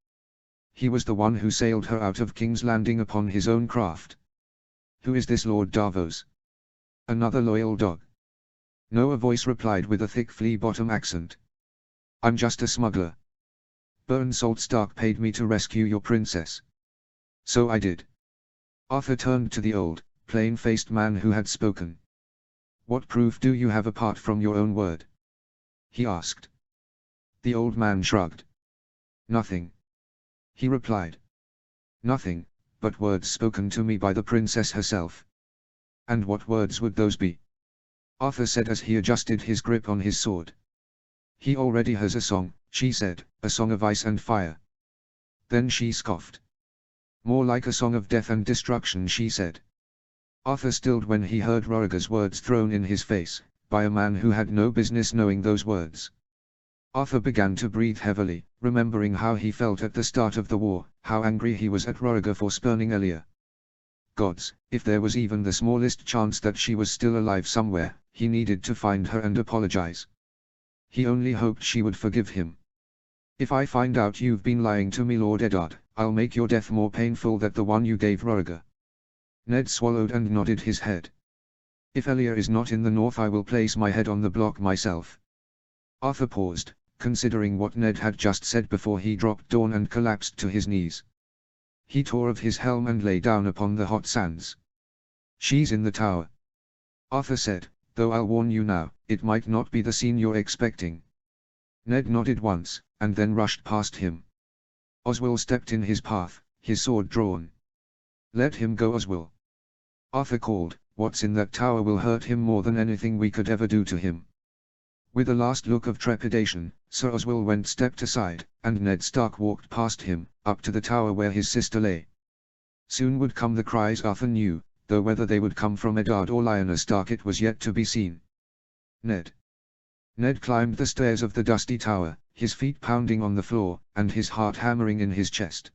He was the one who sailed her out of King's Landing upon his own craft. Who is this Lord Davos? Another loyal dog. No, a voice replied with a thick flea-bottom accent. I'm just a smuggler. Byrne Salt Stark paid me to rescue your princess. So I did. Arthur turned to the old, plain-faced man who had spoken. What proof do you have apart from your own word? He asked. The old man shrugged. Nothing. He replied. Nothing, but words spoken to me by the princess herself. And what words would those be? Arthur said as he adjusted his grip on his sword. He already has a song, she said, a song of ice and fire. Then she scoffed. More like a song of death and destruction, she said. Arthur stilled when he heard Roriger's words thrown in his face, by a man who had no business knowing those words. Arthur began to breathe heavily, remembering how he felt at the start of the war, how angry he was at Roriger for spurning Elia. Gods, if there was even the smallest chance that she was still alive somewhere, he needed to find her and apologize. He only hoped she would forgive him. If I find out you've been lying to me, Lord Eddard, I'll make your death more painful than the one you gave Roriger. Ned swallowed and nodded his head. If Elia is not in the north, I will place my head on the block myself. Arthur paused, considering what Ned had just said before he dropped down and collapsed to his knees. He tore off his helm and lay down upon the hot sands. She's in the tower. Arthur said, though I'll warn you now, it might not be the scene you're expecting. Ned nodded once, and then rushed past him. Oswell stepped in his path, his sword drawn. Let him go, Oswell. Arthur called, what's in that tower will hurt him more than anything we could ever do to him. With a last look of trepidation, Sir Oswell Went stepped aside, and Ned Stark walked past him, up to the tower where his sister lay. Soon would come the cries Arthur knew, though whether they would come from Eddard or Lyanna Stark it was yet to be seen. Ned. Ned climbed the stairs of the dusty tower, his feet pounding on the floor, and his heart hammering in his chest.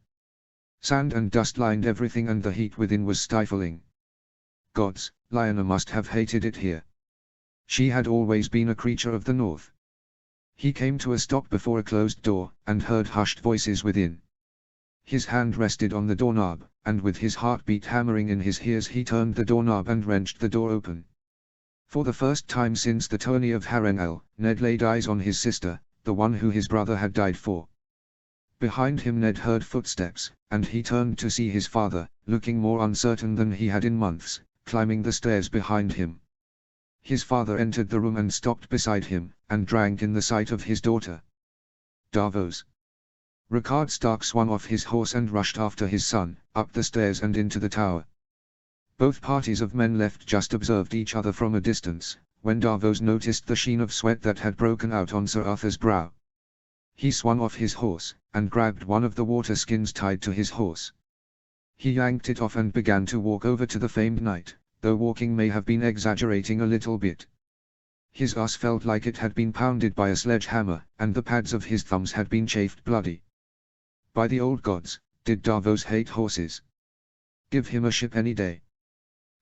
Sand and dust lined everything and the heat within was stifling. Gods, Lyanna must have hated it here. She had always been a creature of the north. He came to a stop before a closed door, and heard hushed voices within. His hand rested on the doorknob, and with his heartbeat hammering in his ears he turned the doorknob and wrenched the door open. For the first time since the tourney of Harrenhal, Ned laid eyes on his sister, the one who his brother had died for. Behind him Ned heard footsteps, and he turned to see his father, looking more uncertain than he had in months, climbing the stairs behind him. His father entered the room and stopped beside him, and drank in the sight of his daughter. Davos. Rickard Stark swung off his horse and rushed after his son, up the stairs and into the tower. Both parties of men left just observed each other from a distance, when Davos noticed the sheen of sweat that had broken out on Sir Arthur's brow. He swung off his horse, and grabbed one of the water skins tied to his horse. He yanked it off and began to walk over to the famed knight, though walking may have been exaggerating a little bit. His ass felt like it had been pounded by a sledgehammer, and the pads of his thumbs had been chafed bloody. By the old gods, did Davos hate horses? Give him a ship any day.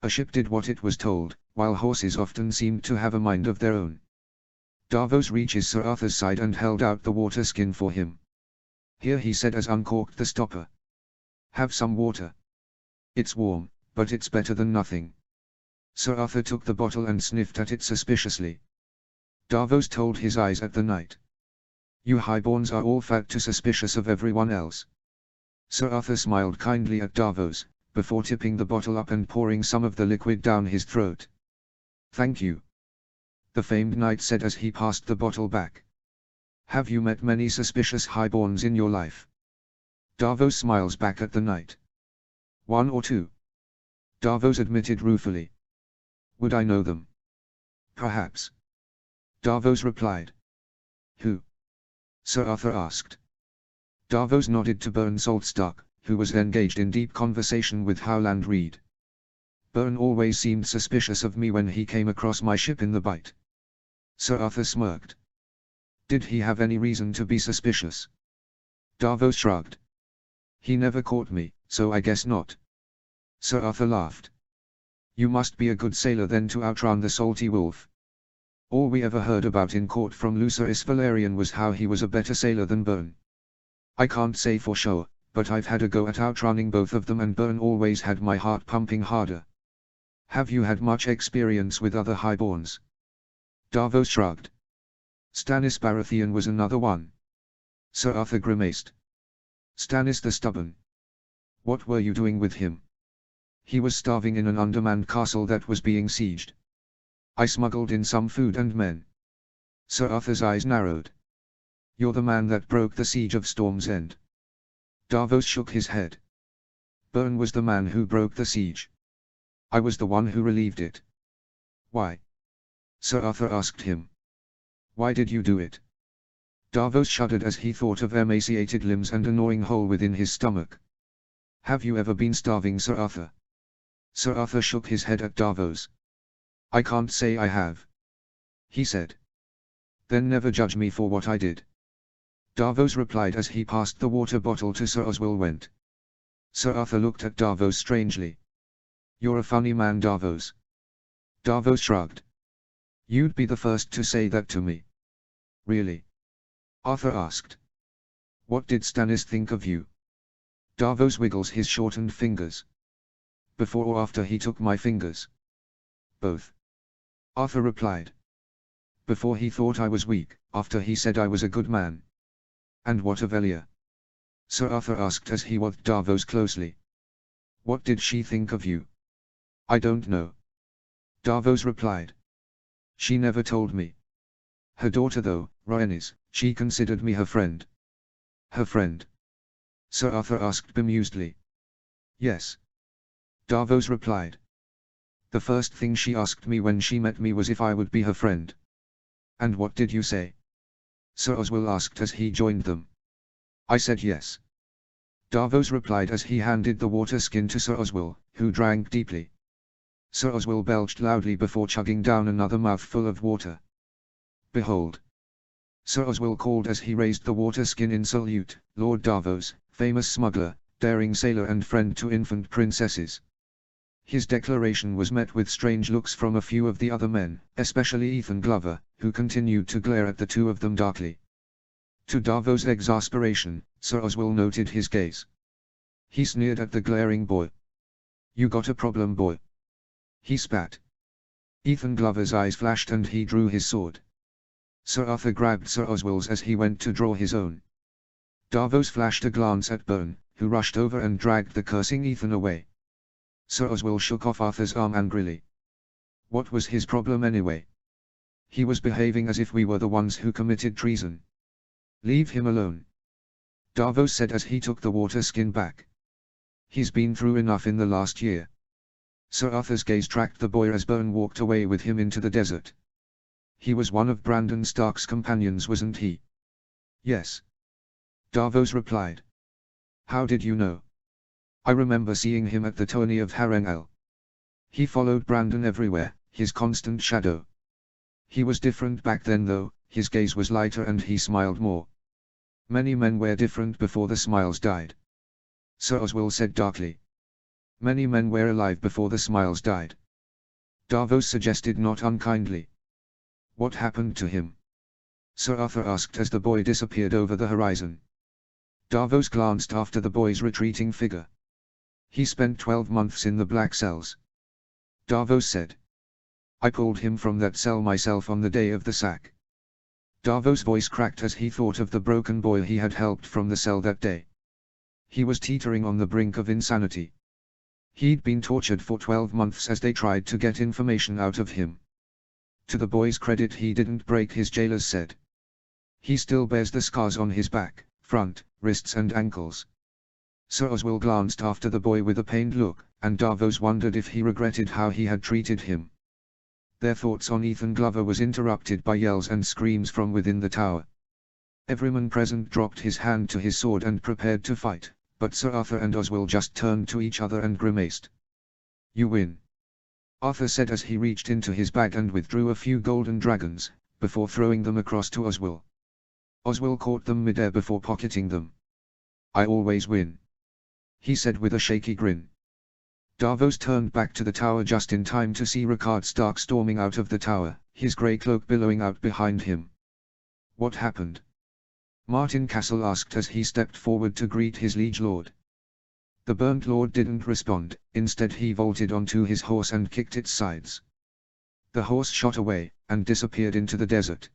A ship did what it was told, while horses often seemed to have a mind of their own. Davos reaches Sir Arthur's side and held out the water skin for him. Here he said as uncorked the stopper. Have some water. It's warm, but it's better than nothing. Sir Arthur took the bottle and sniffed at it suspiciously. Davos told his eyes at the knight. You highborns are all fat too suspicious of everyone else. Sir Arthur smiled kindly at Davos, before tipping the bottle up and pouring some of the liquid down his throat. Thank you. The famed knight said as he passed the bottle back. Have you met many suspicious highborns in your life? Davos smiles back at the knight. One or two. Davos admitted ruefully. Would I know them? Perhaps. Davos replied. Who? Sir Arthur asked. Davos nodded to Bern Saltstark, who was engaged in deep conversation with Howland Reed. Bern always seemed suspicious of me when he came across my ship in the Bight. Sir Arthur smirked. Did he have any reason to be suspicious? Davos shrugged. He never caught me, so I guess not. Sir Arthur laughed. You must be a good sailor then to outrun the salty wolf. All we ever heard about in court from Lucerys Valerian was how he was a better sailor than Bern. I can't say for sure, but I've had a go at outrunning both of them and Bern always had my heart pumping harder. Have you had much experience with other highborns? Davos shrugged. Stannis Baratheon was another one. Sir Arthur grimaced. Stannis the Stubborn. What were you doing with him? He was starving in an undermanned castle that was being sieged. I smuggled in some food and men. Sir Arthur's eyes narrowed. You're the man that broke the siege of Storm's End. Davos shook his head. Bern was the man who broke the siege. I was the one who relieved it. Why? Sir Arthur asked him. Why did you do it? Davos shuddered as he thought of emaciated limbs and a gnawing hole within his stomach. Have you ever been starving, Sir Arthur? Sir Arthur shook his head at Davos. I can't say I have. He said. Then never judge me for what I did. Davos replied as he passed the water bottle to Sir Oswell Went. Sir Arthur looked at Davos strangely. You're a funny man, Davos. Davos shrugged. You'd be the first to say that to me. Really? Arthur asked. What did Stannis think of you? Davos wiggles his shortened fingers. Before or after he took my fingers? Both. Arthur replied. Before he thought I was weak, after he said I was a good man. And what of Elia? Sir Arthur asked as he watched Davos closely. What did she think of you? I don't know. Davos replied. She never told me. Her daughter though, Rhaenys, she considered me her friend. Her friend? Sir Arthur asked bemusedly. Yes. Davos replied. The first thing she asked me when she met me was if I would be her friend. And what did you say? Sir Oswell asked as he joined them. I said yes. Davos replied as he handed the water skin to Sir Oswell, who drank deeply. Sir Oswell belched loudly before chugging down another mouthful of water. Behold! Sir Oswell called as he raised the water skin in salute, Lord Davos, famous smuggler, daring sailor and friend to infant princesses. His declaration was met with strange looks from a few of the other men, especially Ethan Glover, who continued to glare at the two of them darkly. To Davos' exasperation, Sir Oswell noted his gaze. He sneered at the glaring boy. You got a problem, boy? He spat. Ethan Glover's eyes flashed and he drew his sword. Sir Arthur grabbed Sir Oswell's as he went to draw his own. Davos flashed a glance at Byrne, who rushed over and dragged the cursing Ethan away. Sir Oswell shook off Arthur's arm angrily. What was his problem anyway? He was behaving as if we were the ones who committed treason. Leave him alone, Davos said as he took the water skin back. He's been through enough in the last year. Sir Arthur's gaze tracked the boy as Byrne walked away with him into the desert. He was one of Brandon Stark's companions, wasn't he? Yes, Davos replied. How did you know? I remember seeing him at the tourney of Harrenhal. He followed Brandon everywhere, his constant shadow. He was different back then though, his gaze was lighter and he smiled more. Many men were different before the smiles died, Sir Oswell said darkly. Many men were alive before the smiles died, Davos suggested not unkindly. What happened to him? Sir Arthur asked as the boy disappeared over the horizon. Davos glanced after the boy's retreating figure. He spent 12 months in the Black Cells, Davos said. I pulled him from that cell myself on the day of the sack. Davos' voice cracked as he thought of the broken boy he had helped from the cell that day. He was teetering on the brink of insanity. He'd been tortured for 12 months as they tried to get information out of him. To the boy's credit, he didn't break, his jailers said. He still bears the scars on his back, front, wrists and ankles. Sir Oswell glanced after the boy with a pained look, and Davos wondered if he regretted how he had treated him. Their thoughts on Ethan Glover was interrupted by yells and screams from within the tower. Every man present dropped his hand to his sword and prepared to fight, but Sir Arthur and Oswell just turned to each other and grimaced. You win, Arthur said as he reached into his bag and withdrew a few golden dragons, before throwing them across to Oswell. Oswell caught them midair before pocketing them. I always win, he said with a shaky grin. Davos turned back to the tower just in time to see Rickard Stark storming out of the tower, his grey cloak billowing out behind him. What happened? Martin Castle asked as he stepped forward to greet his liege lord. The burnt lord didn't respond, instead he vaulted onto his horse and kicked its sides. The horse shot away, and disappeared into the desert.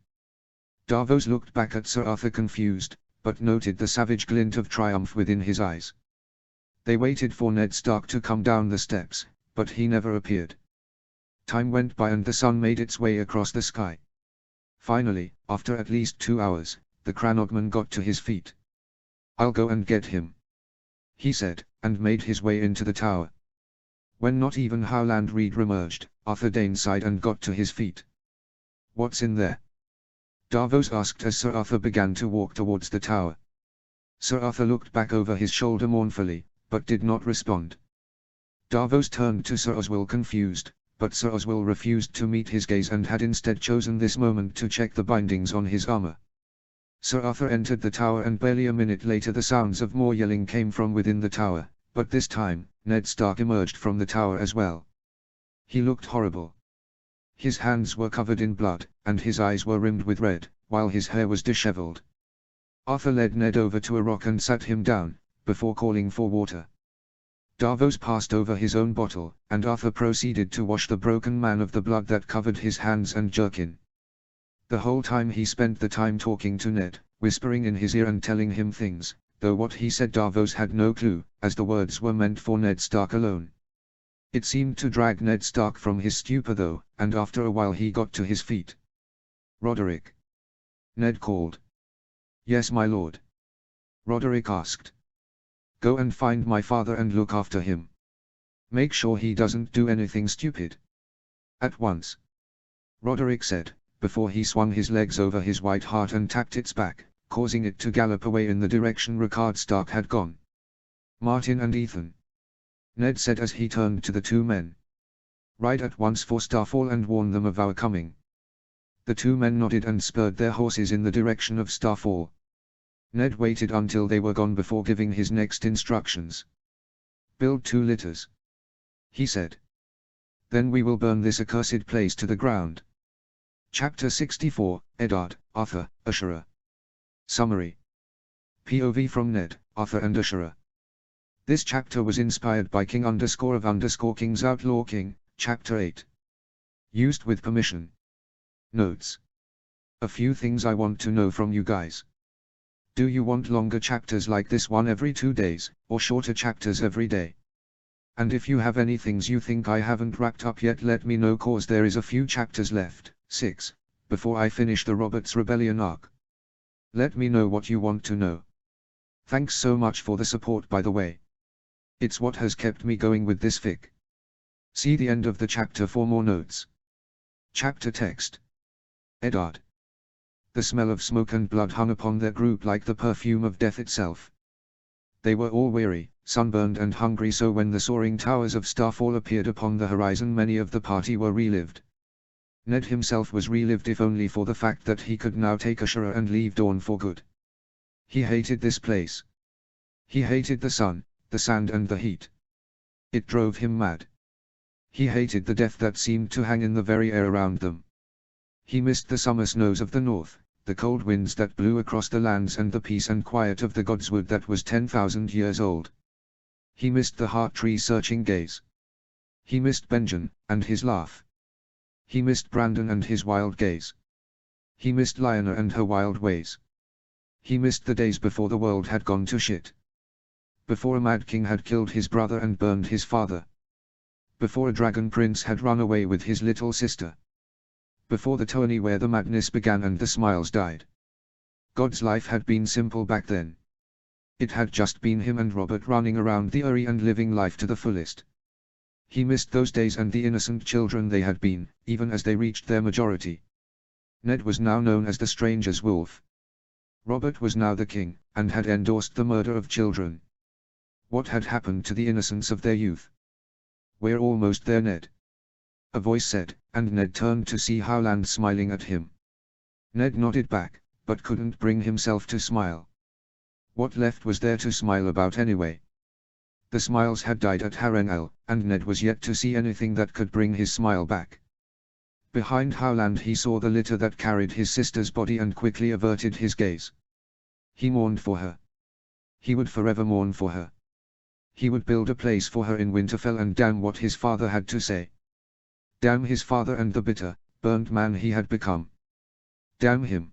Davos looked back at Sir Arthur confused, but noted the savage glint of triumph within his eyes. They waited for Ned Stark to come down the steps, but he never appeared. Time went by and the sun made its way across the sky. Finally, after at least 2 hours, the Cranogman got to his feet. I'll go and get him, he said, and made his way into the tower. When not even Howland Reed reemerged, Arthur Dane sighed and got to his feet. What's in there? Davos asked as Sir Arthur began to walk towards the tower. Sir Arthur looked back over his shoulder mournfully, but did not respond. Davos turned to Sir Oswell confused, but Sir Oswell refused to meet his gaze and had instead chosen this moment to check the bindings on his armor. Sir Arthur entered the tower and barely a minute later the sounds of more yelling came from within the tower, but this time, Ned Stark emerged from the tower as well. He looked horrible. His hands were covered in blood, and his eyes were rimmed with red, while his hair was disheveled. Arthur led Ned over to a rock and sat him down, before calling for water. Davos passed over his own bottle, and Arthur proceeded to wash the broken man of the blood that covered his hands and jerkin. The whole time he spent the time talking to Ned, whispering in his ear and telling him things, though what he said Davos had no clue, as the words were meant for Ned Stark alone. It seemed to drag Ned Stark from his stupor though, and after a while he got to his feet. Roderick, Ned called. Yes, my lord, Roderick asked. Go and find my father and look after him. Make sure he doesn't do anything stupid, At once, Roderick said, before he swung his legs over his white hart and tapped its back, causing it to gallop away in the direction Rickard Stark had gone. Martin and Ethan, Ned said as he turned to the two men. Ride at once for Starfall and warn them of our coming. The two men nodded and spurred their horses in the direction of Starfall. Ned waited until they were gone before giving his next instructions. Build 2 litters, he said. Then we will burn this accursed place to the ground. Chapter 64, Eddard, Arthur, Ashura. Summary. POV from Ned, Arthur and Ashura. This chapter was inspired by King_of_Kings Outlaw King, Chapter 8. Used with permission. Notes. A few things I want to know from you guys. Do you want longer chapters like this one every 2 days, or shorter chapters every day? And if you have any things you think I haven't wrapped up yet, let me know, cause there is a few chapters left, 6, before I finish the Robert's Rebellion arc. Let me know what you want to know. Thanks so much for the support, by the way. It's what has kept me going with this fic. See the end of the chapter for more notes. Chapter text. Eddard. The smell of smoke and blood hung upon their group like the perfume of death itself. They were all weary, sunburned and hungry, so when the soaring towers of Starfall appeared upon the horizon, many of the party were relived. Ned himself was relived, if only for the fact that he could now take Ashura and leave Dawn for good. He hated this place. He hated the sun, the sand and the heat. It drove him mad. He hated the death that seemed to hang in the very air around them. He missed the summer snows of the north, the cold winds that blew across the lands, and the peace and quiet of the Godswood that was 10,000 years old. He missed the heart tree's searching gaze. He missed Benjen, and his laugh. He missed Brandon and his wild gaze. He missed Lyanna and her wild ways. He missed the days before the world had gone to shit. Before a Mad King had killed his brother and burned his father. Before a Dragon Prince had run away with his little sister. Before the tourney where the madness began and the smiles died. God's life had been simple back then. It had just been him and Robert running around the Eyrie and living life to the fullest. He missed those days and the innocent children they had been, even as they reached their majority. Ned was now known as the Stranger's Wolf. Robert was now the king, and had endorsed the murder of children. What had happened to the innocence of their youth? We're almost there, Ned. A voice said, and Ned turned to see Howland smiling at him. Ned nodded back, but couldn't bring himself to smile. What left was there to smile about anyway? The smiles had died at Harrenhal, and Ned was yet to see anything that could bring his smile back. Behind Howland he saw the litter that carried his sister's body and quickly averted his gaze. He mourned for her. He would forever mourn for her. He would build a place for her in Winterfell, and damn what his father had to say. Damn his father and the bitter, burnt man he had become. Damn him.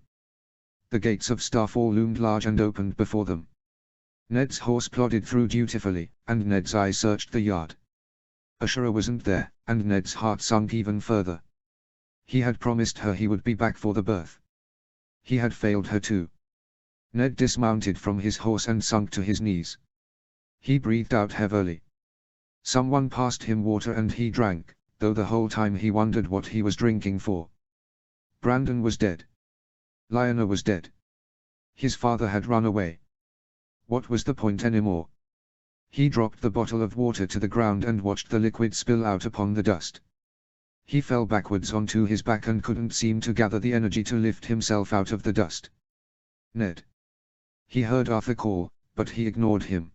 The gates of Starfall loomed large and opened before them. Ned's horse plodded through dutifully, and Ned's eyes searched the yard. Ashura wasn't there, and Ned's heart sunk even further. He had promised her he would be back for the birth. He had failed her too. Ned dismounted from his horse and sunk to his knees. He breathed out heavily. Someone passed him water and he drank, though the whole time he wondered what he was drinking for. Brandon was dead. Lyanna was dead. His father had run away. What was the point anymore? He dropped the bottle of water to the ground and watched the liquid spill out upon the dust. He fell backwards onto his back and couldn't seem to gather the energy to lift himself out of the dust. Ned. He heard Arthur call, but he ignored him.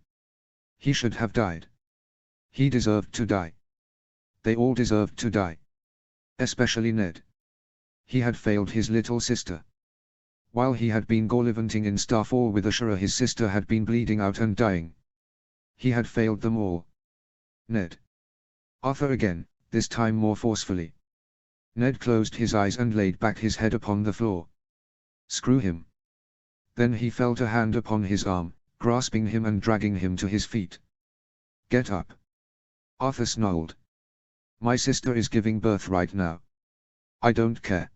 He should have died. He deserved to die. They all deserved to die. Especially Ned. He had failed his little sister. While he had been gallivanting in Starfall with Ashura, his sister had been bleeding out and dying. He had failed them all. Ned. Arthur again, this time more forcefully. Ned closed his eyes and laid back his head upon the floor. Screw him. Then he felt a hand upon his arm, grasping him and dragging him to his feet. Get up. Arthur snarled. My sister is giving birth right now. I don't care.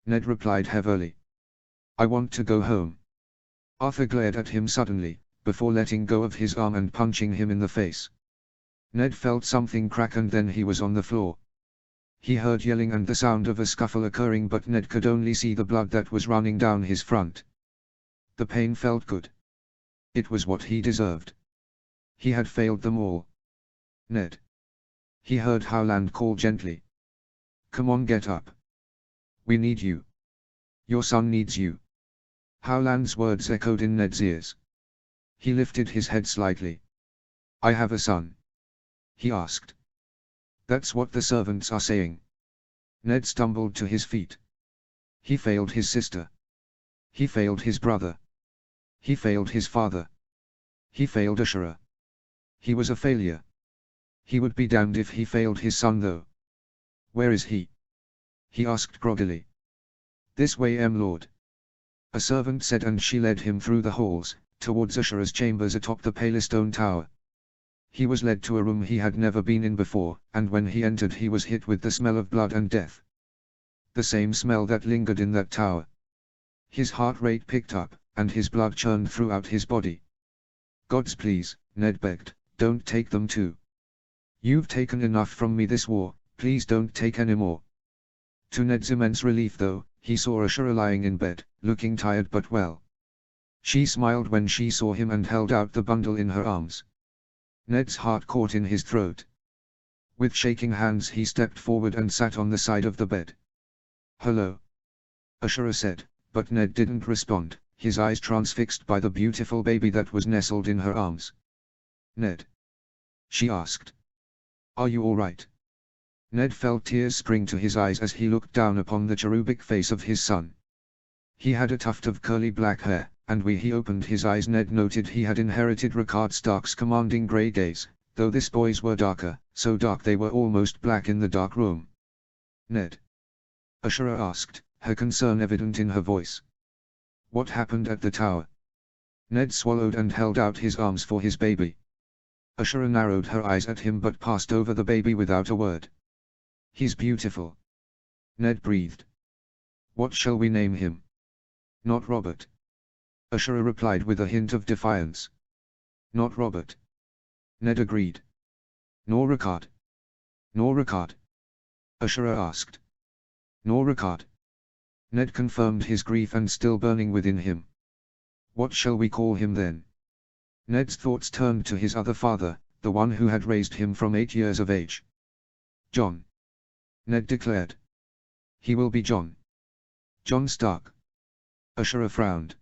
Ned replied heavily. I want to go home. Arthur glared at him suddenly, before letting go of his arm and punching him in the face. Ned felt something crack and then he was on the floor. He heard yelling and the sound of a scuffle occurring, but Ned could only see the blood that was running down his front. The pain felt good. It was what he deserved. He had failed them all. Ned. He heard Howland call gently. Come on, get up. We need you. Your son needs you. Howland's words echoed in Ned's ears. He lifted his head slightly. I have a son. He asked. That's what the servants are saying. Ned stumbled to his feet. He failed his sister. He failed his brother. He failed his father. He failed Ashura. He was a failure. He would be damned if he failed his son though. Where is he? He asked groggily. This way, Lord. A servant said, and she led him through the halls, towards Ashura's chambers atop the Palestone Tower. He was led to a room he had never been in before, and when he entered he was hit with the smell of blood and death. The same smell that lingered in that tower. His heart rate picked up, and his blood churned throughout his body. Gods please, Ned begged, don't take them too. You've taken enough from me this war, please don't take any more. To Ned's immense relief though, he saw Ashura lying in bed, looking tired but well. She smiled when she saw him and held out the bundle in her arms. Ned's heart caught in his throat. With shaking hands he stepped forward and sat on the side of the bed. Hello. Ashura said, but Ned didn't respond, his eyes transfixed by the beautiful baby that was nestled in her arms. Ned. She asked. Are you all right? Ned felt tears spring to his eyes as he looked down upon the cherubic face of his son. He had a tuft of curly black hair, and when he opened his eyes Ned noted he had inherited Ricard Stark's commanding grey gaze, though this boy's were darker, so dark they were almost black in the dark room. Ned. Ashura asked, her concern evident in her voice. What happened at the tower? Ned swallowed and held out his arms for his baby. Ashura narrowed her eyes at him but passed over the baby without a word. He's beautiful. Ned breathed. What shall we name him? Not Robert. Ashura replied with a hint of defiance. Not Robert. Ned agreed. Nor Ricard. Nor Ricard. Ashura asked. Nor Ricard. Ned confirmed his grief and still burning within him. What shall we call him then? Ned's thoughts turned to his other father, the one who had raised him from 8 years of age. John. Ned declared. He will be John. John Stark. Ashura frowned.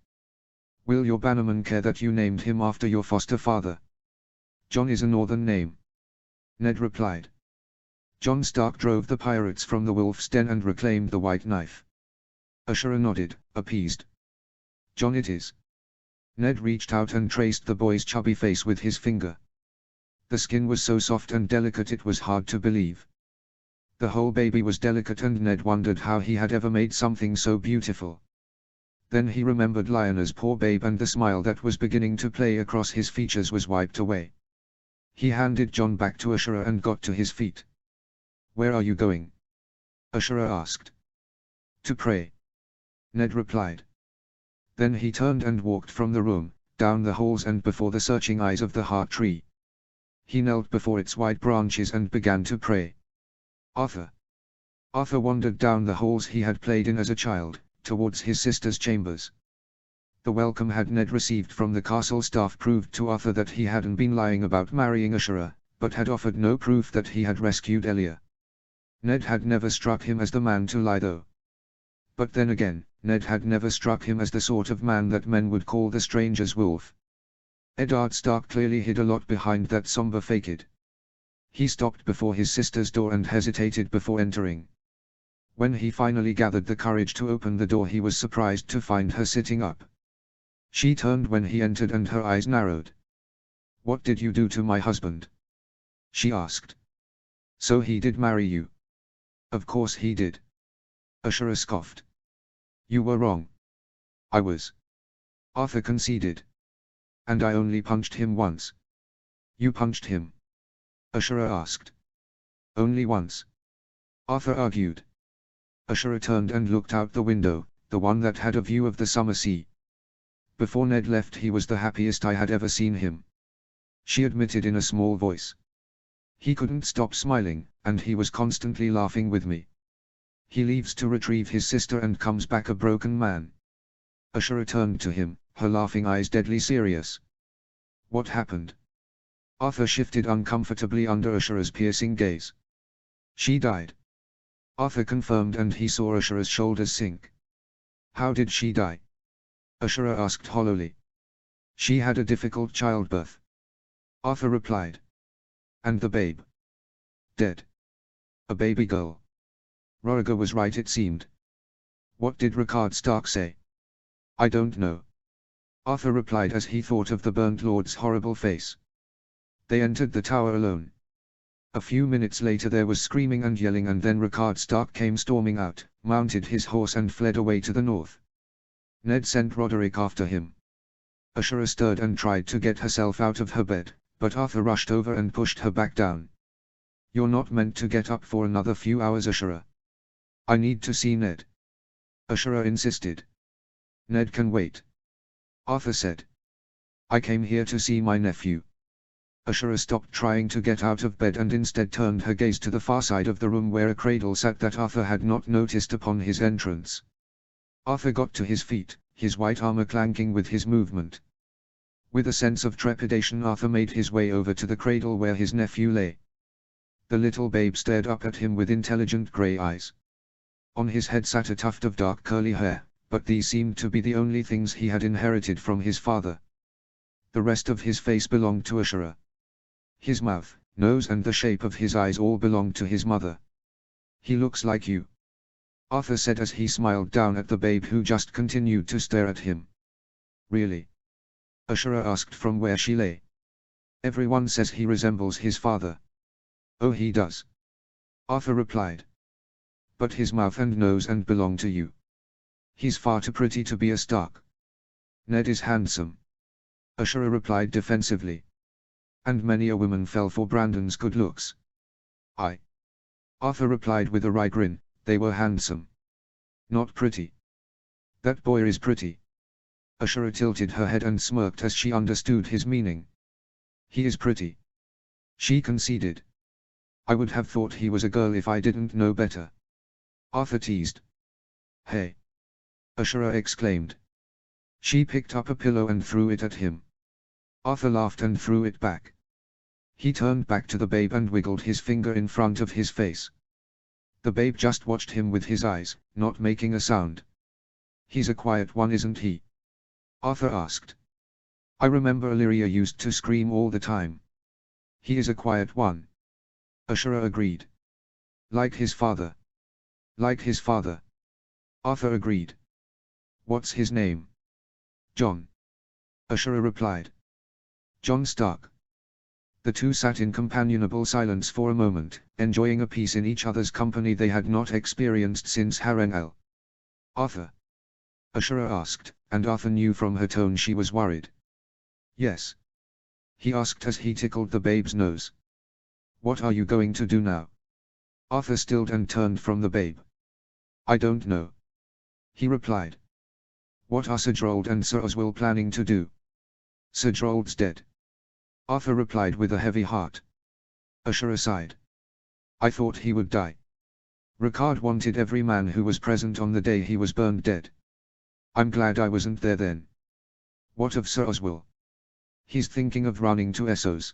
Will your bannerman care that you named him after your foster father? John is a northern name. Ned replied. John Stark drove the pirates from the wolf's den and reclaimed the white knife. Ashura nodded, appeased. John it is. Ned reached out and traced the boy's chubby face with his finger. The skin was so soft and delicate it was hard to believe. The whole baby was delicate and Ned wondered how he had ever made something so beautiful. Then he remembered Lyanna's poor babe and the smile that was beginning to play across his features was wiped away. He handed John back to Ashura and got to his feet. Where are you going? Ashura asked. To pray. Ned replied. Then he turned and walked from the room, down the halls and before the searching eyes of the heart tree. He knelt before its white branches and began to pray. Arthur. Arthur wandered down the halls he had played in as a child, towards his sister's chambers. The welcome had Ned received from the castle staff proved to Arthur that he hadn't been lying about marrying Ashura, but had offered no proof that he had rescued Elia. Ned had never struck him as the man to lie though. But then again, Ned had never struck him as the sort of man that men would call the stranger's wolf. Eddard Stark clearly hid a lot behind that somber facade. He stopped before his sister's door and hesitated before entering. When he finally gathered the courage to open the door he was surprised to find her sitting up. She turned when he entered and her eyes narrowed. What did you do to my husband? She asked. So he did marry you? Of course he did. Ashura scoffed. You were wrong. I was. Arthur conceded. And I only punched him once. You punched him? Ashura asked. Only once. Arthur argued. Ashura turned and looked out the window, the one that had a view of the summer sea. Before Ned left he was the happiest I had ever seen him. She admitted in a small voice. He couldn't stop smiling, and he was constantly laughing with me. He leaves to retrieve his sister and comes back a broken man. Ashura turned to him, her laughing eyes deadly serious. What happened? Arthur shifted uncomfortably under Ashura's piercing gaze. She died. Arthur confirmed, and he saw Ashura's shoulders sink. How did she die? Ashura asked hollowly. She had a difficult childbirth. Arthur replied. And the babe? Dead. A baby girl. Roriger was right, it seemed. What did Rickard Stark say? I don't know. Arthur replied as he thought of the burnt lord's horrible face. They entered the tower alone. A few minutes later there was screaming and yelling, and then Rickard Stark came storming out, mounted his horse and fled away to the north. Ned sent Roderick after him. Ashura stirred and tried to get herself out of her bed, but Arthur rushed over and pushed her back down. You're not meant to get up for another few hours, Ashura. I need to see Ned. Ashura insisted. Ned can wait. Arthur said. I came here to see my nephew. Ashura stopped trying to get out of bed and instead turned her gaze to the far side of the room where a cradle sat that Arthur had not noticed upon his entrance. Arthur got to his feet, his white armor clanking with his movement. With a sense of trepidation Arthur made his way over to the cradle where his nephew lay. The little babe stared up at him with intelligent grey eyes. On his head sat a tuft of dark curly hair, but these seemed to be the only things he had inherited from his father. The rest of his face belonged to Ashura. His mouth, nose and the shape of his eyes all belonged to his mother. He looks like you, Arthur said as he smiled down at the babe who just continued to stare at him. Really? Ashura asked from where she lay. Everyone says he resembles his father. Oh, he does. Arthur replied. But his mouth and nose and belong to you. He's far too pretty to be a Stark. Ned is handsome. Ashura replied defensively. And many a woman fell for Brandon's good looks. Arthur replied with a wry grin, they were handsome. Not pretty. That boy is pretty. Ashura tilted her head and smirked as she understood his meaning. He is pretty. She conceded. I would have thought he was a girl if I didn't know better. Arthur teased. Hey! Ashura exclaimed. She picked up a pillow and threw it at him. Arthur laughed and threw it back. He turned back to the babe and wiggled his finger in front of his face. The babe just watched him with his eyes, not making a sound. He's a quiet one, isn't he? Arthur asked. I remember Illyria used to scream all the time. He is a quiet one. Ashura agreed. Like his father. Like his father. Arthur agreed. What's his name? John. Ashura replied. John Stark. The two sat in companionable silence for a moment, enjoying a peace in each other's company they had not experienced since Harrenhal. Arthur? Ashura asked, and Arthur knew from her tone she was worried. Yes. He asked as he tickled the babe's nose. What are you going to do now? Arthur stilled and turned from the babe. I don't know. He replied. What are Sir Gerald and Sir Oswell planning to do? Sir Gerald's dead. Arthur replied with a heavy heart. Ashura sighed. I thought he would die. Rickard wanted every man who was present on the day he was burned dead. I'm glad I wasn't there then. What of Sir Oswell? He's thinking of running to Essos.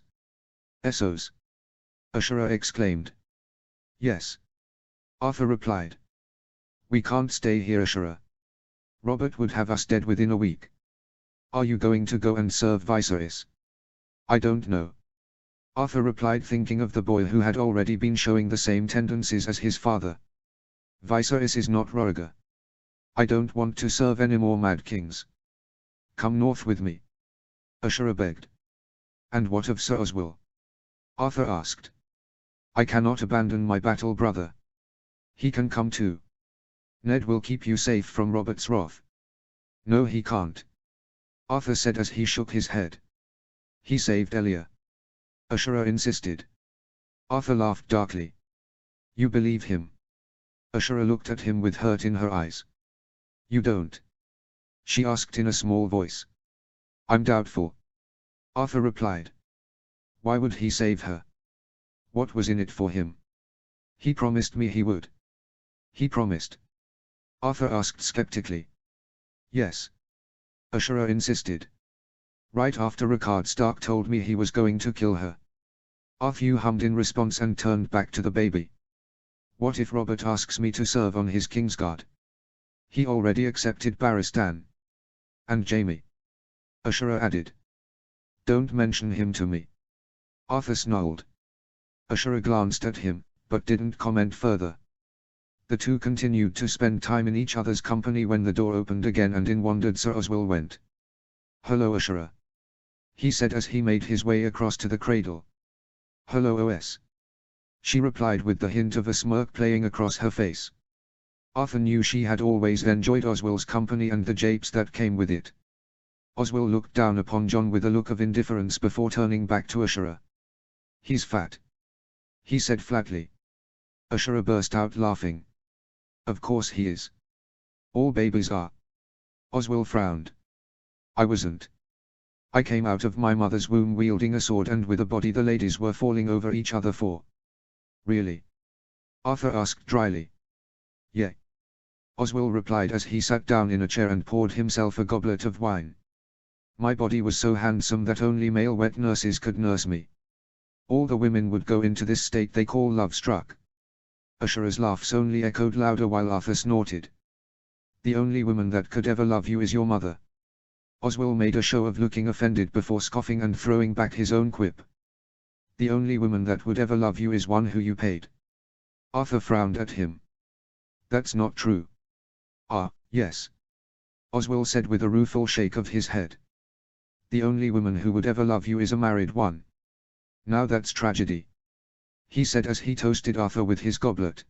Essos? Ashura exclaimed. Yes. Arthur replied. We can't stay here, Ashura. Robert would have us dead within a week. Are you going to go and serve Viserys? I don't know. Arthur replied, thinking of the boy who had already been showing the same tendencies as his father. Viserys is not Roriger. I don't want to serve any more Mad Kings. Come north with me. Ashura begged. And what of Sir Oswell? Arthur asked. I cannot abandon my battle brother. He can come too. Ned will keep you safe from Robert's wrath. No, he can't. Arthur said as he shook his head. He saved Elia. Ashura insisted. Arthur laughed darkly. You believe him? Ashura looked at him with hurt in her eyes. You don't? She asked in a small voice. I'm doubtful. Arthur replied. Why would he save her? What was in it for him? He promised me he would. He promised? Arthur asked skeptically. Yes. Ashura insisted. Right after Rickard Stark told me he was going to kill her. Arthur hummed in response and turned back to the baby. What if Robert asks me to serve on his Kingsguard? He already accepted Barristan. And Jaime. Ashura added. Don't mention him to me. Arthur snarled. Ashura glanced at him, but didn't comment further. The two continued to spend time in each other's company when the door opened again and in wandered Sir Oswell went. Hello Ashura. He said as he made his way across to the cradle. Hello OS. She replied with the hint of a smirk playing across her face. Arthur knew she had always enjoyed Oswell's company and the japes that came with it. Oswell looked down upon Jon with a look of indifference before turning back to Ashura. He's fat. He said flatly. Ashura burst out laughing. Of course he is. All babies are. Oswell frowned. I wasn't. I came out of my mother's womb wielding a sword and with a body the ladies were falling over each other for. Really? Arthur asked dryly. Yeah. Oswell replied as he sat down in a chair and poured himself a goblet of wine. My body was so handsome that only male wet nurses could nurse me. All the women would go into this state they call love-struck. Ashura's laughs only echoed louder while Arthur snorted. The only woman that could ever love you is your mother. Oswell made a show of looking offended before scoffing and throwing back his own quip. The only woman that would ever love you is one who you paid. Arthur frowned at him. That's not true. Ah, yes. Oswell said with a rueful shake of his head. The only woman who would ever love you is a married one. Now that's tragedy. He said as he toasted Arthur with his goblet.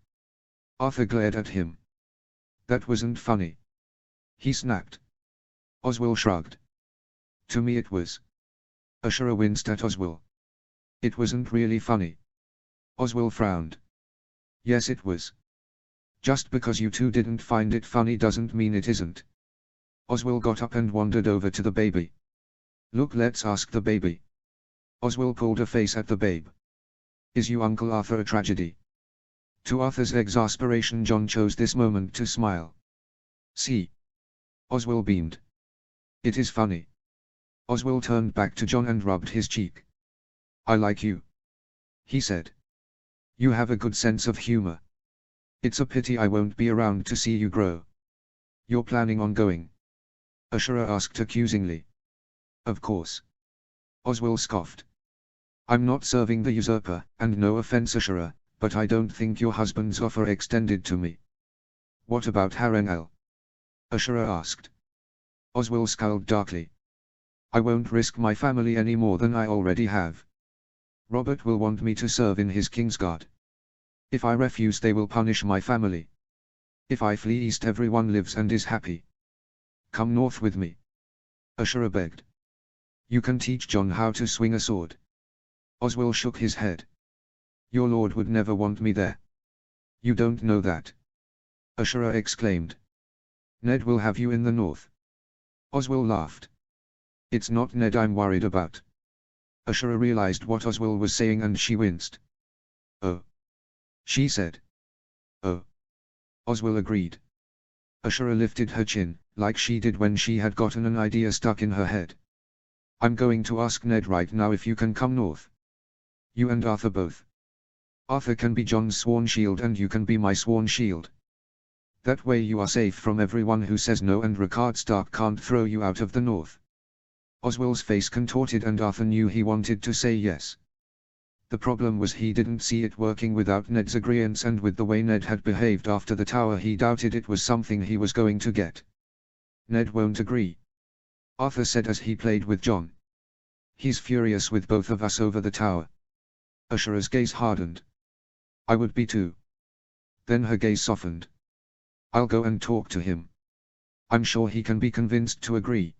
Arthur glared at him. That wasn't funny. He snapped. Oswell shrugged. To me it was. Ashura winced at Oswell. It wasn't really funny. Oswell frowned. Yes it was. Just because you two didn't find it funny doesn't mean it isn't. Oswell got up and wandered over to the baby. Look, let's ask the baby. Oswell pulled a face at the babe. Is you Uncle Arthur a tragedy? To Arthur's exasperation Jon chose this moment to smile. See? Oswell beamed. It is funny. Oswell turned back to Jon and rubbed his cheek. I like you. He said. You have a good sense of humor. It's a pity I won't be around to see you grow. You're planning on going? Ashura asked accusingly. Of course. Oswell scoffed. I'm not serving the usurper, and no offense Ashura, but I don't think your husband's offer extended to me. What about Harrenhal? Ashura asked. Oswell scowled darkly. I won't risk my family any more than I already have. Robert will want me to serve in his Kingsguard. If I refuse they will punish my family. If I flee east everyone lives and is happy. Come north with me. Ashura begged. You can teach Jon how to swing a sword. Oswell shook his head. Your lord would never want me there. You don't know that. Ashura exclaimed. Ned will have you in the north. Oswell laughed. It's not Ned I'm worried about. Ashura realized what Oswell was saying and she winced. Oh. She said. Oh. Oswell agreed. Ashura lifted her chin, like she did when she had gotten an idea stuck in her head. I'm going to ask Ned right now if you can come north. You and Arthur both. Arthur can be Jon's sworn shield and you can be my sworn shield. That way you are safe from everyone who says no and Rickard Stark can't throw you out of the north. Oswell's face contorted and Arthur knew he wanted to say yes. The problem was he didn't see it working without Ned's agreeance and with the way Ned had behaved after the tower he doubted it was something he was going to get. Ned won't agree. Arthur said as he played with Jon. He's furious with both of us over the tower. Ashura's gaze hardened. I would be too. Then her gaze softened. I'll go and talk to him. I'm sure he can be convinced to agree.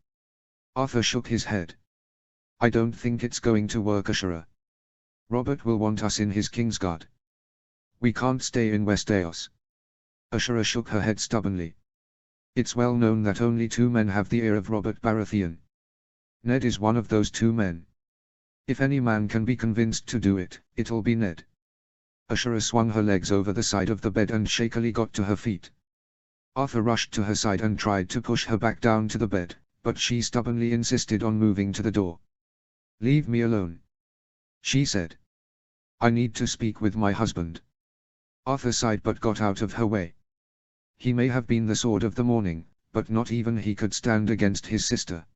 Arthur shook his head. I don't think it's going to work Ashura. Robert will want us in his Kingsguard. We can't stay in Westeros. Ashura shook her head stubbornly. It's well known that only two men have the ear of Robert Baratheon. Ned is one of those two men. If any man can be convinced to do it, it'll be Ned. Ashura swung her legs over the side of the bed and shakily got to her feet. Arthur rushed to her side and tried to push her back down to the bed, but she stubbornly insisted on moving to the door. "Leave me alone," she said. "I need to speak with my husband." Arthur sighed but got out of her way. He may have been the sword of the morning, but not even he could stand against his sister.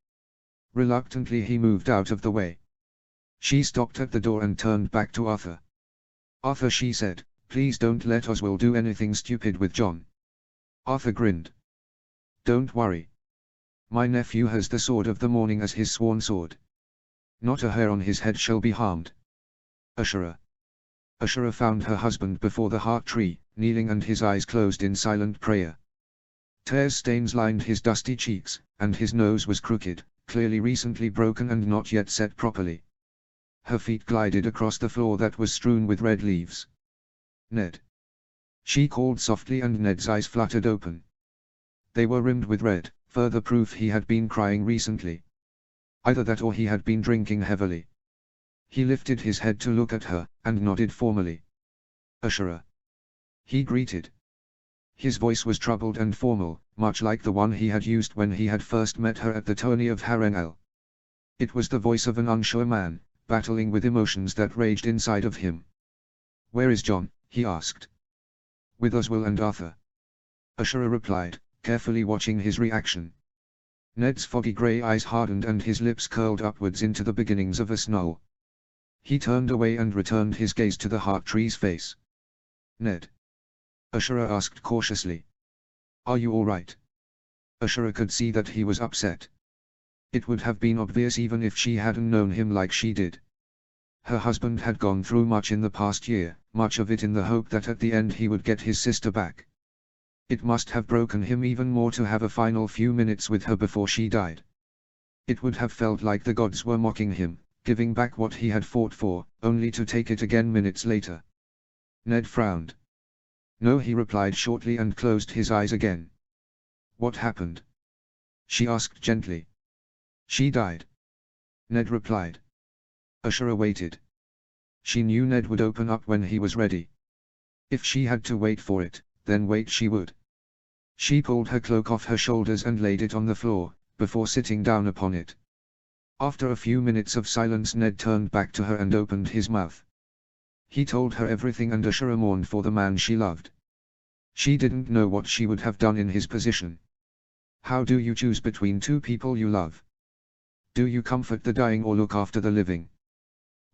Reluctantly he moved out of the way. She stopped at the door and turned back to Arthur. "Arthur," she said, "please don't let Oswald do anything stupid with John." Arthur grinned. "Don't worry. My nephew has the sword of the morning as his sworn sword. Not a hair on his head shall be harmed." Ashura. Ashura found her husband before the heart tree, kneeling and his eyes closed in silent prayer. Tear stains lined his dusty cheeks, and his nose was crooked, clearly recently broken and not yet set properly. Her feet glided across the floor that was strewn with red leaves. "Ned!" she called softly and Ned's eyes fluttered open. They were rimmed with red, further proof he had been crying recently. Either that or he had been drinking heavily. He lifted his head to look at her, and nodded formally. "Ashura," he greeted. His voice was troubled and formal, much like the one he had used when he had first met her at the tourney of Harrenhal. It was the voice of an unsure man, battling with emotions that raged inside of him. "Where is John?" he asked. "With Oswald and Arthur," Ashura replied, carefully watching his reaction. Ned's foggy grey eyes hardened and his lips curled upwards into the beginnings of a snarl. He turned away and returned his gaze to the heart tree's face. "Ned?" Ashura asked cautiously. "Are you all right?" Ashura could see that he was upset. It would have been obvious even if she hadn't known him like she did. Her husband had gone through much in the past year, much of it in the hope that at the end he would get his sister back. It must have broken him even more to have a final few minutes with her before she died. It would have felt like the gods were mocking him, giving back what he had fought for, only to take it again minutes later. Ned frowned. "No," he replied shortly and closed his eyes again. "What happened?" she asked gently. "She died," Ned replied. Ashura waited. She knew Ned would open up when he was ready. If she had to wait for it, then wait she would. She pulled her cloak off her shoulders and laid it on the floor, before sitting down upon it. After a few minutes of silence Ned turned back to her and opened his mouth. He told her everything and Ashura mourned for the man she loved. She didn't know what she would have done in his position. How do you choose between two people you love? Do you comfort the dying or look after the living?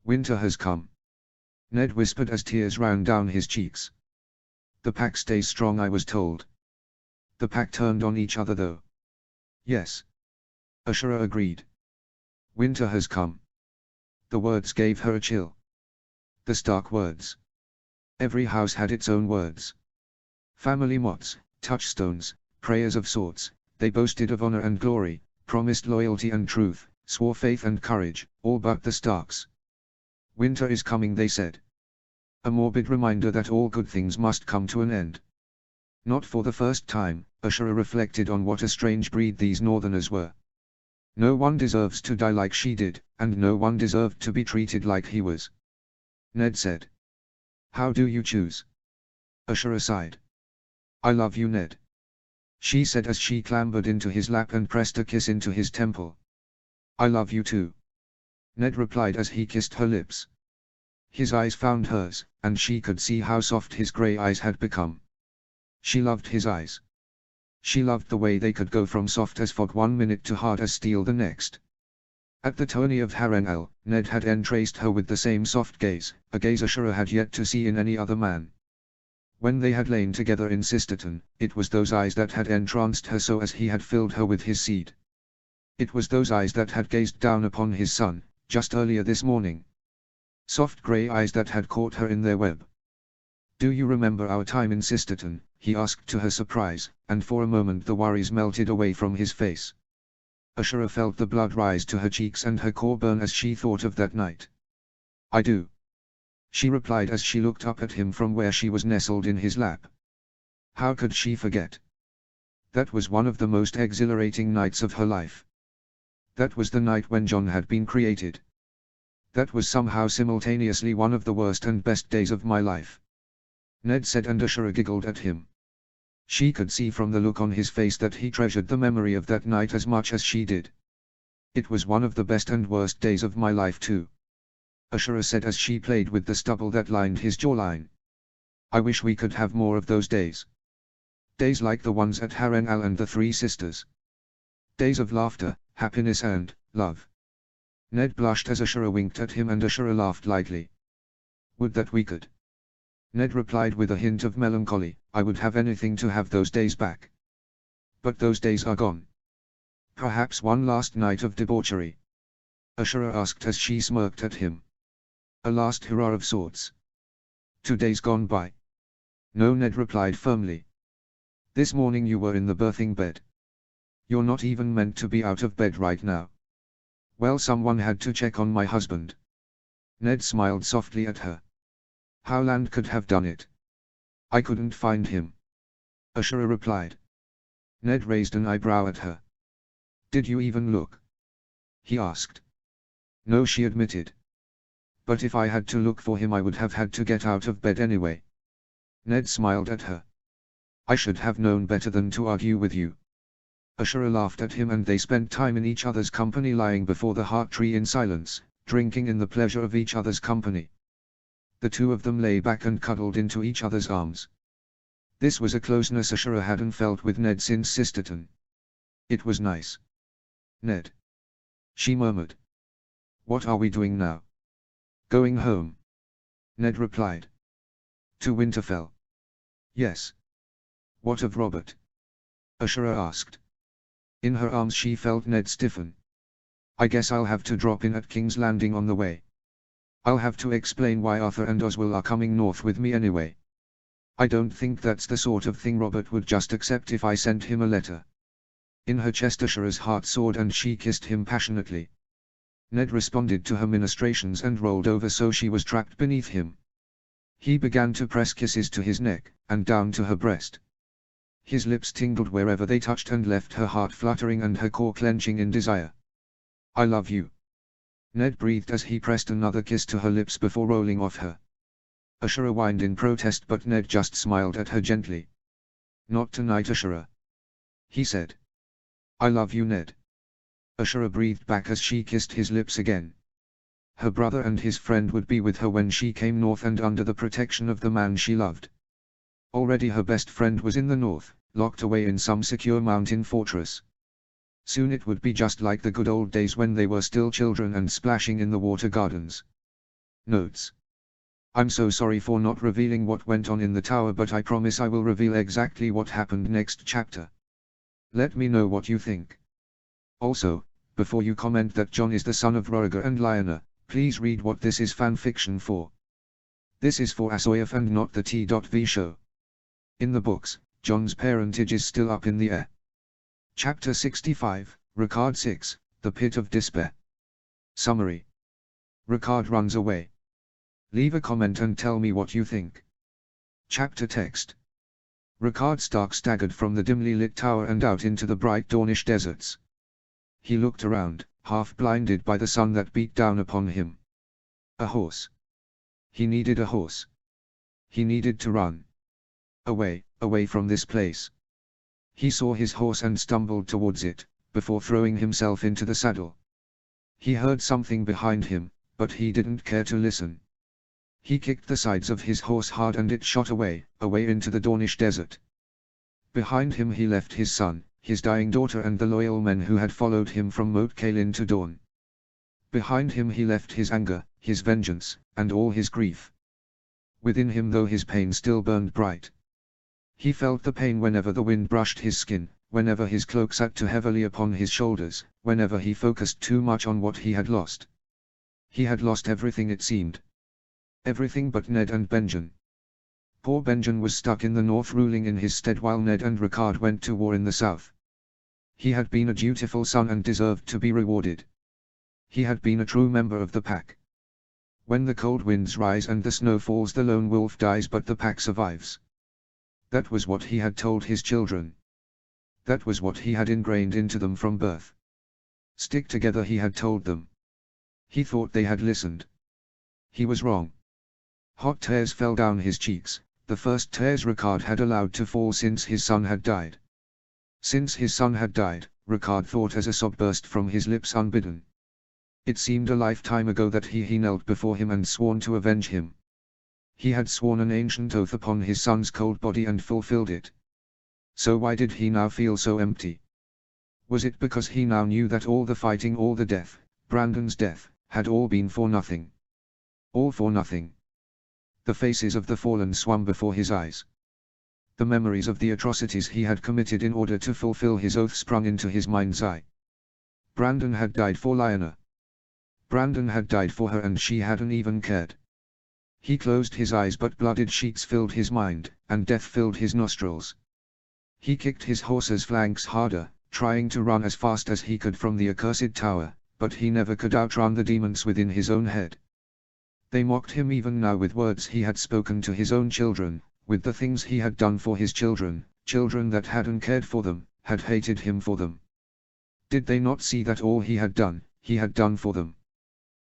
Winter has come, Ned whispered as tears ran down his cheeks. The pack stays strong, I was told. The pack turned on each other though. Yes, Ashura agreed. Winter has come. The words gave her a chill. The stark words. Every house had its own words. Family mots, touchstones, prayers of sorts, they boasted of honor and glory, promised loyalty and truth, swore faith and courage, all but the Starks. Winter is coming, they said. A morbid reminder that all good things must come to an end. Not for the first time, Ashura reflected on what a strange breed these northerners were. No one deserves to die like she did, and no one deserved to be treated like he was. Ned said. How do you choose? Ashura sighed. I love you, Ned, she said as she clambered into his lap and pressed a kiss into his temple. I love you too, Ned replied as he kissed her lips. His eyes found hers, and she could see how soft his grey eyes had become. She loved his eyes. She loved the way they could go from soft as fog one minute to hard as steel the next. At the tourney of Harrenhal, Ned had entraced her with the same soft gaze, a gaze Ashura had yet to see in any other man. When they had lain together in Sisterton, it was those eyes that had entranced her so as he had filled her with his seed. It was those eyes that had gazed down upon his son, just earlier this morning. Soft grey eyes that had caught her in their web. Do you remember our time in Sisterton? He asked to her surprise, and for a moment the worries melted away from his face. Ashura felt the blood rise to her cheeks and her core burn as she thought of that night. I do, she replied as she looked up at him from where she was nestled in his lap. How could she forget? That was one of the most exhilarating nights of her life. That was the night when John had been created. That was somehow simultaneously one of the worst and best days of my life. Ned said, and Ashura giggled at him. She could see from the look on his face that he treasured the memory of that night as much as she did. It was one of the best and worst days of my life too, Ashura said as she played with the stubble that lined his jawline. I wish we could have more of those days. Days like the ones at Harrenhal and the Three Sisters. Days of laughter, happiness and love. Ned blushed as Ashura winked at him, and Ashura laughed lightly. Would that we could. Ned replied with a hint of melancholy, I would have anything to have those days back. But those days are gone. Perhaps one last night of debauchery? Ashura asked as she smirked at him. A last hurrah of sorts. 2 days gone by. No, Ned replied firmly. This morning you were in the birthing bed. You're not even meant to be out of bed right now. Well, someone had to check on my husband. Ned smiled softly at her. Howland could have done it. I couldn't find him. Ashura replied. Ned raised an eyebrow at her. Did you even look? He asked. No, she admitted. But if I had to look for him I would have had to get out of bed anyway. Ned smiled at her. I should have known better than to argue with you. Ashura laughed at him, and they spent time in each other's company, lying before the heart tree in silence, drinking in the pleasure of each other's company. The two of them lay back and cuddled into each other's arms. This was a closeness Ashura hadn't felt with Ned since Sisterton. It was nice. Ned. She murmured. What are we doing now? Going home. Ned replied. To Winterfell. Yes. What of Robert? Ashura asked. In her arms she felt Ned stiffen. I guess I'll have to drop in at King's Landing on the way. I'll have to explain why Arthur and Oswell are coming north with me anyway. I don't think that's the sort of thing Robert would just accept if I sent him a letter. In her chest Ashura's heart soared, and she kissed him passionately. Ned responded to her ministrations and rolled over so she was trapped beneath him. He began to press kisses to his neck, and down to her breast. His lips tingled wherever they touched and left her heart fluttering and her core clenching in desire. I love you. Ned breathed as he pressed another kiss to her lips before rolling off her. Ashura whined in protest, but Ned just smiled at her gently. Not tonight, Ashura. He said. I love you, Ned. Ashura breathed back as she kissed his lips again. Her brother and his friend would be with her when she came north and under the protection of the man she loved. Already her best friend was in the north, locked away in some secure mountain fortress. Soon it would be just like the good old days when they were still children and splashing in the water gardens. Notes. I'm so sorry for not revealing what went on in the tower, but I promise I will reveal exactly what happened next chapter. Let me know what you think. Also, before you comment that Jon is the son of Rhaegar and Lyanna, please read what this is fanfiction for. This is for Asoyaf and not the T.V show. In the books, Jon's parentage is still up in the air. Chapter 65, Ricard 6, The Pit of Despair. Summary. Ricard runs away. Leave a comment and tell me what you think. Chapter text. Ricard Stark staggered from the dimly lit tower and out into the bright Dornish deserts. He looked around, half blinded by the sun that beat down upon him. A horse. He needed a horse. He needed to run. Away from this place. He saw his horse and stumbled towards it, before throwing himself into the saddle. He heard something behind him, but he didn't care to listen. He kicked the sides of his horse hard and it shot away into the Dornish desert. Behind him he left his son, his dying daughter and the loyal men who had followed him from Moat Cailin to Dorne. Behind him he left his anger, his vengeance, and all his grief. Within him though his pain still burned bright. He felt the pain whenever the wind brushed his skin, whenever his cloak sat too heavily upon his shoulders, whenever he focused too much on what he had lost. He had lost everything, it seemed. Everything but Ned and Benjen. Poor Benjen was stuck in the north ruling in his stead while Ned and Ricard went to war in the south. He had been a dutiful son and deserved to be rewarded. He had been a true member of the pack. When the cold winds rise and the snow falls, the lone wolf dies but the pack survives. That was what he had told his children. That was what he had ingrained into them from birth. Stick together, he had told them. He thought they had listened. He was wrong. Hot tears fell down his cheeks, the first tears Ricard had allowed to fall since his son had died. Since his son had died, Ricard thought as a sob burst from his lips unbidden. It seemed a lifetime ago that he knelt before him and sworn to avenge him. He had sworn an ancient oath upon his son's cold body and fulfilled it. So why did he now feel so empty? Was it because he now knew that all the fighting, all the death, Brandon's death, had all been for nothing? All for nothing. The faces of the fallen swam before his eyes. The memories of the atrocities he had committed in order to fulfill his oath sprung into his mind's eye. Brandon had died for Lyanna. Brandon had died for her and she hadn't even cared. He closed his eyes but blooded sheets filled his mind, and death filled his nostrils. He kicked his horse's flanks harder, trying to run as fast as he could from the accursed tower, but he never could outrun the demons within his own head. They mocked him even now with words he had spoken to his own children, with the things he had done for his children, children that hadn't cared for them, had hated him for them. Did they not see that all he had done for them?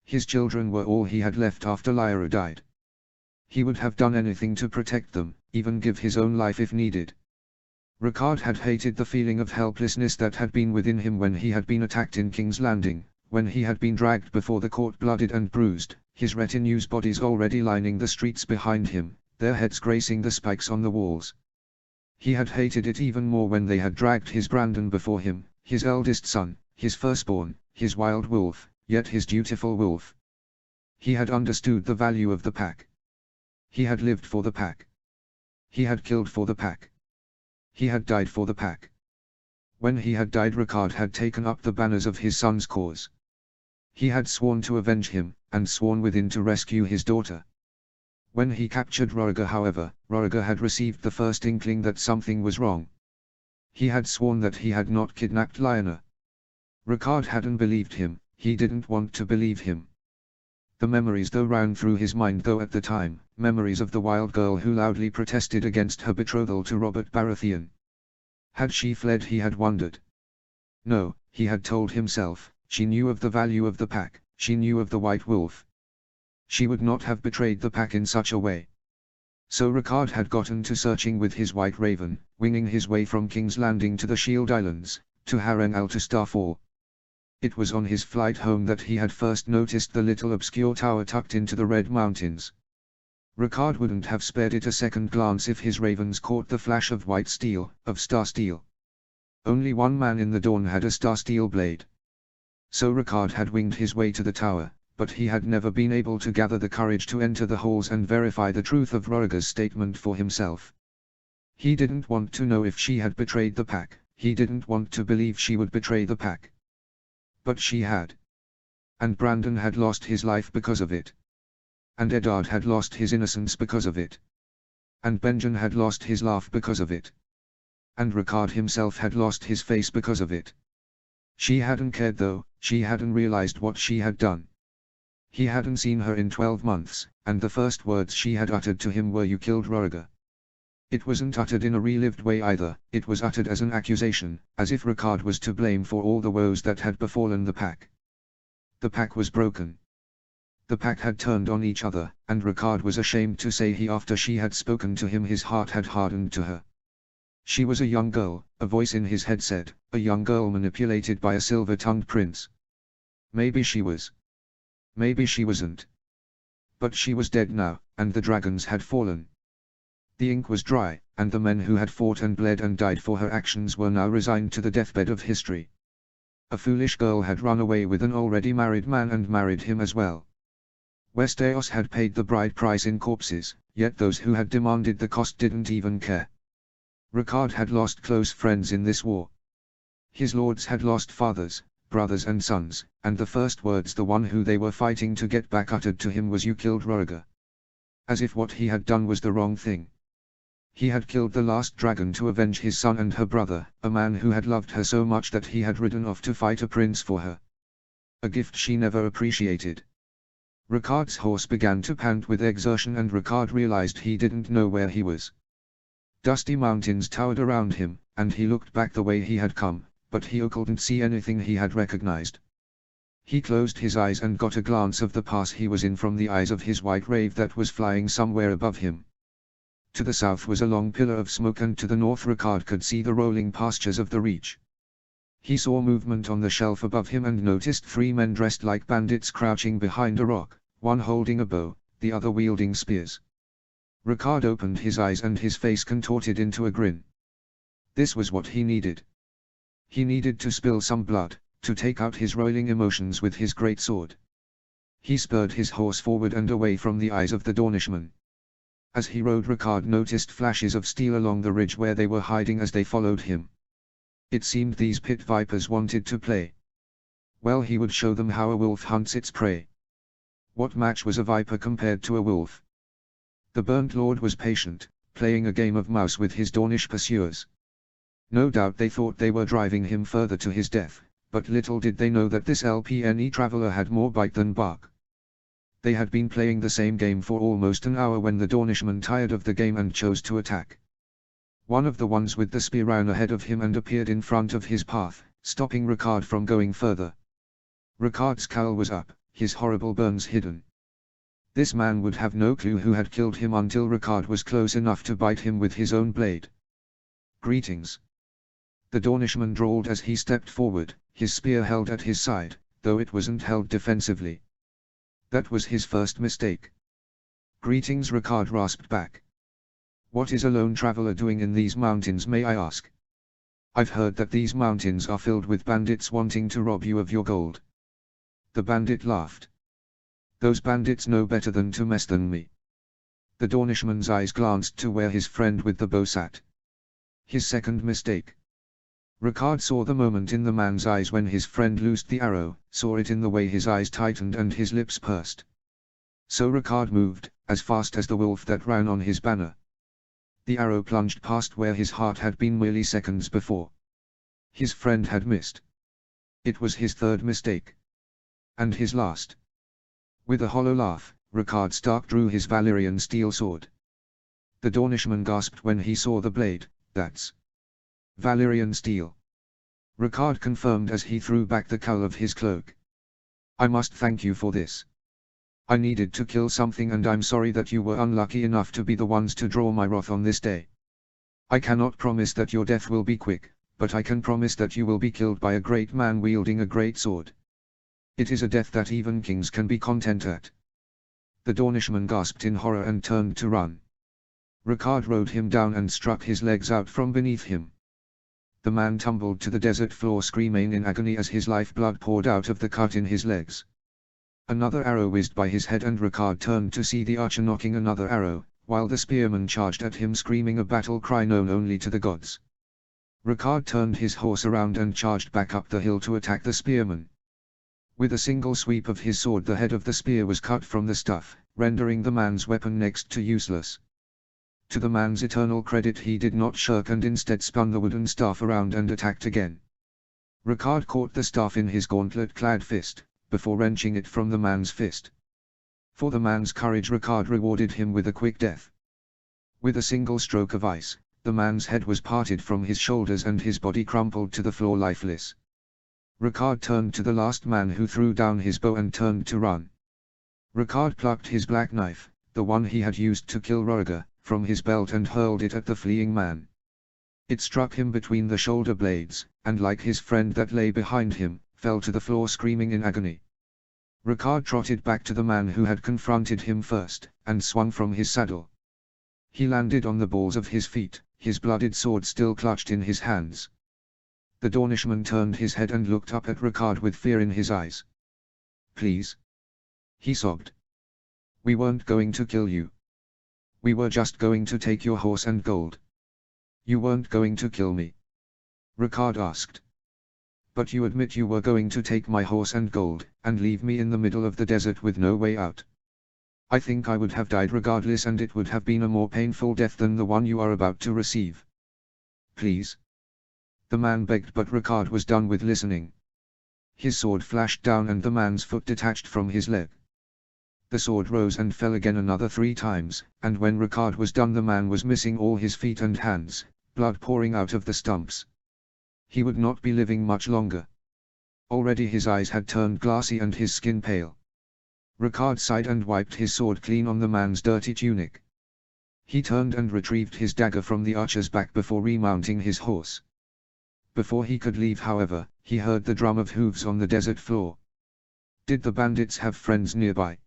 His children were all he had left after Lyra died. He would have done anything to protect them, even give his own life if needed. Ricard had hated the feeling of helplessness that had been within him when he had been attacked in King's Landing, when he had been dragged before the court blooded and bruised, his retinue's bodies already lining the streets behind him, their heads gracing the spikes on the walls. He had hated it even more when they had dragged his Brandon before him, his eldest son, his firstborn, his wild wolf, yet his dutiful wolf. He had understood the value of the pack. He had lived for the pack. He had killed for the pack. He had died for the pack. When he had died, Ricard had taken up the banners of his son's cause. He had sworn to avenge him, and sworn within to rescue his daughter. When he captured Roriger, however, Roriger had received the first inkling that something was wrong. He had sworn that he had not kidnapped Lyanna. Ricard hadn't believed him, he didn't want to believe him. The memories though ran through his mind though at the time, memories of the wild girl who loudly protested against her betrothal to Robert Baratheon. Had she fled, he had wondered. No, he had told himself, she knew of the value of the pack, she knew of the White Wolf. She would not have betrayed the pack in such a way. So Ricard had gotten to searching with his White Raven, winging his way from King's Landing to the Shield Islands, to Harrenhal to Starfall. It was on his flight home that he had first noticed the little obscure tower tucked into the Red Mountains. Ricard wouldn't have spared it a second glance if his ravens caught the flash of white steel, of star steel. Only one man in the dawn had a star steel blade. So Ricard had winged his way to the tower, but he had never been able to gather the courage to enter the halls and verify the truth of Roriger's statement for himself. He didn't want to know if she had betrayed the pack, he didn't want to believe she would betray the pack. But she had. And Brandon had lost his life because of it. And Eddard had lost his innocence because of it. And Benjen had lost his laugh because of it. And Ricard himself had lost his face because of it. She hadn't cared though, she hadn't realized what she had done. He hadn't seen her in 12 months, and the first words she had uttered to him were, "You killed Roriger." It wasn't uttered in a relived way either, it was uttered as an accusation, as if Ricard was to blame for all the woes that had befallen the pack. The pack was broken. The pack had turned on each other, and Ricard was ashamed to say after she had spoken to him his heart had hardened to her. She was a young girl, a voice in his head said, a young girl manipulated by a silver-tongued prince. Maybe she was. Maybe she wasn't. But she was dead now, and the dragons had fallen. The ink was dry, and the men who had fought and bled and died for her actions were now resigned to the deathbed of history. A foolish girl had run away with an already married man and married him as well. Westeros had paid the bride price in corpses, yet those who had demanded the cost didn't even care. Ricard had lost close friends in this war. His lords had lost fathers, brothers and sons, and the first words the one who they were fighting to get back uttered to him was, "You killed Roriger." As if what he had done was the wrong thing. He had killed the last dragon to avenge his son and her brother, a man who had loved her so much that he had ridden off to fight a prince for her. A gift she never appreciated. Ricard's horse began to pant with exertion and Ricard realized he didn't know where he was. Dusty mountains towered around him, and he looked back the way he had come, but he couldn't see anything he had recognized. He closed his eyes and got a glance of the pass he was in from the eyes of his white rave that was flying somewhere above him. To the south was a long pillar of smoke, and to the north Ricard could see the rolling pastures of the Reach. He saw movement on the shelf above him and noticed 3 men dressed like bandits crouching behind a rock, one holding a bow, the other wielding spears. Ricard opened his eyes and his face contorted into a grin. This was what he needed. He needed to spill some blood, to take out his roiling emotions with his great sword. He spurred his horse forward and away from the eyes of the Dornishmen. As he rode, Ricard noticed flashes of steel along the ridge where they were hiding as they followed him. It seemed these pit vipers wanted to play. Well, he would show them how a wolf hunts its prey. What match was a viper compared to a wolf? The Burnt Lord was patient, playing a game of mouse with his Dornish pursuers. No doubt they thought they were driving him further to his death, but little did they know that this LPNE traveler had more bite than bark. They had been playing the same game for almost an hour when the Dornishman tired of the game and chose to attack. One of the ones with the spear ran ahead of him and appeared in front of his path, stopping Ricard from going further. Ricard's cowl was up, his horrible burns hidden. This man would have no clue who had killed him until Ricard was close enough to bite him with his own blade. "Greetings," the Dornishman drawled as he stepped forward, his spear held at his side, though it wasn't held defensively. That was his first mistake. "Greetings," Ricard rasped back. "What is a lone traveler doing in these mountains, may I ask? I've heard that these mountains are filled with bandits wanting to rob you of your gold." The bandit laughed. "Those bandits know better than to mess than me." The Dornishman's eyes glanced to where his friend with the bow sat. His second mistake. Ricard saw the moment in the man's eyes when his friend loosed the arrow, saw it in the way his eyes tightened and his lips pursed. So Ricard moved, as fast as the wolf that ran on his banner. The arrow plunged past where his heart had been merely seconds before. His friend had missed. It was his third mistake. And his last. With a hollow laugh, Ricard Stark drew his Valyrian steel sword. The Dornishman gasped when he saw the blade. "That's Valyrian steel," Ricard confirmed as he threw back the cowl of his cloak. "I must thank you for this. I needed to kill something, and I'm sorry that you were unlucky enough to be the ones to draw my wrath on this day. I cannot promise that your death will be quick, but I can promise that you will be killed by a great man wielding a great sword. It is a death that even kings can be content at." The Dornishman gasped in horror and turned to run. Ricard rode him down and struck his legs out from beneath him. The man tumbled to the desert floor screaming in agony as his lifeblood poured out of the cut in his legs. Another arrow whizzed by his head and Ricard turned to see the archer knocking another arrow, while the spearman charged at him screaming a battle cry known only to the gods. Ricard turned his horse around and charged back up the hill to attack the spearman. With a single sweep of his sword the head of the spear was cut from the stuff, rendering the man's weapon next to useless. To the man's eternal credit, he did not shirk and instead spun the wooden staff around and attacked again. Ricard caught the staff in his gauntlet-clad fist, before wrenching it from the man's fist. For the man's courage, Ricard rewarded him with a quick death. With a single stroke of ice, the man's head was parted from his shoulders and his body crumpled to the floor lifeless. Ricard turned to the last man who threw down his bow and turned to run. Ricard plucked his black knife, the one he had used to kill Roriger, from his belt and hurled it at the fleeing man. It struck him between the shoulder blades, and like his friend that lay behind him, fell to the floor screaming in agony. Ricard trotted back to the man who had confronted him first, and swung from his saddle. He landed on the balls of his feet, his blooded sword still clutched in his hands. The Dornishman turned his head and looked up at Ricard with fear in his eyes. "Please," he sobbed. "We weren't going to kill you. We were just going to take your horse and gold." "You weren't going to kill me?" Ricard asked. "But you admit you were going to take my horse and gold, and leave me in the middle of the desert with no way out. I think I would have died regardless, and it would have been a more painful death than the one you are about to receive. Please," the man begged, but Ricard was done with listening. His sword flashed down and the man's foot detached from his leg. The sword rose and fell again another 3 times, and when Ricard was done the man was missing all his feet and hands, blood pouring out of the stumps. He would not be living much longer. Already his eyes had turned glassy and his skin pale. Ricard sighed and wiped his sword clean on the man's dirty tunic. He turned and retrieved his dagger from the archer's back before remounting his horse. Before he could leave, however, he heard the drum of hooves on the desert floor. Did the bandits have friends nearby?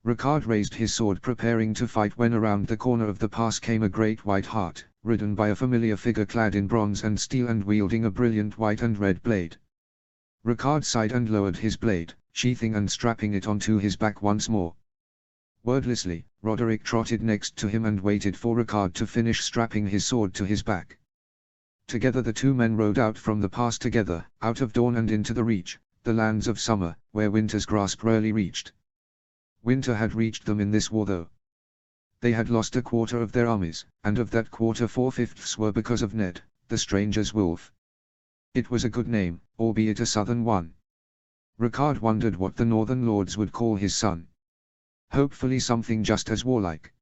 Ricard raised his sword preparing to fight when around the corner of the pass came a great white hart, ridden by a familiar figure clad in bronze and steel and wielding a brilliant white and red blade. Ricard sighed and lowered his blade, sheathing and strapping it onto his back once more. Wordlessly, Roderick trotted next to him and waited for Ricard to finish strapping his sword to his back. Together the two men rode out from the pass together, out of dawn and into the Reach, the lands of summer, where winter's grasp rarely reached. Winter had reached them in this war though. They had lost a quarter of their armies, and of that quarter 4/5 were because of Ned, the stranger's wolf. It was a good name, albeit a southern one. Ricard wondered what the northern lords would call his son. Hopefully something just as warlike.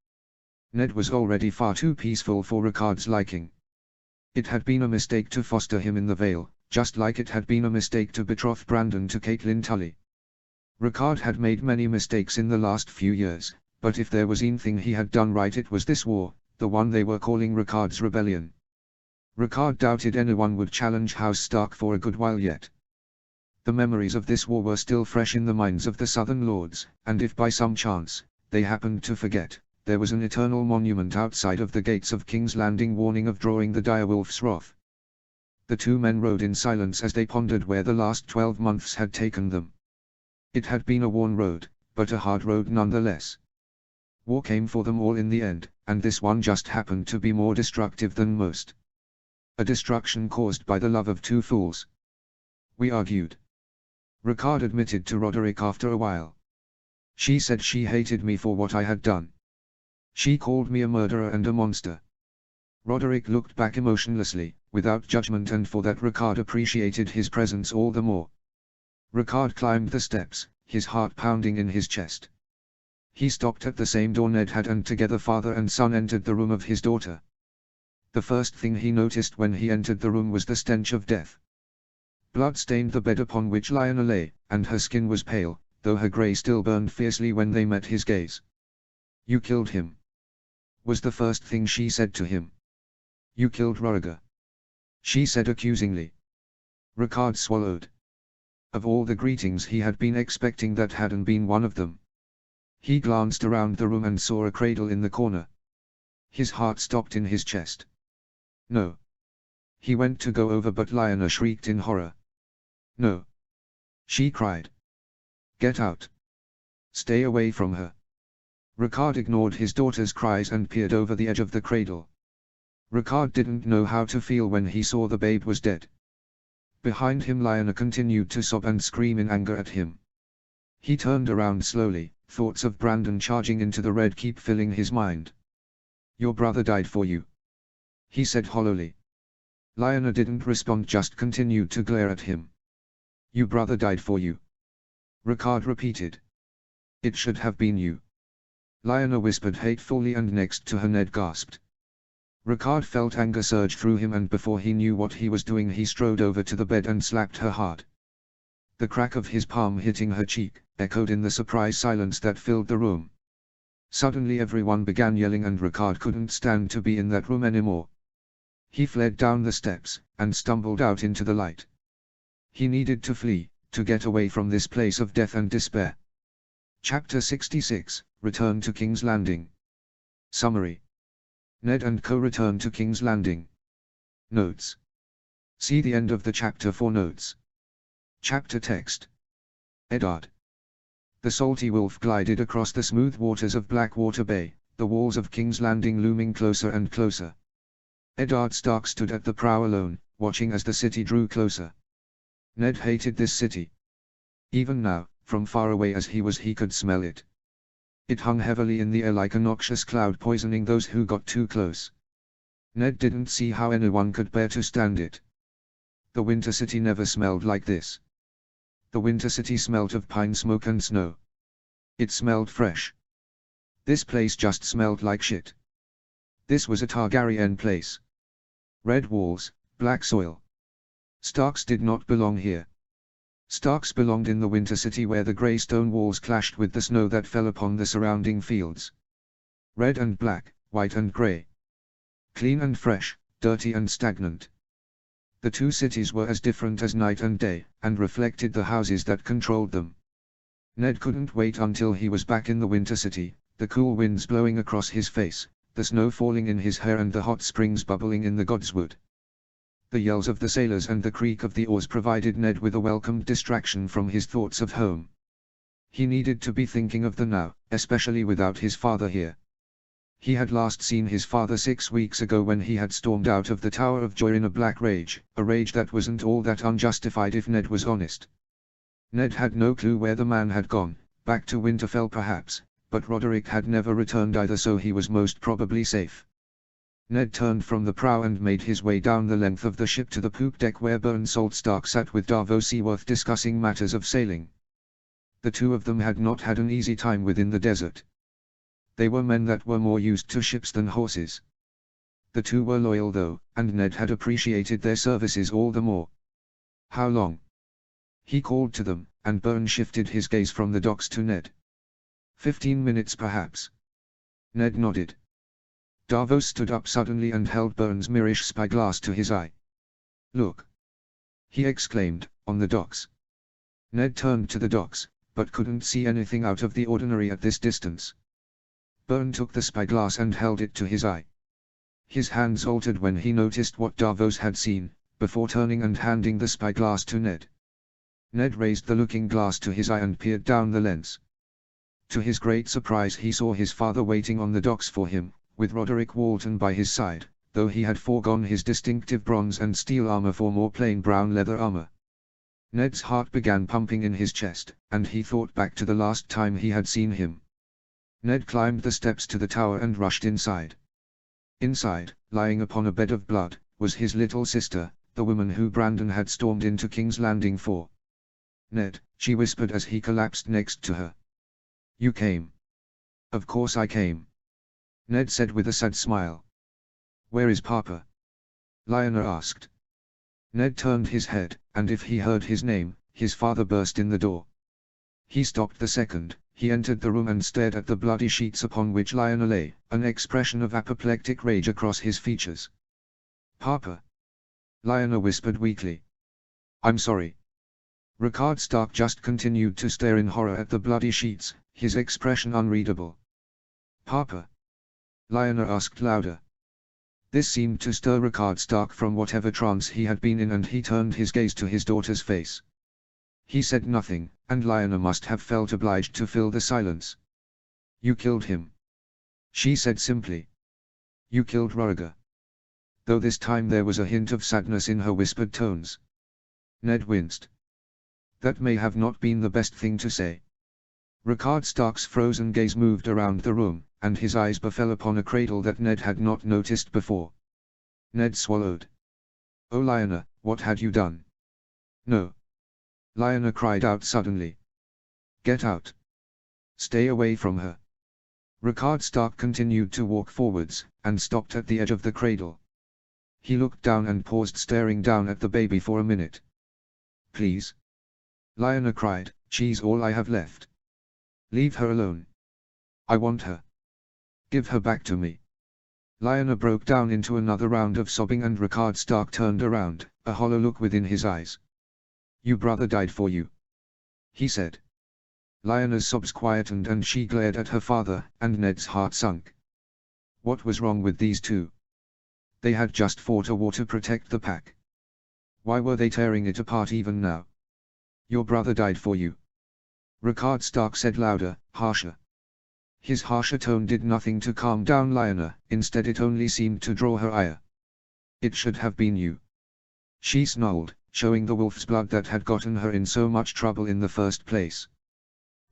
Ned was already far too peaceful for Ricard's liking. It had been a mistake to foster him in the Vale, just like it had been a mistake to betroth Brandon to Caitlin Tully. Ricard had made many mistakes in the last few years, but if there was anything he had done right it was this war, the one they were calling Ricard's Rebellion. Ricard doubted anyone would challenge House Stark for a good while yet. The memories of this war were still fresh in the minds of the southern lords, and if by some chance, they happened to forget, there was an eternal monument outside of the gates of King's Landing warning of drawing the direwolf's wrath. The two men rode in silence as they pondered where the last 12 months had taken them. It had been a worn road, but a hard road nonetheless. War came for them all in the end, and this one just happened to be more destructive than most. A destruction caused by the love of two fools. We argued. Ricard admitted to Roderick after a while. She said she hated me for what I had done. She called me a murderer and a monster. Roderick looked back emotionlessly, without judgment, and for that Ricard appreciated his presence all the more. Ricard climbed the steps, his heart pounding in his chest. He stopped at the same door Ned had, and together father and son entered the room of his daughter. The first thing he noticed when he entered the room was the stench of death. Blood stained the bed upon which Lyanna lay, and her skin was pale, though her grey still burned fiercely when they met his gaze. "You killed him," was the first thing she said to him. "You killed Roriger," she said accusingly. Ricard swallowed. Of all the greetings he had been expecting, that hadn't been one of them. He glanced around the room and saw a cradle in the corner. His heart stopped in his chest. "No." He went to go over, but Lyanna shrieked in horror. "No!" she cried. "Get out! Stay away from her!" Ricard ignored his daughter's cries and peered over the edge of the cradle. Ricard didn't know how to feel when he saw the babe was dead. Behind him Lyanna continued to sob and scream in anger at him. He turned around slowly, thoughts of Brandon charging into the Red Keep filling his mind. "Your brother died for you," he said hollowly. Lyanna didn't respond, just continued to glare at him. "Your brother died for you," Ricard repeated. "It should have been you," Lyanna whispered hatefully, and next to her Ned gasped. Ricard felt anger surge through him, and before he knew what he was doing he strode over to the bed and slapped her hard. The crack of his palm hitting her cheek echoed in the surprised silence that filled the room. Suddenly everyone began yelling, and Ricard couldn't stand to be in that room anymore. He fled down the steps, and stumbled out into the light. He needed to flee, to get away from this place of death and despair. Chapter 66, Return to King's Landing. Summary. Ned and co return to King's Landing. Notes. See the end of the chapter for notes. Chapter text. Eddard. The salty wolf glided across the smooth waters of Blackwater Bay, the walls of King's Landing looming closer and closer. Eddard Stark stood at the prow alone, watching as the city drew closer. Ned hated this city. Even now, from far away as he was, he could smell it. It hung heavily in the air like a noxious cloud, poisoning those who got too close. Ned didn't see how anyone could bear to stand it. The Winter City never smelled like this. The Winter City smelt of pine smoke and snow. It smelled fresh. This place just smelled like shit. This was a Targaryen place. Red walls, black soil. Starks did not belong here. Starks belonged in the Winter City, where the grey stone walls clashed with the snow that fell upon the surrounding fields. Red and black, white and grey. Clean and fresh, dirty and stagnant. The two cities were as different as night and day, and reflected the houses that controlled them. Ned couldn't wait until he was back in the winter city, the cool winds blowing across his face, the snow falling in his hair and the hot springs bubbling in the godswood. The yells of the sailors and the creak of the oars provided Ned with a welcome distraction from his thoughts of home. He needed to be thinking of the now, especially without his father here. He had last seen his father 6 weeks ago when he had stormed out of the Tower of Joy in a black rage, a rage that wasn't all that unjustified if Ned was honest. Ned had no clue where the man had gone, back to Winterfell perhaps, but Roderick had never returned either, so he was most probably safe. Ned turned from the prow and made his way down the length of the ship to the poop deck where Bern Saltstark sat with Davos Seaworth discussing matters of sailing. The two of them had not had an easy time within the desert. They were men that were more used to ships than horses. The two were loyal though, and Ned had appreciated their services all the more. "How long?" he called to them, and Bern shifted his gaze from the docks to Ned. 15 minutes perhaps. Ned nodded. Davos stood up suddenly and held Bern's mirrorish spyglass to his eye. "Look!" he exclaimed, "on the docks." Ned turned to the docks, but couldn't see anything out of the ordinary at this distance. Bern took the spyglass and held it to his eye. His hands altered when he noticed what Davos had seen, before turning and handing the spyglass to Ned. Ned raised the looking glass to his eye and peered down the lens. To his great surprise he saw his father waiting on the docks for him, with Roderick Walton by his side, though he had foregone his distinctive bronze and steel armor for more plain brown leather armor. Ned's heart began pumping in his chest, and he thought back to the last time he had seen him. Ned climbed the steps to the tower and rushed inside. Inside, lying upon a bed of blood, was his little sister, the woman who Brandon had stormed into King's Landing for. "Ned," she whispered as he collapsed next to her. "You came." "Of course I came," Ned said with a sad smile. "Where is Papa?" Lyanna asked. Ned turned his head, and if he heard his name, his father burst in the door. He stopped the second he entered the room and stared at the bloody sheets upon which Lyanna lay, an expression of apoplectic rage across his features. "Papa," Lyanna whispered weakly. "I'm sorry." Rickard Stark just continued to stare in horror at the bloody sheets, his expression unreadable. "Papa?" Lyanna asked louder. This seemed to stir Rickard Stark from whatever trance he had been in, and he turned his gaze to his daughter's face. He said nothing, and Lyanna must have felt obliged to fill the silence. "You killed him," she said simply. "You killed Rhaegar." Though this time there was a hint of sadness in her whispered tones. Ned winced. That may have not been the best thing to say. Rickard Stark's frozen gaze moved around the room, and his eyes befell upon a cradle that Ned had not noticed before. Ned swallowed. "Oh Lyanna, what had you done?" "No!" Lyanna cried out suddenly. "Get out! Stay away from her!" Rickard Stark continued to walk forwards, and stopped at the edge of the cradle. He looked down and paused, staring down at the baby for a minute. "Please!" Lyanna cried, "She's all I have left. Leave her alone. I want her. Give her back to me." Lyanna broke down into another round of sobbing, and Rickard Stark turned around, a hollow look within his eyes. "Your brother died for you," he said. Lyanna's sobs quietened and she glared at her father, and Ned's heart sunk. What was wrong with these two? They had just fought a war to protect the pack. Why were they tearing it apart even now? "Your brother died for you," Rickard Stark said louder, harsher. His harsher tone did nothing to calm down Lyanna, instead it only seemed to draw her ire. "It should have been you," she snarled, showing the wolf's blood that had gotten her in so much trouble in the first place.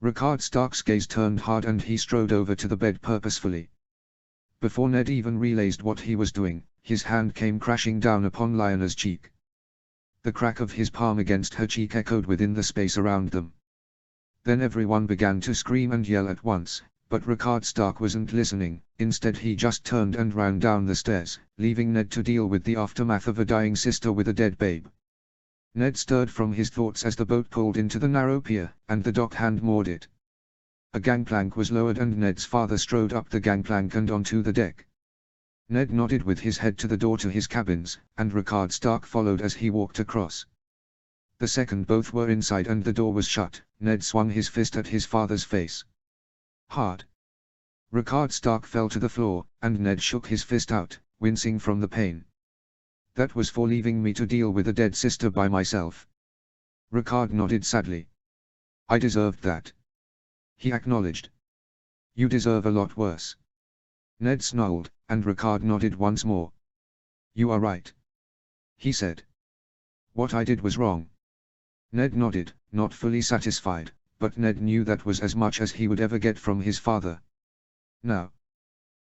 Rickard Stark's gaze turned hard and he strode over to the bed purposefully. Before Ned even realized what he was doing, his hand came crashing down upon Lyanna's cheek. The crack of his palm against her cheek echoed within the space around them. Then everyone began to scream and yell at once, but Rickard Stark wasn't listening. Instead he just turned and ran down the stairs, leaving Ned to deal with the aftermath of a dying sister with a dead babe. Ned stirred from his thoughts as the boat pulled into the narrow pier, and the dock hand moored it. A gangplank was lowered and Ned's father strode up the gangplank and onto the deck. Ned nodded with his head to the door to his cabins, and Rickard Stark followed as he walked across. The second both were inside and the door was shut, Ned swung his fist at his father's face. Hard. Rickard Stark fell to the floor, and Ned shook his fist out, wincing from the pain. That was for leaving me to deal with a dead sister by myself. Rickard nodded sadly. I deserved that. He acknowledged. You deserve a lot worse. Ned snarled, and Rickard nodded once more. You are right. He said. What I did was wrong. Ned nodded, not fully satisfied, but Ned knew that was as much as he would ever get from his father. Now,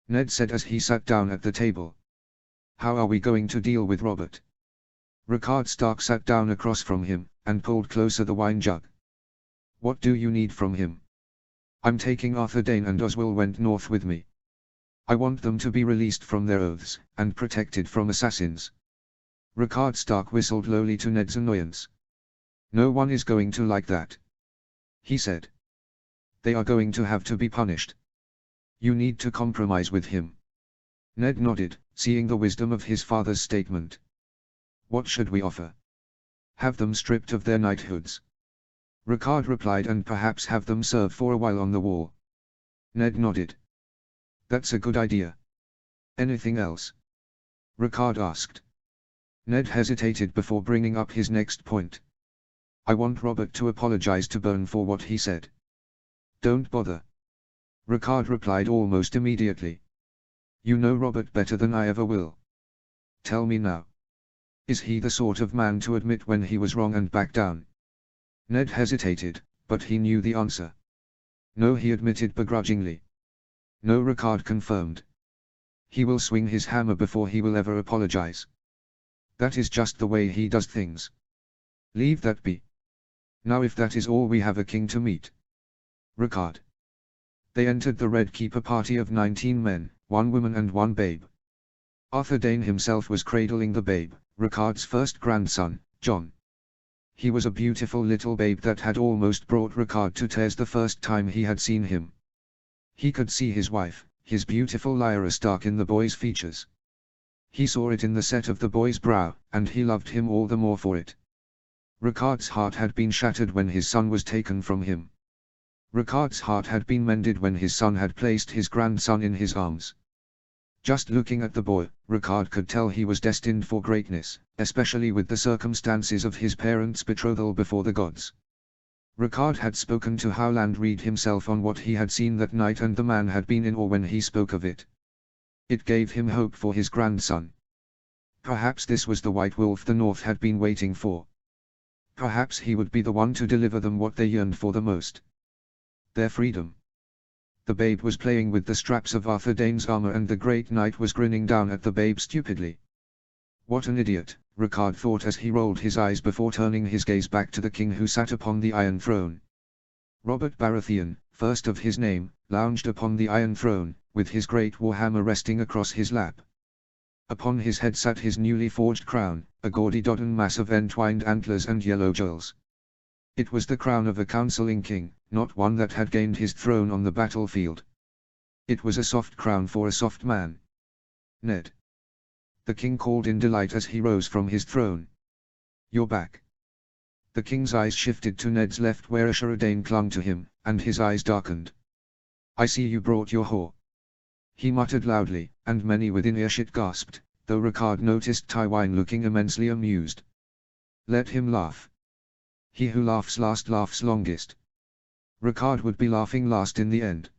Ned said as he sat down at the table. How are we going to deal with Robert? Rickard Stark sat down across from him, and pulled closer the wine jug. What do you need from him? I'm taking Arthur Dayne and Oswell went north with me. I want them to be released from their oaths, and protected from assassins. Rickard Stark whistled lowly to Ned's annoyance. No one is going to like that. He said. They are going to have to be punished. You need to compromise with him. Ned nodded, seeing the wisdom of his father's statement. What should we offer? Have them stripped of their knighthoods. Rickard replied, and perhaps have them serve for a while on the wall. Ned nodded. That's a good idea. Anything else? Rickard asked. Ned hesitated before bringing up his next point. I want Robert to apologize to Byrne for what he said. Don't bother. Rickard replied almost immediately. You know Robert better than I ever will. Tell me now. Is he the sort of man to admit when he was wrong and back down? Ned hesitated, but he knew the answer. No, he admitted begrudgingly. No, Rickard confirmed. He will swing his hammer before he will ever apologize. That is just the way he does things. Leave that be. Now if that is all, we have a king to meet. Rickard. They entered the Red Keeper party of 19 men, 1 woman and 1 babe. Arthur Dayne himself was cradling the babe, Rickard's first grandson, John. He was a beautiful little babe that had almost brought Rickard to tears the first time he had seen him. He could see his wife, his beautiful Lyra Stark, in the boy's features. He saw it in the set of the boy's brow, and he loved him all the more for it. Rickard's heart had been shattered when his son was taken from him. Rickard's heart had been mended when his son had placed his grandson in his arms. Just looking at the boy, Rickard could tell he was destined for greatness, especially with the circumstances of his parents' betrothal before the gods. Rickard had spoken to Howland Reed himself on what he had seen that night, and the man had been in awe when he spoke of it. It gave him hope for his grandson. Perhaps this was the white wolf the North had been waiting for. Perhaps he would be the one to deliver them what they yearned for the most. Their freedom. The babe was playing with the straps of Arthur Dayne's armor, and the great knight was grinning down at the babe stupidly. What an idiot, Rickard thought as he rolled his eyes before turning his gaze back to the king who sat upon the Iron Throne. Robert Baratheon, first of his name, lounged upon the Iron Throne, with his great warhammer resting across his lap. Upon his head sat his newly forged crown, a gaudy dodden mass of entwined antlers and yellow jewels. It was the crown of a counseling king, not one that had gained his throne on the battlefield. It was a soft crown for a soft man. Ned. The king called in delight as he rose from his throne. You're back. The king's eyes shifted to Ned's left where Ashara Dayne clung to him, and his eyes darkened. I see you brought your whore. He muttered loudly, and many within earshot gasped, though Rickard noticed Tywin looking immensely amused. Let him laugh. He who laughs last laughs longest. Rickard would be laughing last in the end.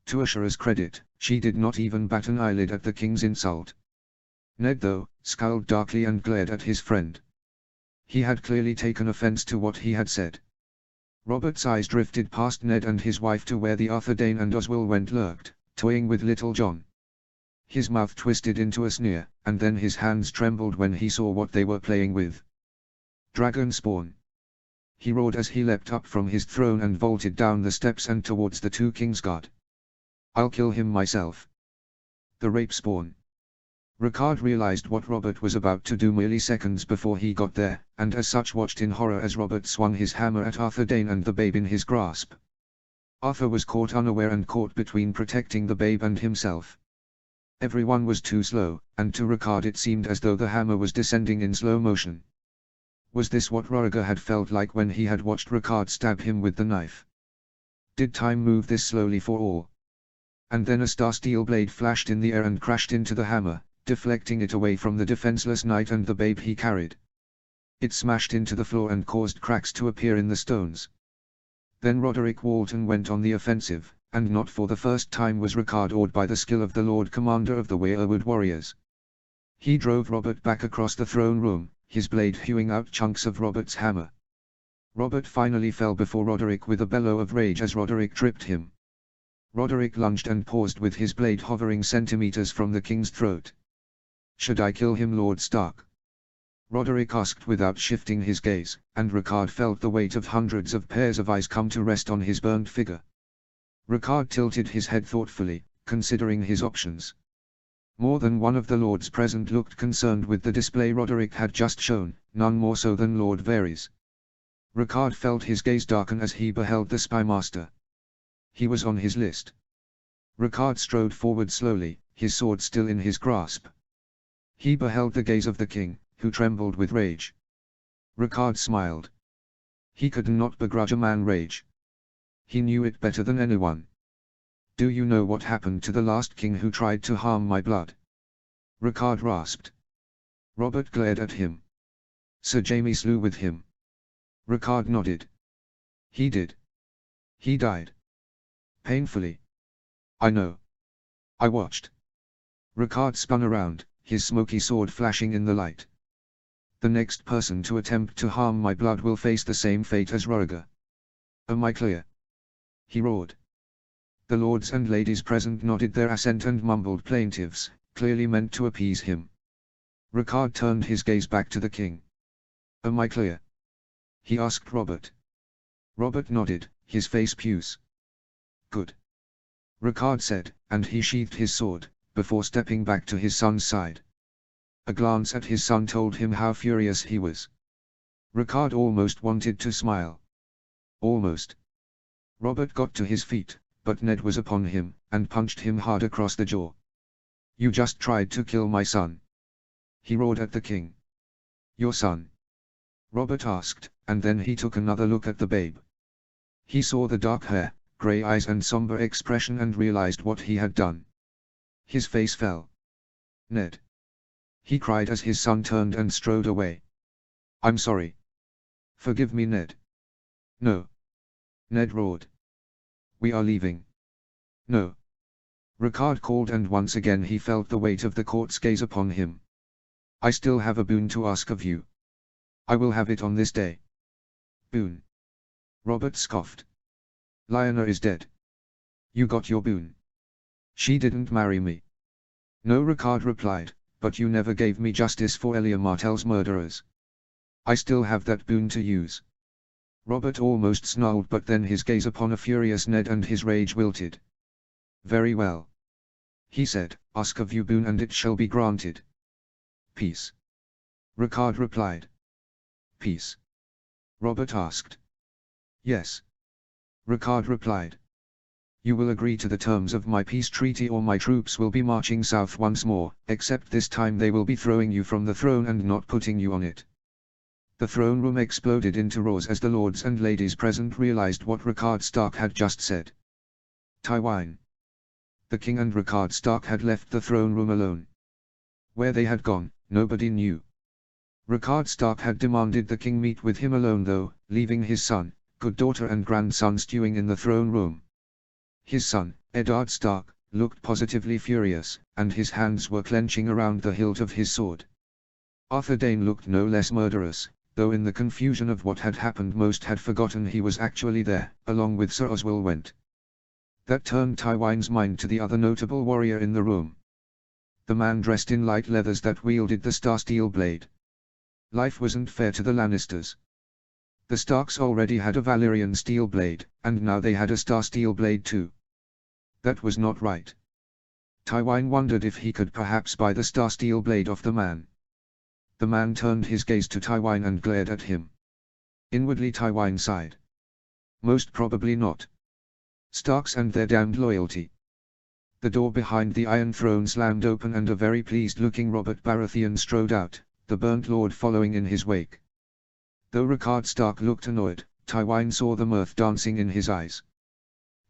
To Ashara's credit, she did not even bat an eyelid at the king's insult. Ned, though, scowled darkly and glared at his friend. He had clearly taken offense to what he had said. Robert's eyes drifted past Ned and his wife to where the Arthur Dayne and Oswell went lurked, toying with Little John. His mouth twisted into a sneer, and then his hands trembled when he saw what they were playing with. Dragon spawn! He roared as he leapt up from his throne and vaulted down the steps and towards the 2 Kingsguard. I'll kill him myself. The rape spawn! Rickard realized what Robert was about to do merely seconds before he got there, and as such watched in horror as Robert swung his hammer at Arthur Dayne and the babe in his grasp. Arthur was caught unaware and caught between protecting the babe and himself. Everyone was too slow, and to Ricard it seemed as though the hammer was descending in slow motion. Was this what Roriger had felt like when he had watched Ricard stab him with the knife? Did time move this slowly for all? And then a star steel blade flashed in the air and crashed into the hammer, deflecting it away from the defenseless knight and the babe he carried. It smashed into the floor and caused cracks to appear in the stones. Then Roderick Walton went on the offensive, and not for the first time was Ricard awed by the skill of the Lord Commander of the Weirwood Warriors. He drove Robert back across the throne room, his blade hewing out chunks of Robert's hammer. Robert finally fell before Roderick with a bellow of rage as Roderick tripped him. Roderick lunged and paused with his blade hovering centimeters from the king's throat. "Should I kill him, Lord Stark?" Roderick asked without shifting his gaze, and Ricard felt the weight of hundreds of pairs of eyes come to rest on his burnt figure. Ricard tilted his head thoughtfully, considering his options. More than one of the lords present looked concerned with the display Roderick had just shown, none more so than Lord Varys. Ricard felt his gaze darken as he beheld the spymaster. He was on his list. Ricard strode forward slowly, his sword still in his grasp. He beheld the gaze of the king, who trembled with rage. Ricard smiled. He could not begrudge a man rage. He knew it better than anyone. "Do you know what happened to the last king who tried to harm my blood?" Ricard rasped. Robert glared at him. "Sir Jaime slew with him." Ricard nodded. "He did. He died. Painfully. I know. I watched." Ricard spun around, his smoky sword flashing in the light. "The next person to attempt to harm my blood will face the same fate as Roriger. Am I clear?" he roared. The lords and ladies present nodded their assent and mumbled plaintives, clearly meant to appease him. Ricard turned his gaze back to the king. "Am I clear?" he asked Robert. Robert nodded, his face puce. "Good," Ricard said, and he sheathed his sword, before stepping back to his son's side. A glance at his son told him how furious he was. Ricard almost wanted to smile. Almost. Robert got to his feet, but Ned was upon him, and punched him hard across the jaw. "You just tried to kill my son," he roared at the king. "Your son?" Robert asked, and then he took another look at the babe. He saw the dark hair, grey eyes and somber expression and realized what he had done. His face fell. "Ned!" he cried as his son turned and strode away. "I'm sorry. Forgive me, Ned." "No!" Ned roared. "We are leaving." "No!" Ricard called, and once again he felt the weight of the court's gaze upon him. "I still have a boon to ask of you. I will have it on this day." "Boon?" Robert scoffed. "Lyanna is dead. You got your boon." "She didn't marry me." "No," Ricard replied, "but you never gave me justice for Elia Martell's murderers. I still have that boon to use." Robert almost snarled, but then his gaze upon a furious Ned and his rage wilted. "Very well," he said, "ask of you boon and it shall be granted." "Peace," Ricard replied. "Peace?" Robert asked. "Yes," Ricard replied. "You will agree to the terms of my peace treaty or my troops will be marching south once more, except this time they will be throwing you from the throne and not putting you on it." The throne room exploded into roars as the lords and ladies present realized what Ricard Stark had just said. Tywine. The king and Ricard Stark had left the throne room alone. Where they had gone, nobody knew. Ricard Stark had demanded the king meet with him alone though, leaving his son, goddaughter and grandson stewing in the throne room. His son, Eddard Stark, looked positively furious, and his hands were clenching around the hilt of his sword. Arthur Dayne looked no less murderous, though in the confusion of what had happened most had forgotten he was actually there, along with Sir Oswell Went. That turned Tywine's mind to the other notable warrior in the room. The man dressed in light leathers that wielded the star steel blade. Life wasn't fair to the Lannisters. The Starks already had a Valyrian steel blade, and now they had a star steel blade too. That was not right. Tywine wondered if he could perhaps buy the star steel blade off the man. The man turned his gaze to Tywine and glared at him. Inwardly Tywine sighed. Most probably not. Starks and their damned loyalty. The door behind the Iron Throne slammed open and a very pleased-looking Robert Baratheon strode out, the burnt lord following in his wake. Though Rickard Stark looked annoyed, Tywin saw the mirth dancing in his eyes.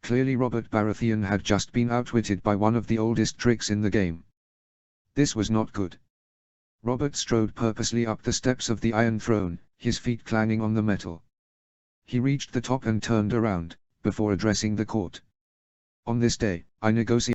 Clearly Robert Baratheon had just been outwitted by one of the oldest tricks in the game. This was not good. Robert strode purposely up the steps of the Iron Throne, his feet clanging on the metal. He reached the top and turned around, before addressing the court. On this day, I negotiate